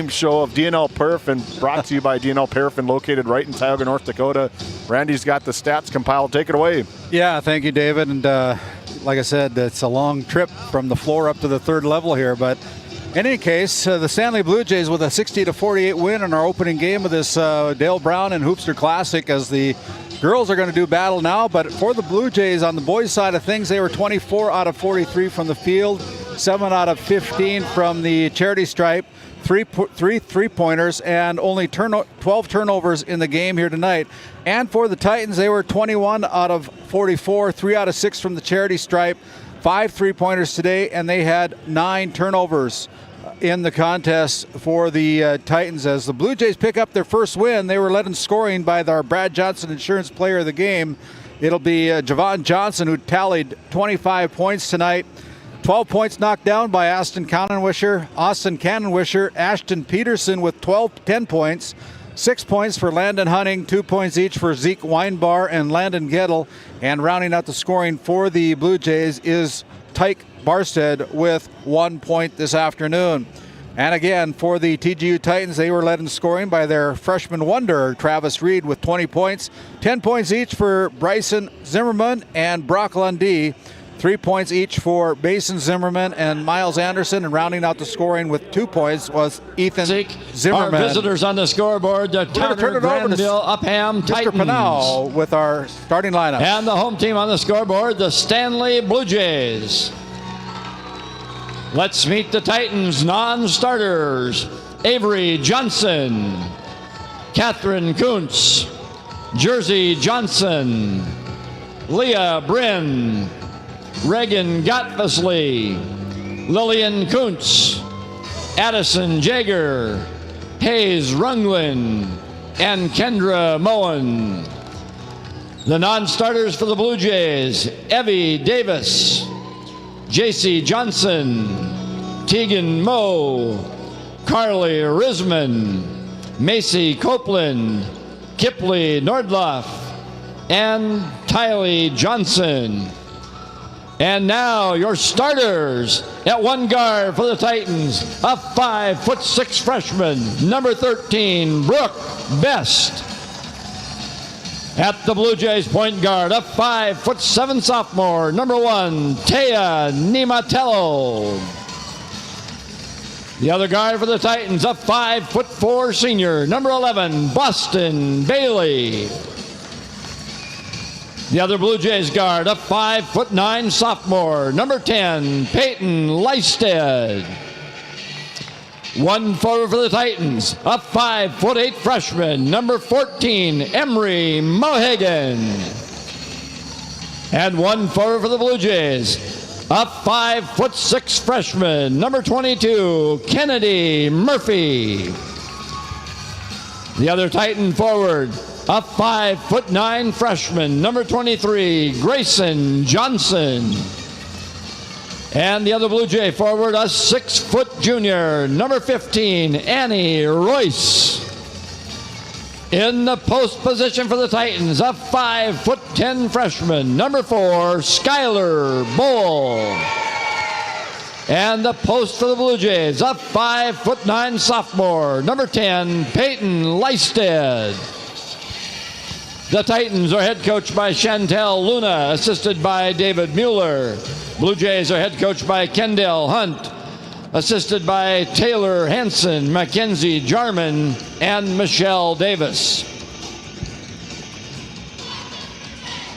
show of DNL Perf, and brought to you by DNL Perf, and located right in Tioga, North Dakota. Randy's got the stats compiled. Take it away. Yeah, thank you, David. And like I said, it's a long trip from the floor up to the third level here. But in any case, the Stanley Blue Jays with a 60-48 win in our opening game of this Dale Brown and Hoopster Classic, as the girls are going to do battle now. But for the Blue Jays, on the boys' side of things, they were 24 out of 43 from the field, 7 out of 15 from the charity stripe, three three-pointers, and only 12 turnovers in the game here tonight. And for the Titans, they were 21 out of 44, 3 out of 6 from the charity stripe, 5 three-pointers today, and they had 9 turnovers in the contest for the Titans. As the Blue Jays pick up their first win, they were led in scoring by our Brad Johnson Insurance Player of the Game. It'll be Javon Johnson, who tallied 25 points tonight. 12 points knocked down by Austin Cannonwisher, Ashton Peterson with 10 points, 6 points for Landon Hunting, 2 points each for Zeke Weinbar and Landon Gettle. And rounding out the scoring for the Blue Jays is Tyke Barstead with 1 point this afternoon. And again, for the TGU Titans, they were led in scoring by their freshman wonder, Travis Reed, with 20 points. 10 points each for Bryson Zimmerman and Brock Lundy. 3 points each for Mason Zimmerman and Miles Anderson, and rounding out the scoring with 2 points was Ethan Zimmerman. Our visitors on the scoreboard, the Towner Granville Upham Titans. Mr. Pinal with our starting lineup. And the home team on the scoreboard, the Stanley Blue Jays. Let's meet the Titans non-starters. Avery Johnson, Catherine Kuntz, Jersey Johnson, Leah Bryn, Reagan Gottvesley, Lillian Kuntz, Addison Jager, Hayes Runglin, and Kendra Moen. The non-starters for the Blue Jays, Evie Davis, JC Johnson, Tegan Moe, Carly Risman, Macy Copeland, Kipley Nordloff, and Tylee Johnson. And now your starters at one guard for the Titans, a 5'6" freshman, number 13, Brooke Best. At the Blue Jays point guard, a 5'7" sophomore, number 1, Taya Nimatello. The other guard for the Titans, a 5'4" senior, number 11, Boston Bailey. The other Blue Jays guard, a 5'9" sophomore, number 10, Peyton Leisted. One forward for the Titans, a 5'8" freshman, number 14, Emery Mohagan. And one forward for the Blue Jays, a 5'6" freshman, number 22, Kennedy Murphy. The other Titan forward, a 5'9" freshman, number 23, Grayson Johnson. And the other Blue Jay forward, a 6' junior, number 15, Annie Royce. In the post position for the Titans, a 5'10" freshman, number 4, Skylar Bull. And the post for the Blue Jays, a 5'9" sophomore, number 10, Peyton Leisted. The Titans are head coached by Chantel Luna, assisted by David Mueller. Blue Jays are head coached by Kendall Hunt, assisted by Taylor Hanson, Mackenzie Jarman, and Michelle Davis.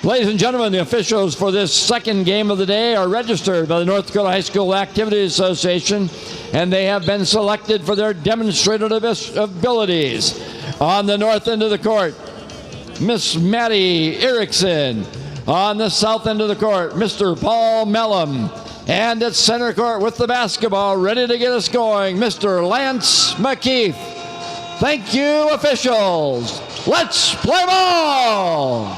Ladies and gentlemen, the officials for this second game of the day are registered by the North Dakota High School Activities Association, and they have been selected for their demonstrative abilities. On the north end of the court, Miss Maddie Erickson. On the south end of the court, Mr. Paul Mellum. And at center court with the basketball, ready to get us going, Mr. Lance McKeith. Thank you, officials. Let's play ball!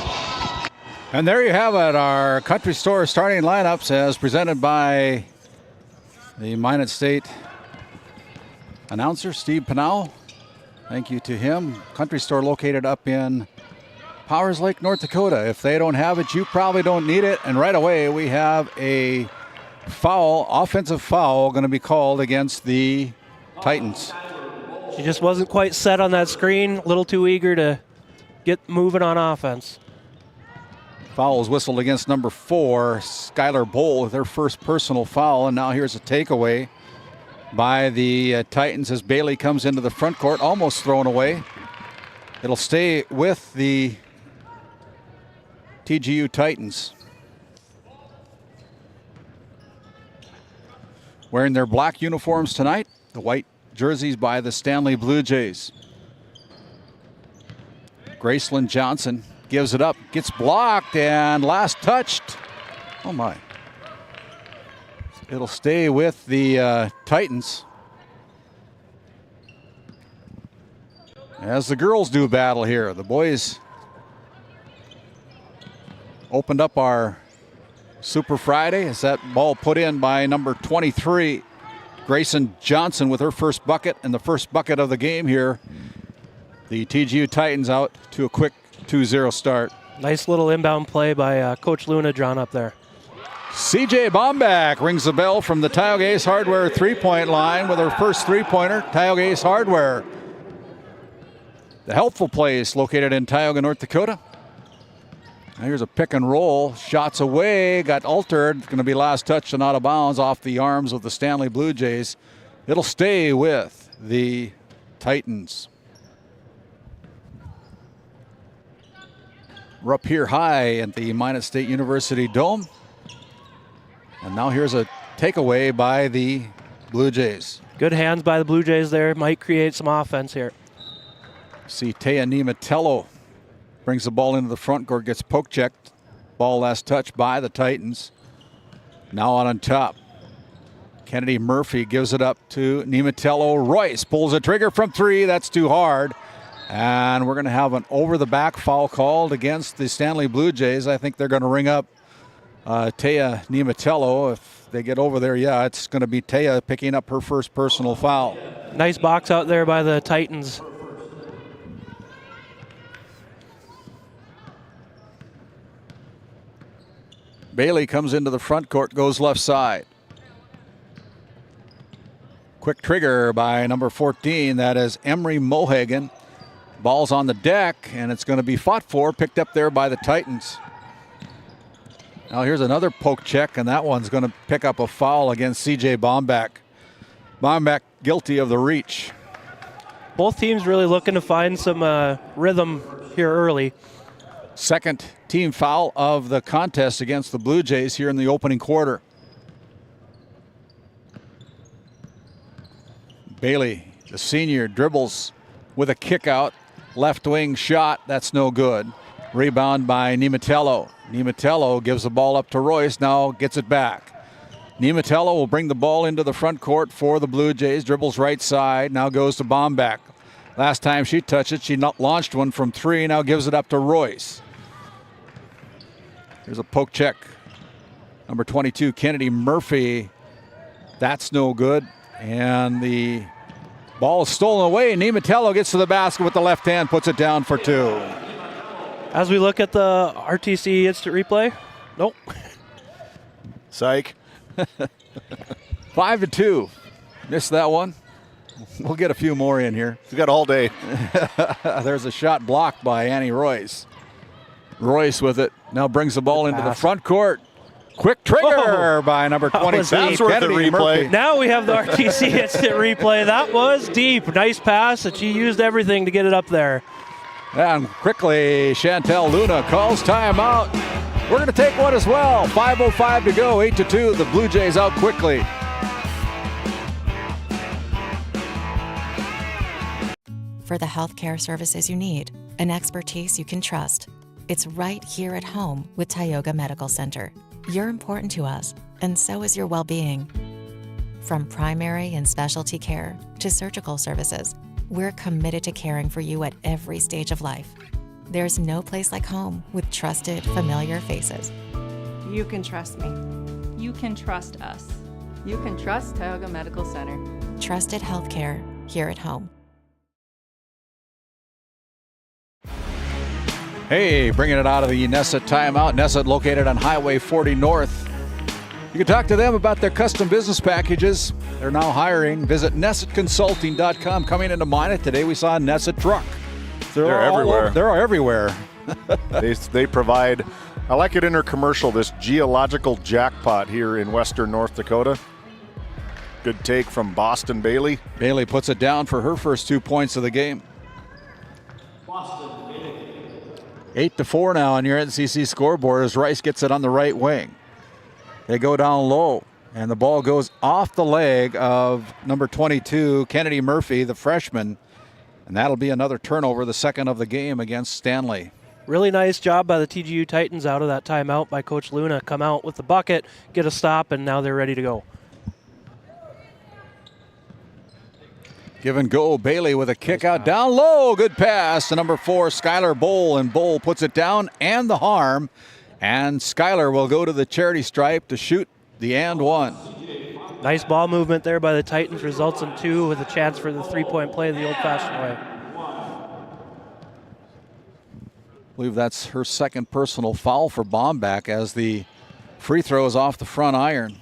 And there you have it, our Country Store starting lineups as presented by the Minot State announcer, Steve Pinal. Thank you to him. Country Store located up in Powers Lake, North Dakota. If they don't have it, you probably don't need it. And right away, we have a foul, offensive foul, going to be called against the Titans. He just wasn't quite set on that screen, a little too eager to get moving on offense. Foul is whistled against number 4, Skylar Bowl, with their first personal foul. And now here's a takeaway by the Titans as Bailey comes into the front court, almost thrown away. It'll stay with the TGU Titans. Wearing their black uniforms tonight, the white jerseys by the Stanley Blue Jays. Graceland Johnson gives it up, gets blocked, and last touched. Oh my. It'll stay with the Titans. As the girls do battle here, the boys opened up our Super Friday as that ball put in by number 23, Grayson Johnson, with her first bucket and the first bucket of the game here. The TGU Titans out to a quick 2-0 start. Nice little inbound play by Coach Luna drawn up there. CJ Bomback rings the bell from the Tioga Ace Hardware three-point line with her first three-pointer. Tioga Ace Hardware, the helpful place located in Tioga, North Dakota. Here's a pick and roll. Shots away. Got altered. It's going to be last touch and out of bounds off the arms of the Stanley Blue Jays. It'll stay with the Titans. We're up here high at the Minot State University Dome. And now here's a takeaway by the Blue Jays. Good hands by the Blue Jays there. Might create some offense here. See Taya Nematello brings the ball into the front court, gets poke checked. Ball last touch by the Titans. Now on top. Kennedy Murphy gives it up to Nematello. Royce pulls a trigger from 3. That's too hard. And we're going to have an over-the-back foul called against the Stanley Blue Jays. I think they're going to ring up Taya Nematello. If they get over there, yeah, it's going to be Taya picking up her first personal foul. Nice box out there by the Titans. Bailey comes into the front court, goes left side. Quick trigger by number 14. That is Emery Mohagan. Ball's on the deck, and it's going to be fought for, picked up there by the Titans. Now here's another poke check, and that one's going to pick up a foul against C.J. Bombach. Bombach guilty of the reach. Both teams really looking to find some rhythm here early. Second team foul of the contest against the Blue Jays here in the opening quarter. Bailey, the senior, dribbles with a kick out. Left wing shot, that's no good. Rebound by Nematello. Nematello gives the ball up to Royce, now gets it back. Nematello will bring the ball into the front court for the Blue Jays. Dribbles right side, now goes to Bombach. Last time she touched it, she launched one from 3, now gives it up to Royce. Here's a poke check. Number 22, Kennedy Murphy. That's no good. And the ball is stolen away. Nematello gets to the basket with the left hand, puts it down for 2. As we look at the RTC instant replay, nope. Psych. 5-2. Missed that one. We'll get a few more in here. We got all day. There's a shot blocked by Annie Royce. Royce with it. Now brings the ball into the front court. Quick trigger by number 22. That's worth the replay. Murphy. Now we have the RTC instant replay. That was deep. Nice pass, and she used everything to get it up there. And quickly, Chantel Luna calls timeout. We're going to take one as well. 5:05 to go, 8-2. The Blue Jays out quickly. For the healthcare services you need, an expertise you can trust. It's right here at home with Tioga Medical Center. You're important to us, and so is your well-being. From primary and specialty care to surgical services, we're committed to caring for you at every stage of life. There's no place like home with trusted, familiar faces. You can trust me. You can trust us. You can trust Tioga Medical Center. Trusted healthcare here at home. Hey, bringing it out of the Nesset timeout. Nesset located on Highway 40 North. You can talk to them about their custom business packages. They're now hiring. Visit NessetConsulting.com. Coming into Minot today, we saw a Nesset truck. They're everywhere. They're everywhere. They provide, I like it in their commercial, this geological jackpot here in western North Dakota. Good take from Boston Bailey. Bailey puts it down for her first 2 points of the game. 8-4 now on your NCC scoreboard as Rice gets it on the right wing. They go down low, and the ball goes off the leg of number 22, Kennedy Murphy, the freshman, and that'll be another turnover, the second of the game against Stanley. Really nice job by the TGU Titans out of that timeout by Coach Luna. Come out with the bucket, get a stop, and now they're ready to go. Give and go. Bailey with a kick out down low. Good pass to number 4, Skylar Bowl, and Bowl puts it down and the harm. And Skylar will go to the charity stripe to shoot the and one. Nice ball movement there by the Titans. Results in 2 with a chance for the three-point play the old-fashioned way. I believe that's her second personal foul for Bombach as the free throw is off the front iron.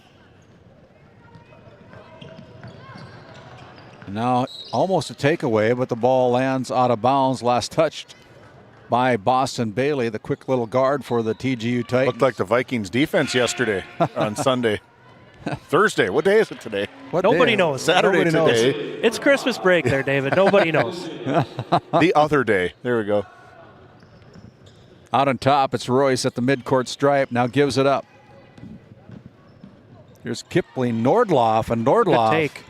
Now almost a takeaway, but the ball lands out of bounds. Last touched by Boston Bailey, the quick little guard for the TGU Titans. Looked like the Vikings defense yesterday on Sunday. Thursday. What day is it today? Nobody knows. Saturday Nobody today. knows. It's Christmas break there, David. Nobody knows. The other day. There we go. Out on top, it's Royce at the midcourt stripe. Now gives it up. Here's Kipling Nordloff, and Nordloff take.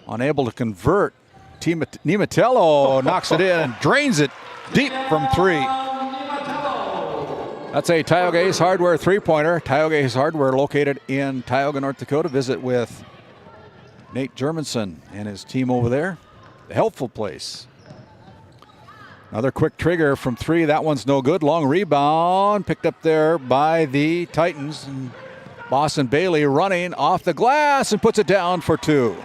Unable to convert. Nimatello knocks it in and drains it deep from three. That's a Tioga Ace Hardware three-pointer. Tioga Ace Hardware located in Tioga, North Dakota. Visit with Nate Germanson and his team over there. The helpful place. Another quick trigger from three. That one's no good. Long rebound picked up there by the Titans. And Boston Bailey running off the glass and puts it down for two.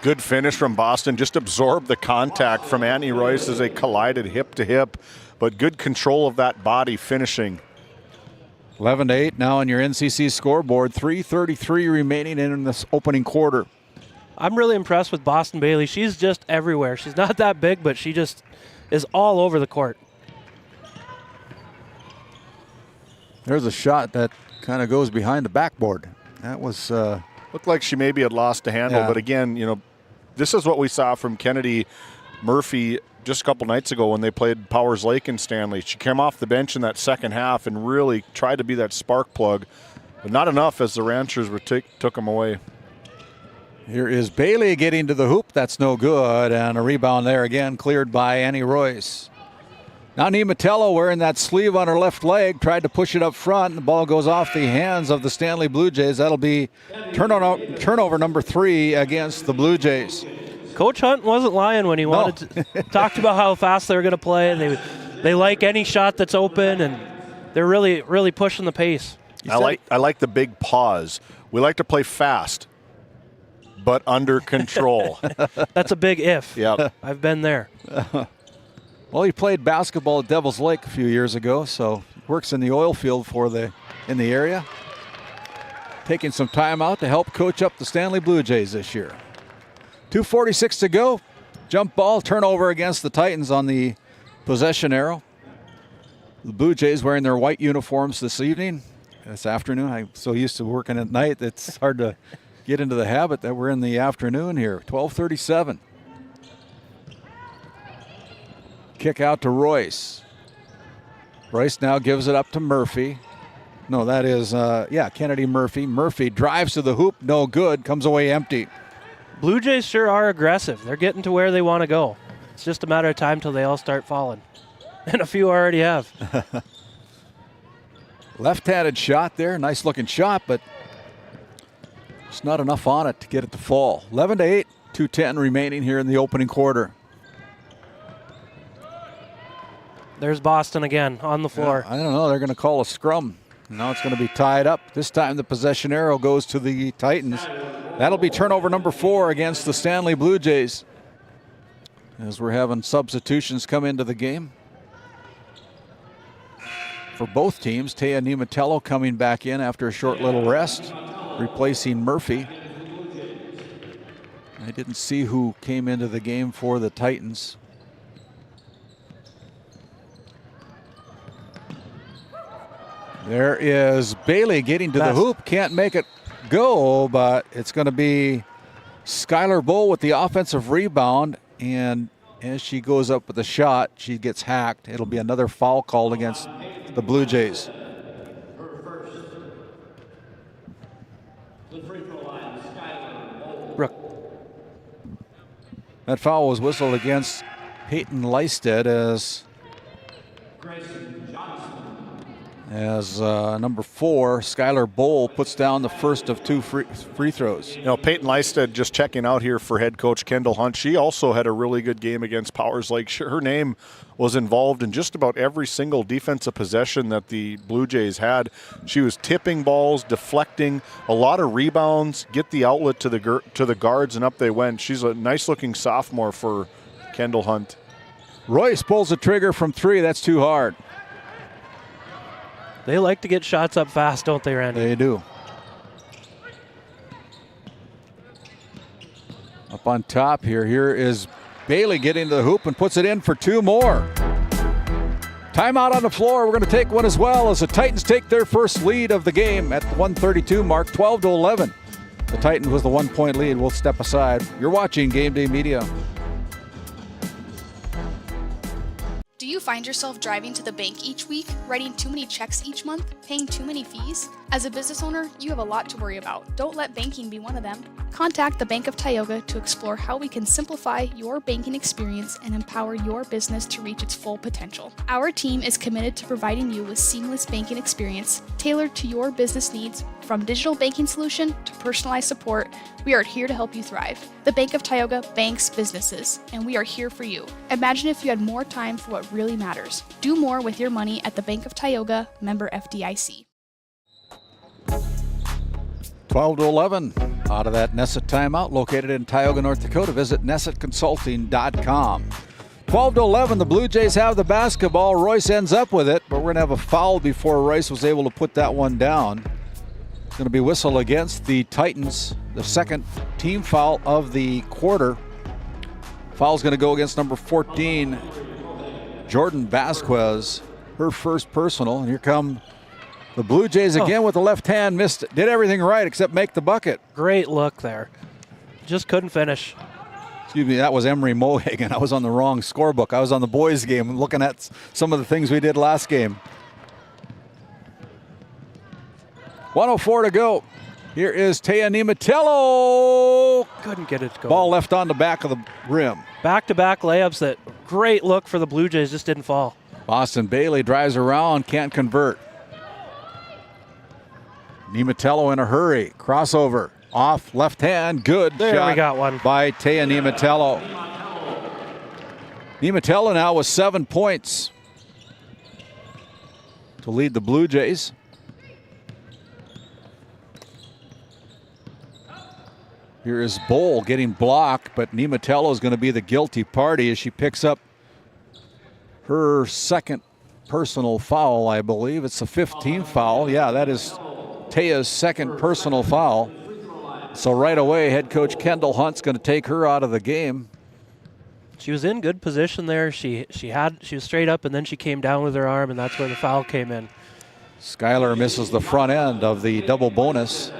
Good finish from Boston. Just absorbed the contact from Annie Royce as they collided hip to hip. But good control of that body finishing. 11-8 now on your NCC scoreboard. 3:33 remaining in this opening quarter. I'm really impressed with Boston Bailey. She's just everywhere. She's not that big, but she just is all over the court. There's a shot that kind of goes behind the backboard. That was looked like she maybe had lost the handle, but again, you know, this is what we saw from Kennedy Murphy just a couple nights ago when they played Powers Lake and Stanley. She came off the bench in that second half and really tried to be that spark plug, but not enough as the Ranchers were took them away. Here is Bailey getting to the hoop. That's no good. And a rebound there again, cleared by Annie Royce. Now Nimatello wearing that sleeve on her left leg, tried to push it up front. The ball goes off the hands of the Stanley Blue Jays. That'll be turnover number 3 against the Blue Jays. Coach Hunt wasn't lying when he wanted to talked about how fast they were going to play. And they like any shot that's open, and they're really, really pushing the pace. I like the big pause. We like to play fast, but under control. That's a big if. Yep. I've been there. Well, he played basketball at Devil's Lake a few years ago, so works in the oil field in the area. Taking some time out to help coach up the Stanley Blue Jays this year. 2:46 to go. Jump ball, turnover against the Titans on the possession arrow. The Blue Jays wearing their white uniforms this afternoon. I'm so used to working at night, it's hard to get into the habit that we're in the afternoon here. 12:37. Kick out to Royce. Royce now gives it up to Murphy. No, that is, Kennedy Murphy. Murphy drives to the hoop, no good, comes away empty. Blue Jays sure are aggressive. They're getting to where they want to go. It's just a matter of time till they all start falling. And a few already have. Left-handed shot there. Nice looking shot, but it's not enough on it to get it to fall. 11-8, 2:10 remaining here in the opening quarter. There's Boston again on the floor. I don't know. They're going to call a scrum. Now it's going to be tied up. This time the possession arrow goes to the Titans. That'll be turnover number 4 against the Stanley Blue Jays. As we're having substitutions come into the game. For both teams, Taya Nimatello coming back in after a short little rest, replacing Murphy. I didn't see who came into the game for the Titans. There is Bailey getting to the hoop. Can't make it go, but it's going to be Skylar Bull with the offensive rebound. And as she goes up with the shot, she gets hacked. It'll be another foul called against the Blue Jays. That foul was whistled against Peyton Leisted as number 4, Skylar Bowl, puts down the first of 2 free throws. You know, Peyton Leisted just checking out here for head coach Kendall Hunt. She also had a really good game against Powers Lake. Her name was involved in just about every single defensive possession that the Blue Jays had. She was tipping balls, deflecting, a lot of rebounds, get the outlet to the guards, and up they went. She's a nice-looking sophomore for Kendall Hunt. Royce pulls the trigger from 3. That's too hard. They like to get shots up fast, don't they, Randy? They do. Up on top here is Bailey getting to the hoop and puts it in for 2 more. Timeout on the floor. We're going to take one as well as the Titans take their first lead of the game at the 1:32 mark, 12-11. The Titans with the 1-point lead. We'll step aside. You're watching Game Day Media. Do you find yourself driving to the bank each week, writing too many checks each month, paying too many fees? As a business owner, you have a lot to worry about. Don't let banking be one of them. Contact the Bank of Tioga to explore how we can simplify your banking experience and empower your business to reach its full potential. Our team is committed to providing you with seamless banking experience tailored to your business needs. From digital banking solution to personalized support, we are here to help you thrive. The Bank of Tioga banks businesses, and we are here for you. Imagine if you had more time for what really matters. Do more with your money at the Bank of Tioga, member FDIC. 12-11 out of that Nesset timeout located in Tioga, North Dakota. Visit NessetConsulting.com. 12-11, the Blue Jays have the basketball. Royce ends up with it, but we're going to have a foul before Royce was able to put that one down. It's going to be whistle against the Titans, the second team foul of the quarter. Foul's going to go against number 14, Jordan Vasquez, her first personal. And here come the Blue Jays again with the left hand. Missed it. Did everything right except make the bucket. Great look there. Just couldn't finish. Excuse me, that was Emery Mohagan. I was on the wrong scorebook. I was on the boys' game looking at some of the things we did last game. 1:04 to go. Here is Taya Nimatello. Couldn't get it to go. Ball left on the back of the rim. Back-to-back layups. That great look for the Blue Jays, just didn't fall. Boston Bailey drives around, can't convert. Nimatello in a hurry. Crossover. Off left hand. Good there shot we got one. by Taya Nimatello. Nimatello now with 7 points to lead the Blue Jays. Here is Bowl getting blocked, but Nimatello is going to be the guilty party as she picks up her second personal foul, I believe. It's the 15th foul. Yeah, that is Taya's second personal foul. So right away, head coach Kendall Hunt's going to take her out of the game. She was in good position there. She was straight up, and then she came down with her arm, and that's where the foul came in. Skylar misses the front end of the double bonus.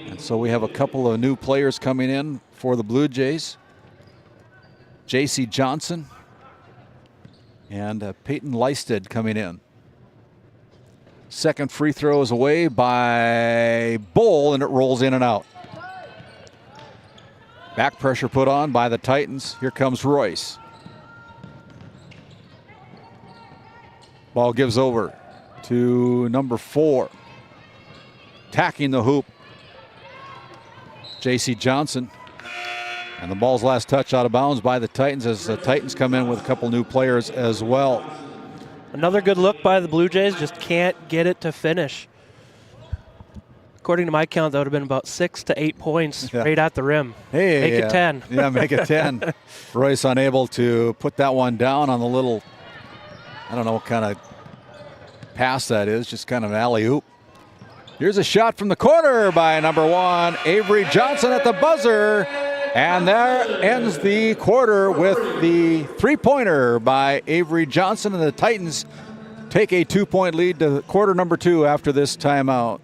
And so we have a couple of new players coming in for the Blue Jays. J.C. Johnson and Peyton Leisted coming in. Second free throw is away by Bowl, and it rolls in and out. Back pressure put on by the Titans. Here comes Royce. Ball gives over to number 4. Tacking the hoop, J.C. Johnson. And the ball's last touch out of bounds by the Titans as the Titans come in with a couple new players as well. Another good look by the Blue Jays, just can't get it to finish. According to my count, that would have been about 6 to 8 points right at the rim. Hey, make it 10. Yeah, make it 10. Royce unable to put that one down on the little, I don't know what kind of pass that is, just kind of an alley-oop. Here's a shot from the corner by number 1, Avery Johnson at the buzzer. And there ends the quarter with the three-pointer by Avery Johnson, and the Titans take a 2-point lead to quarter number 2 after this timeout.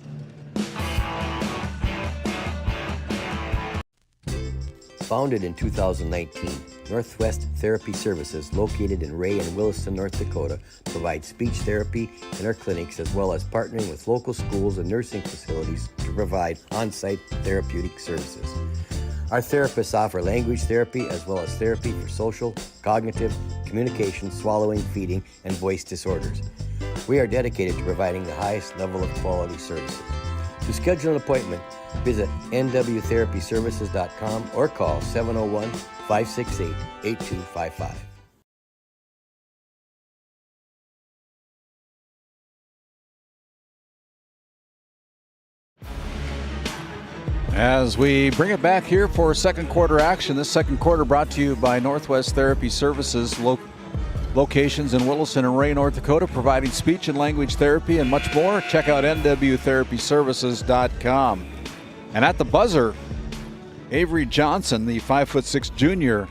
Founded in 2019, Northwest Therapy Services, located in Ray and Williston, North Dakota, provides speech therapy in our clinics as well as partnering with local schools and nursing facilities to provide on-site therapeutic services. Our therapists offer language therapy as well as therapy for social, cognitive, communication, swallowing, feeding, and voice disorders. We are dedicated to providing the highest level of quality services. To schedule an appointment, visit nwtherapyservices.com or call 701-568-8255. As we bring it back here for second quarter action, this second quarter brought to you by Northwest Therapy Services, locations in Williston and Ray, North Dakota, providing speech and language therapy and much more. Check out nwtherapyservices.com. And at the buzzer, Avery Johnson, the 5'6" junior,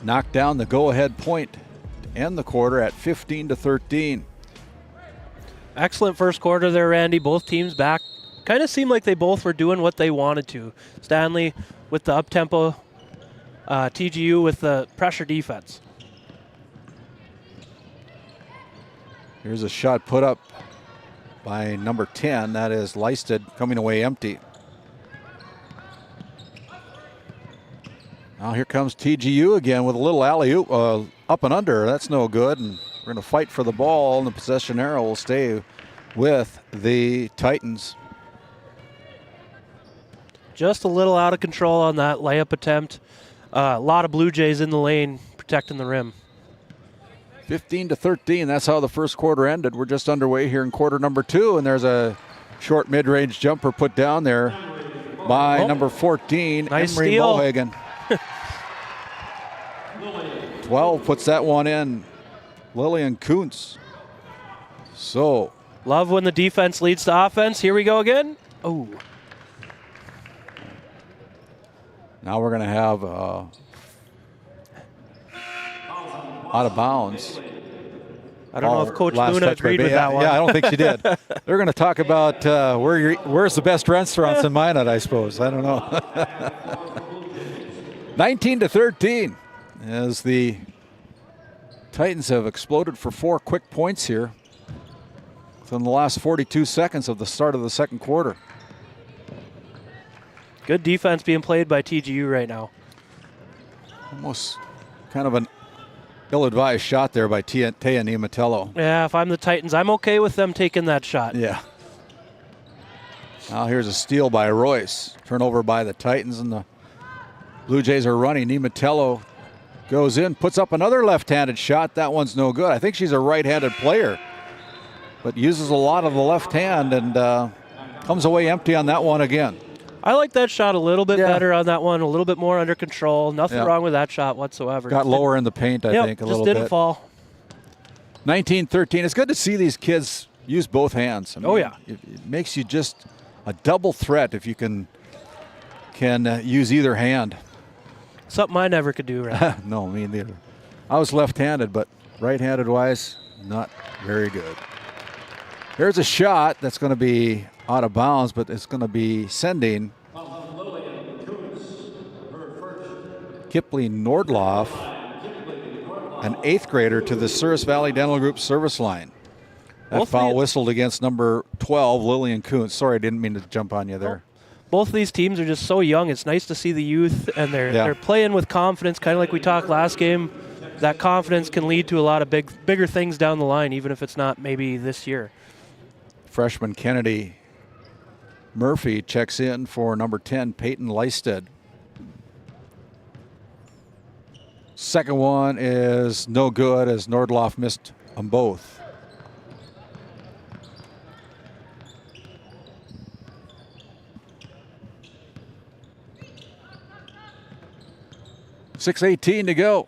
knocked down the go-ahead point end the quarter at 15-13. Excellent first quarter there, Randy. Both teams back. Kind of seemed like they both were doing what they wanted to. Stanley with the up-tempo, TGU with the pressure defense. Here's a shot put up by number 10. That is Leisted, coming away empty. Now here comes TGU again with a little alley-oop up and under. That's no good. And we're going to fight for the ball, and the possession arrow will stay with the Titans. Just a little out of control on that layup attempt. A lot of Blue Jays in the lane protecting the rim. 15-13, that's how the first quarter ended. We're just underway here in quarter number 2, and there's a short mid-range jumper put down there by number 14, nice Emery steal. Mohagan. 12 puts that one in. Lillian Kuntz. So. Love when the defense leads to offense. Here we go again. Oh. Now we're going to have out of bounds. I don't know if Coach Luna agreed with that one. Yeah, I don't think she did. They're going to talk about where's the best restaurants in Minot, I suppose. I don't know. 19-13 as the Titans have exploded for 4 quick points here within the last 42 seconds of the start of the second quarter. Good defense being played by TGU right now. Almost kind of an ill-advised shot there by Tea Niematello. Yeah, if I'm the Titans, I'm okay with them taking that shot. Yeah. Now here's a steal by Royce. Turnover by the Titans, and the Blue Jays are running. Niematello goes in, puts up another left-handed shot. That one's no good. I think she's a right-handed player, but uses a lot of the left hand and comes away empty on that one again. I like that shot a little bit better on that one, a little bit more under control. Nothing wrong with that shot whatsoever. Got lower in the paint, I think, a little bit. Just didn't fall. 19-13. It's good to see these kids use both hands. I mean, oh, yeah. It makes you just a double threat if you can use either hand. Something I never could do, right? No, me neither. I was left-handed, but right-handed wise, not very good. There's a shot that's going to be out of bounds, but it's going to be sending Kipling Nordloff, an 8th grader, to the Souris Valley Dental Group service line. That foul whistled against number 12, Lillian Kuntz. Sorry, I didn't mean to jump on you there. Both of these teams are just so young. It's nice to see the youth, and they're playing with confidence, kind of like we talked last game. That confidence can lead to a lot of bigger things down the line, even if it's not maybe this year. Freshman Kennedy Murphy checks in for number 10, Peyton Leisted. Second one is no good as Nordloff missed them both. .6:18 to go.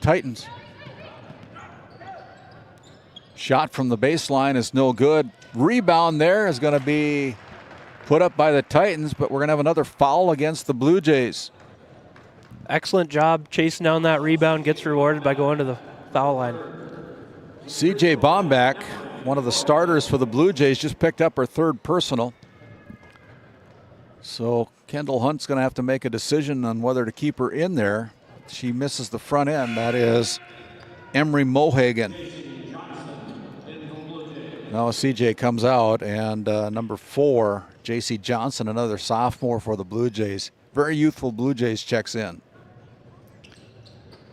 Titans. Shot from the baseline is no good. Rebound there is going to be put up by the Titans, but we're going to have another foul against the Blue Jays. Excellent job chasing down that rebound. Gets rewarded by going to the foul line. CJ Bomback, one of the starters for the Blue Jays, just picked up her 3rd personal. So Kendall Hunt's going to have to make a decision on whether to keep her in there. She misses the front end. That is Emery Mohagan. Now CJ comes out, and number 4, JC Johnson, another sophomore for the Blue Jays. Very youthful Blue Jays checks in.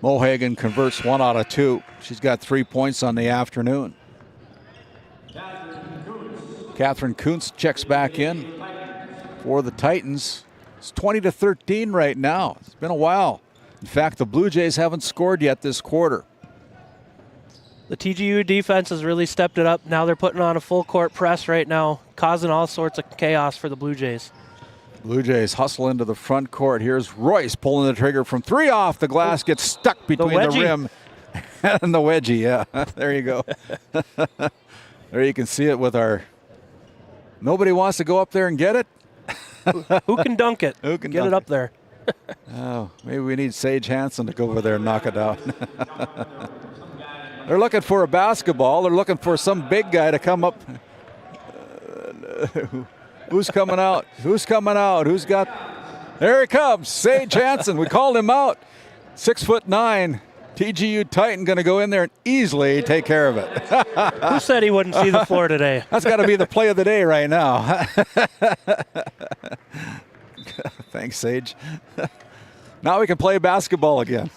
Mohagan converts 1 out of 2. She's got 3 points on the afternoon. Catherine Kuntz checks back in for the Titans. It's 20-13 right now. It's been a while. In fact, the Blue Jays haven't scored yet this quarter. The TGU defense has really stepped it up. Now they're putting on a full court press right now, causing all sorts of chaos for the Blue Jays. Blue Jays hustle into the front court. Here's Royce pulling the trigger from 3 off. The glass gets stuck between the rim and the wedgie. Yeah, there you go. There you can see it with our... Nobody wants to go up there and get it. Who can dunk it? Who can get dunk it up there? Oh, maybe we need Sage Hansen to go over there and knock it down. They're looking for a basketball. They're looking for some big guy to come up. Who's coming out? Who's coming out? Who's got? There he comes, Sage Hansen. We called him out. 6'9". TGU Titan going to go in there and easily take care of it. Who said he wouldn't see the floor today? That's got to be the play of the day right now. Thanks, Sage. Now we can play basketball again.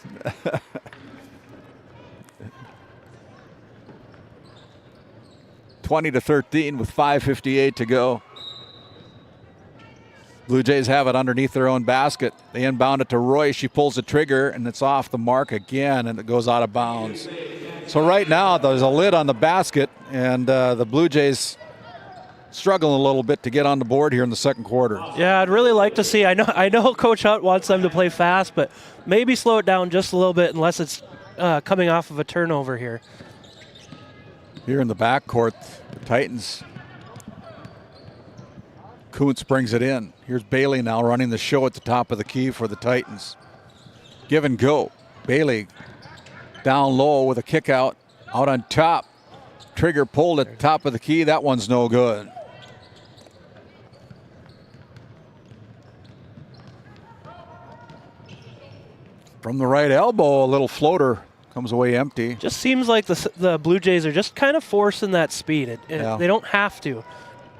20-13 with 5:58 to go. Blue Jays have it underneath their own basket. They inbound it to Roy. She pulls the trigger, and it's off the mark again, and it goes out of bounds. So right now, there's a lid on the basket, and the Blue Jays struggling a little bit to get on the board here in the second quarter. Yeah, I'd really like to see. I know Coach Hutt wants them to play fast, but maybe slow it down just a little bit unless it's coming off of a turnover here. Here in the backcourt, the Titans. Kuntz brings it in. Here's Bailey now running the show at the top of the key for the Titans. Give and go. Bailey down low with a kick out on top. Trigger pulled at the top of the key. That one's no good. From the right elbow, a little floater comes away empty. Just seems like the Blue Jays are just kind of forcing that speed. Yeah. They don't have to.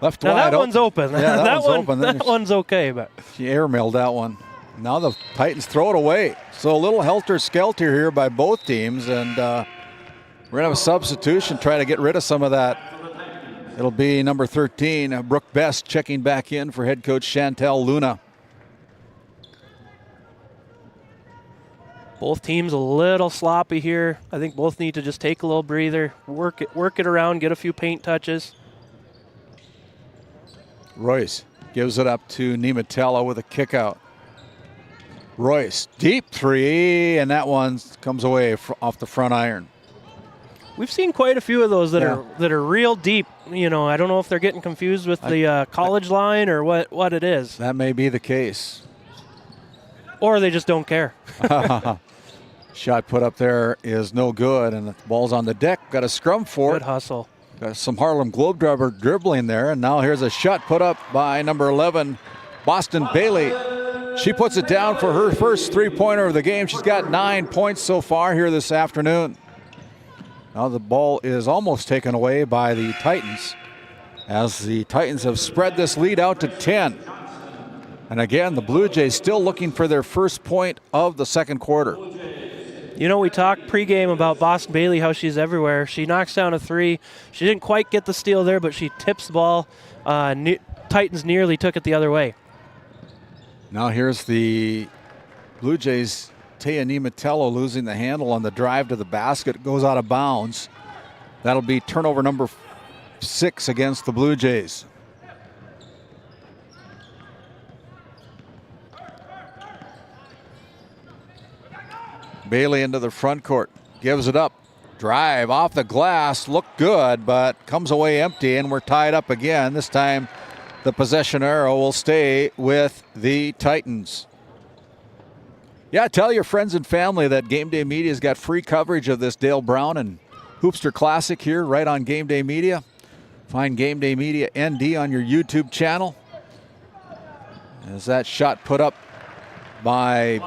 Left now wide that one's open. Yeah, that one's okay, but she airmailed that one. Now the Titans throw it away. So a little helter-skelter here by both teams, and we're gonna have a substitution, try to get rid of some of that. It'll be number 13, Brooke Best, checking back in for head coach Chantel Luna. Both teams a little sloppy here. I think both need to just take a little breather, work it around, get a few paint touches. Royce gives it up to Nimitella with a kick out. Royce, deep three, and that one comes away off the front iron. We've seen quite a few of those that are real deep. You know, I don't know if they're getting confused with the college line or what it is. That may be the case. Or they just don't care. Shot put up there is no good, and the ball's on the deck. Got a scrum for it. Good hustle. Got some Harlem Globetrotter dribbling there, and now here's a shot put up by number 11, Boston Bailey. She puts it down for her first three-pointer of the game. She's got 9 points so far here this afternoon. Now the ball is almost taken away by the Titans, as the Titans have spread this lead out to 10. And again, the Blue Jays still looking for their first point of the second quarter. You know, we talked pregame about Boston Bailey, how she's everywhere. She knocks down a three. She didn't quite get the steal there, but she tips the ball. Titans nearly took it the other way. Now here's the Blue Jays, Taya Nimitella losing the handle on the drive to the basket. It goes out of bounds. That'll be turnover number 6 against the Blue Jays. Bailey into the front court, gives it up. Drive off the glass, looked good, but comes away empty, and we're tied up again. This time the possession arrow will stay with the Titans. Yeah, tell your friends and family that GameDay Media's got free coverage of this Dale Brown and Hoopster Classic here right on GameDay Media. Find GameDay Media ND on your YouTube channel. As that shot put up by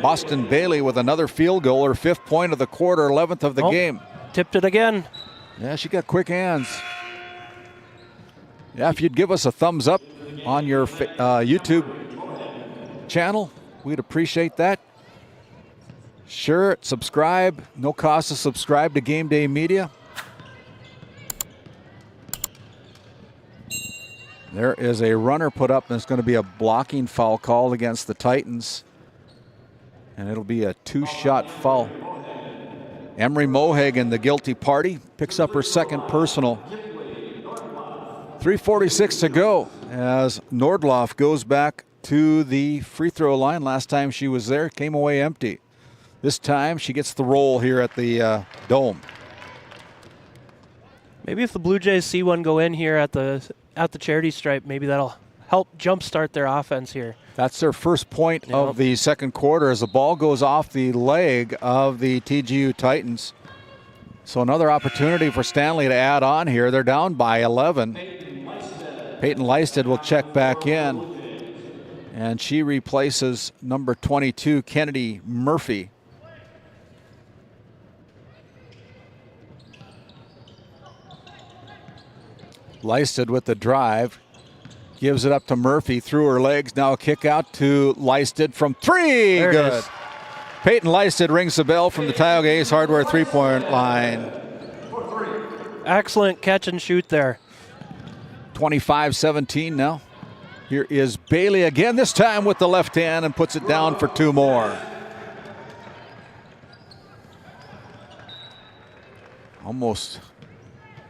Boston Bailey with another field goal, her 5th point of the quarter, 11th of the game. Tipped it again. Yeah, she got quick hands. Yeah, if you'd give us a thumbs up on your YouTube channel, we'd appreciate that. Sure, subscribe. No cost to subscribe to GameDay Media. There is a runner put up, and it's going to be a blocking foul called against the Titans. And it'll be a 2-shot foul. Emery Mohagan, the guilty party, picks up her second personal. 3:46 to go as Nordloff goes back to the free throw line. Last time she was there, came away empty. This time she gets the roll here at the Dome. Maybe if the Blue Jays see one go in here at the charity stripe, maybe that'll help jumpstart their offense here. That's their first point of the second quarter as the ball goes off the leg of the TGU Titans. So another opportunity for Stanley to add on here. They're down by 11. Peyton Leisted will check back in, and she replaces number 22, Kennedy Murphy. Leisted with the drive. Gives it up to Murphy through her legs. Now a kick out to Leisted from three. There Good. it is. Peyton Leisted rings the bell from the Tioga Ace Hardware three-point line. Excellent catch and shoot there. 25-17 now. Here is Bailey again, this time with the left hand, and puts it down for two more. Almost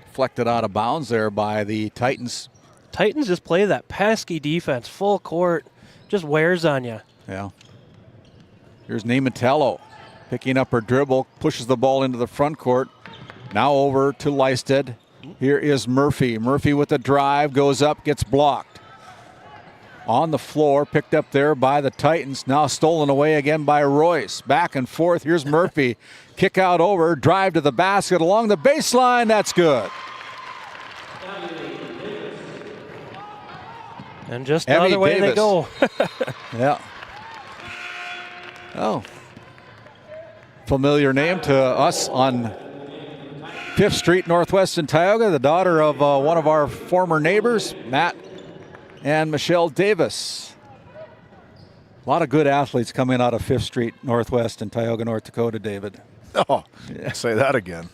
deflected out of bounds there by the Titans. Titans just play that pesky defense, full court, just wears on you. Yeah. Here's Nematello picking up her dribble, pushes the ball into the front court. Now over to Leisted. Here is Murphy. Murphy with the drive, goes up, gets blocked. On the floor, picked up there by the Titans. Now stolen away again by Royce. Back and forth. Here's Murphy. Kick out over, drive to the basket along the baseline. That's good. And just the other way they go. Yeah. Oh. Familiar name to us on 5th Street Northwest in Tioga, the daughter of one of our former neighbors, Matt and Michelle Davis. A lot of good athletes coming out of 5th Street Northwest in Tioga, North Dakota, David. Oh, yeah. Say that again.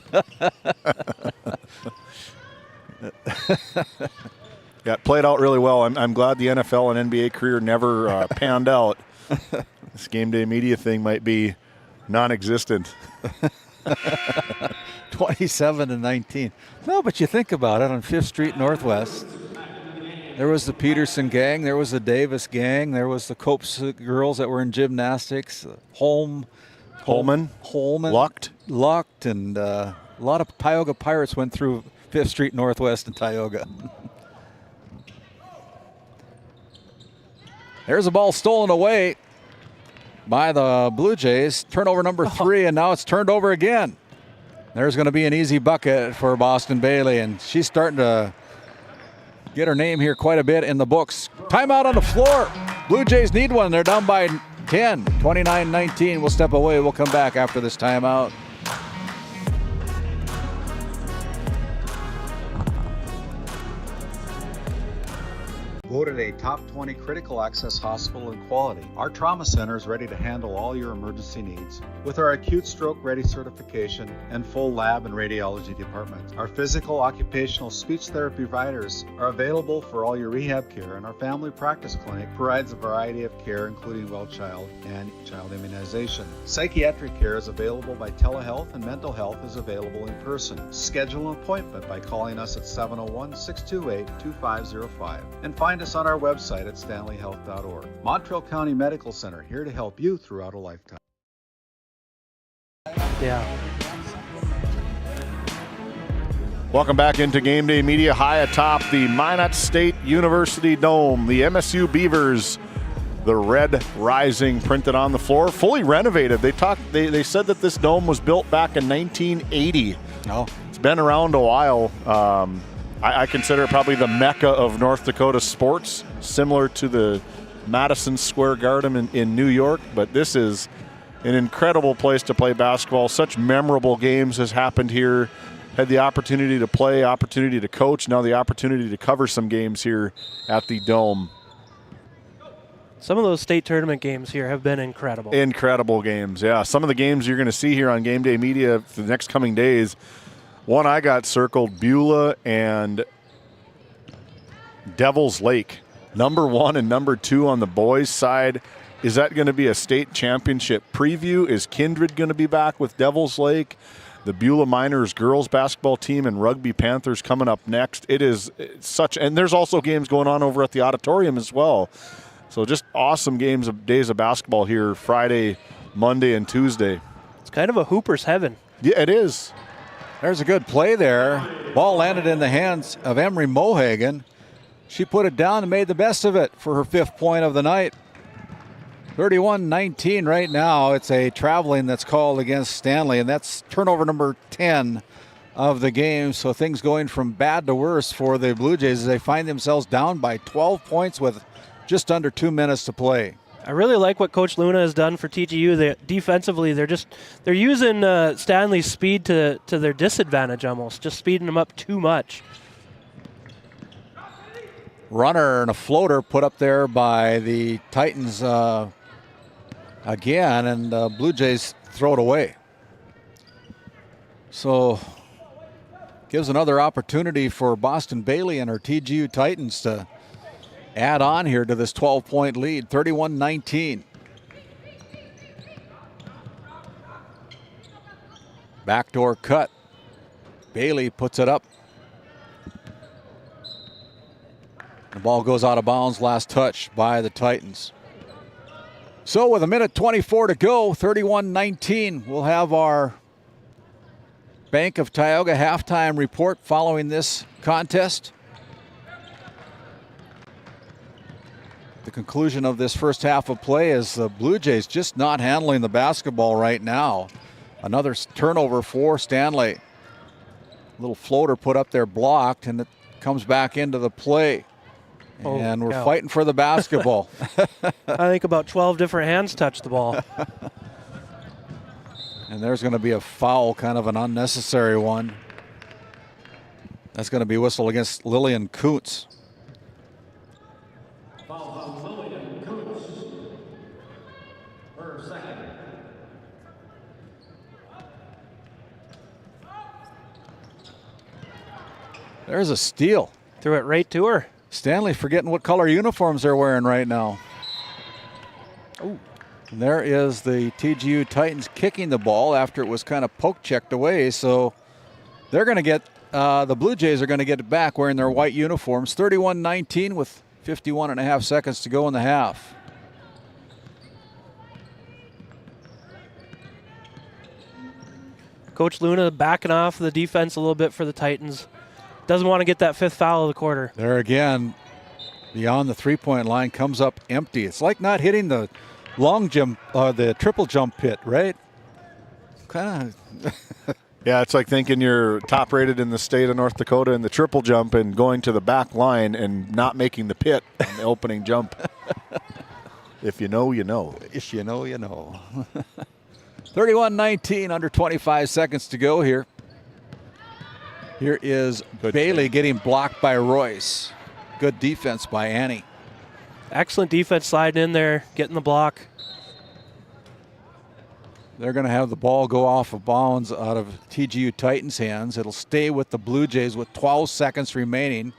Yeah, it played out really well. I'm glad the NFL and NBA career never panned out. This Game Day Media thing might be non-existent. 27-19. No, but you think about it, on 5th Street Northwest, there was the Peterson gang, there was the Davis gang, there was the Copes girls that were in gymnastics, Holman, Lucht, and a lot of Tioga Pirates went through 5th Street Northwest in Tioga. There's a ball stolen away by the Blue Jays. Turnover number 3, and now it's turned over again. There's going to be an easy bucket for Boston Bailey, and she's starting to get her name here quite a bit in the books. Timeout on the floor. Blue Jays need one. They're down by 10, 29-19. We'll step away. We'll come back after this timeout. Voted a top 20 critical access hospital in quality, our trauma center is ready to handle all your emergency needs. With our acute stroke ready certification and full lab and radiology department, our physical, occupational, speech therapy providers are available for all your rehab care, and our family practice clinic provides a variety of care, including well child and child immunization. Psychiatric care is available by telehealth, and mental health is available in person. Schedule an appointment by calling us at 701-628-2505 and find us on our website at stanleyhealth.org. Montreal County Medical Center, here to help you throughout a lifetime. Yeah. Welcome back into Game Day Media, high atop the Minot State University Dome. The MSU Beavers, the red rising printed on the floor, fully renovated. They said that this dome was built back in 1980. Oh. It's been around a while. I consider it probably the mecca of North Dakota sports, similar to the Madison Square Garden in New York. But this is an incredible place to play basketball. Such memorable games has happened here. Had the opportunity to play, opportunity to coach, now the opportunity to cover some games here at the Dome. Some of those state tournament games here have been incredible. Incredible games, yeah. Some of the games you're going to see here on Game Day Media for the next coming days. One I got circled, Beulah and Devil's Lake. Number 1 and number 2 on the boys' side. Is that going to be a state championship preview? Is Kindred going to be back with Devil's Lake? The Beulah Miners girls basketball team and Rugby Panthers coming up next. It's such, and there's also games going on over at the auditorium as well. So just awesome days of basketball here Friday, Monday, and Tuesday. It's kind of a Hooper's heaven. Yeah, it is. There's a good play there. Ball landed in the hands of Emery Mohagan. She put it down and made the best of it for her 5th point of the night. 31-19 right now. It's a traveling that's called against Stanley, and that's turnover number 10 of the game. So things going from bad to worse for the Blue Jays as they find themselves down by 12 points with just under 2 minutes to play. I really like what Coach Luna has done for TGU. Defensively, they're using Stanley's speed to their disadvantage almost, just speeding them up too much. Runner and a floater put up there by the Titans again, and Blue Jays throw it away. So gives another opportunity for Boston Bailey and her TGU Titans to add on here to this 12-point lead, 31-19. Backdoor cut. Bailey puts it up. The ball goes out of bounds, last touch by the Titans. So with 1:24 to go, 31-19, we'll have our Bank of Tioga halftime report following this contest. The conclusion of this first half of play is the Blue Jays just not handling the basketball right now. Another turnover for Stanley. Little floater put up there, blocked, and it comes back into the play. And we're fighting for the basketball. I think about 12 different hands touched the ball. And there's going to be a foul, kind of an unnecessary one. That's going to be whistled against Lillian Kuntz. There's a steal. Threw it right to her. Stanley forgetting what color uniforms they're wearing right now. Oh. And there is the TGU Titans kicking the ball after it was kind of poke checked away. So they're going to get, the Blue Jays are going to get it back wearing their white uniforms. 31-19 with 51.5 seconds to go in the half. Coach Luna backing off the defense a little bit for the Titans. Doesn't want to get that 5th foul of the quarter. There again, beyond the three-point line, comes up empty. It's like not hitting the long jump, the triple jump pit, right? Kind of. Yeah, it's like thinking you're top rated in the state of North Dakota in the triple jump and going to the back line and not making the pit on the opening jump. If you know, you know. If you know, you know. 31-19, under 25 seconds to go here. Here is Bailey getting blocked by Royce. Good defense by Annie. Excellent defense sliding in there, getting the block. They're going to have the ball go off of bounds out of TGU Titans' hands. It'll stay with the Blue Jays with 12 seconds remaining.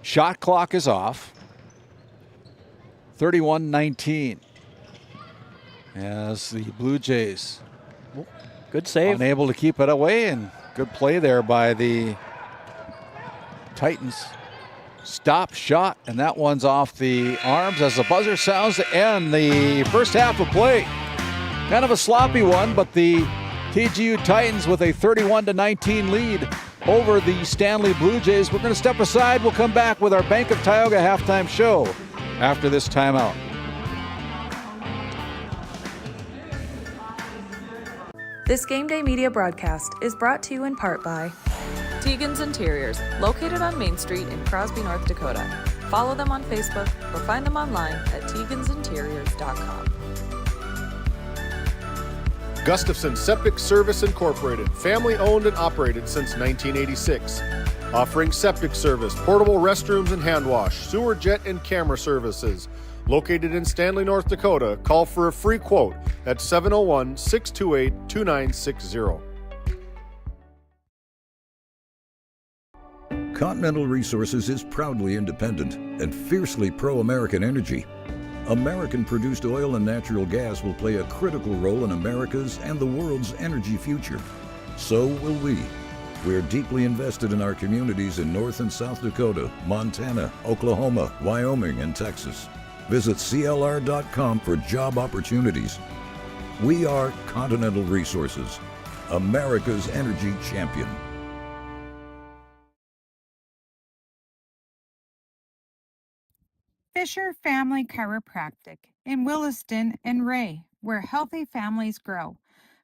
Shot clock is off. 31-19. As the Blue Jays, good save, unable to keep it away, and good play there by the Titans. Stop shot, and that one's off the arms as the buzzer sounds to end the first half of play. Kind of a sloppy one, but the TGU Titans with a 31-19 lead over the Stanley Blue Jays. We're going to step aside. We'll come back with our Bank of Tioga halftime show after this timeout. This Game Day Media broadcast is brought to you in part by Tegan's Interiors, located on Main Street in Crosby, North Dakota. Follow them on Facebook or find them online at tegansinteriors.com. Gustafson Septic Service Incorporated, family owned and operated since 1986. Offering septic service, portable restrooms and hand wash, sewer jet and camera services. Located in Stanley, North Dakota, call for a free quote at 701-628-2960. Continental Resources is proudly independent and fiercely pro-American energy. American-produced oil and natural gas will play a critical role in America's and the world's energy future. So will we. We're deeply invested in our communities in North and South Dakota, Montana, Oklahoma, Wyoming, and Texas. Visit CLR.com for job opportunities. We are Continental Resources, America's energy champion. Fisher Family Chiropractic in Williston and Ray, where healthy families grow.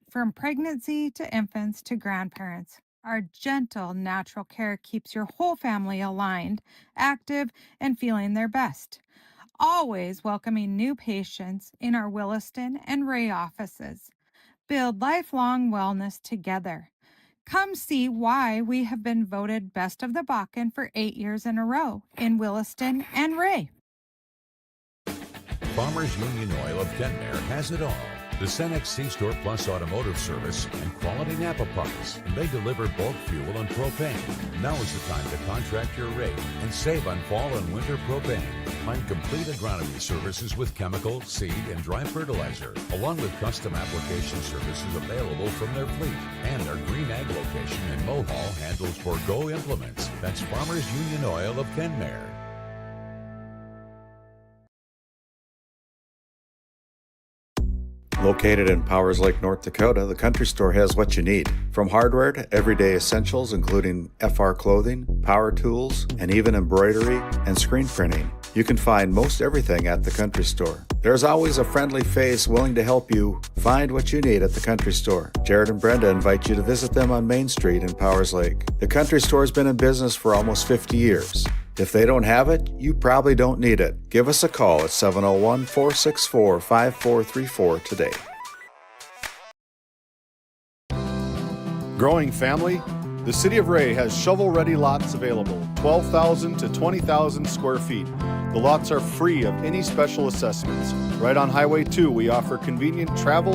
From pregnancy to infants to grandparents, our gentle, natural care keeps your whole family aligned, active, and feeling their best. Always welcoming new patients in our Williston and Ray offices. Build lifelong wellness together. Come see why we have been voted Best of the Bakken for 8 years in a row in Williston and Ray. Farmers Union Oil of Kenmare has it all. The Cenex C-Store Plus automotive service and quality Napa parts. And they deliver bulk fuel and propane. Now is the time to contract your rate and save on fall and winter propane. Find complete agronomy services with chemical, seed, and dry fertilizer, along with custom application services available from their fleet. And our Green Ag location in Mohall handles Forgo implements. That's Farmers Union Oil of Kenmare. Located in Powers Lake, North Dakota, the Country Store has what you need. From hardware to everyday essentials, including FR clothing, power tools, and even embroidery and screen printing. You can find most everything at the Country Store. There's always a friendly face willing to help you find what you need at the Country Store. Jared and Brenda invite you to visit them on Main Street in Powers Lake. The Country Store has been in business for almost 50 years. If they don't have it, you probably don't need it. Give us a call at 701-464-5434 today. Growing family? The City of Ray has shovel-ready lots available, 12,000 to 20,000 square feet. The lots are free of any special assessments. Right on Highway 2, we offer convenient travel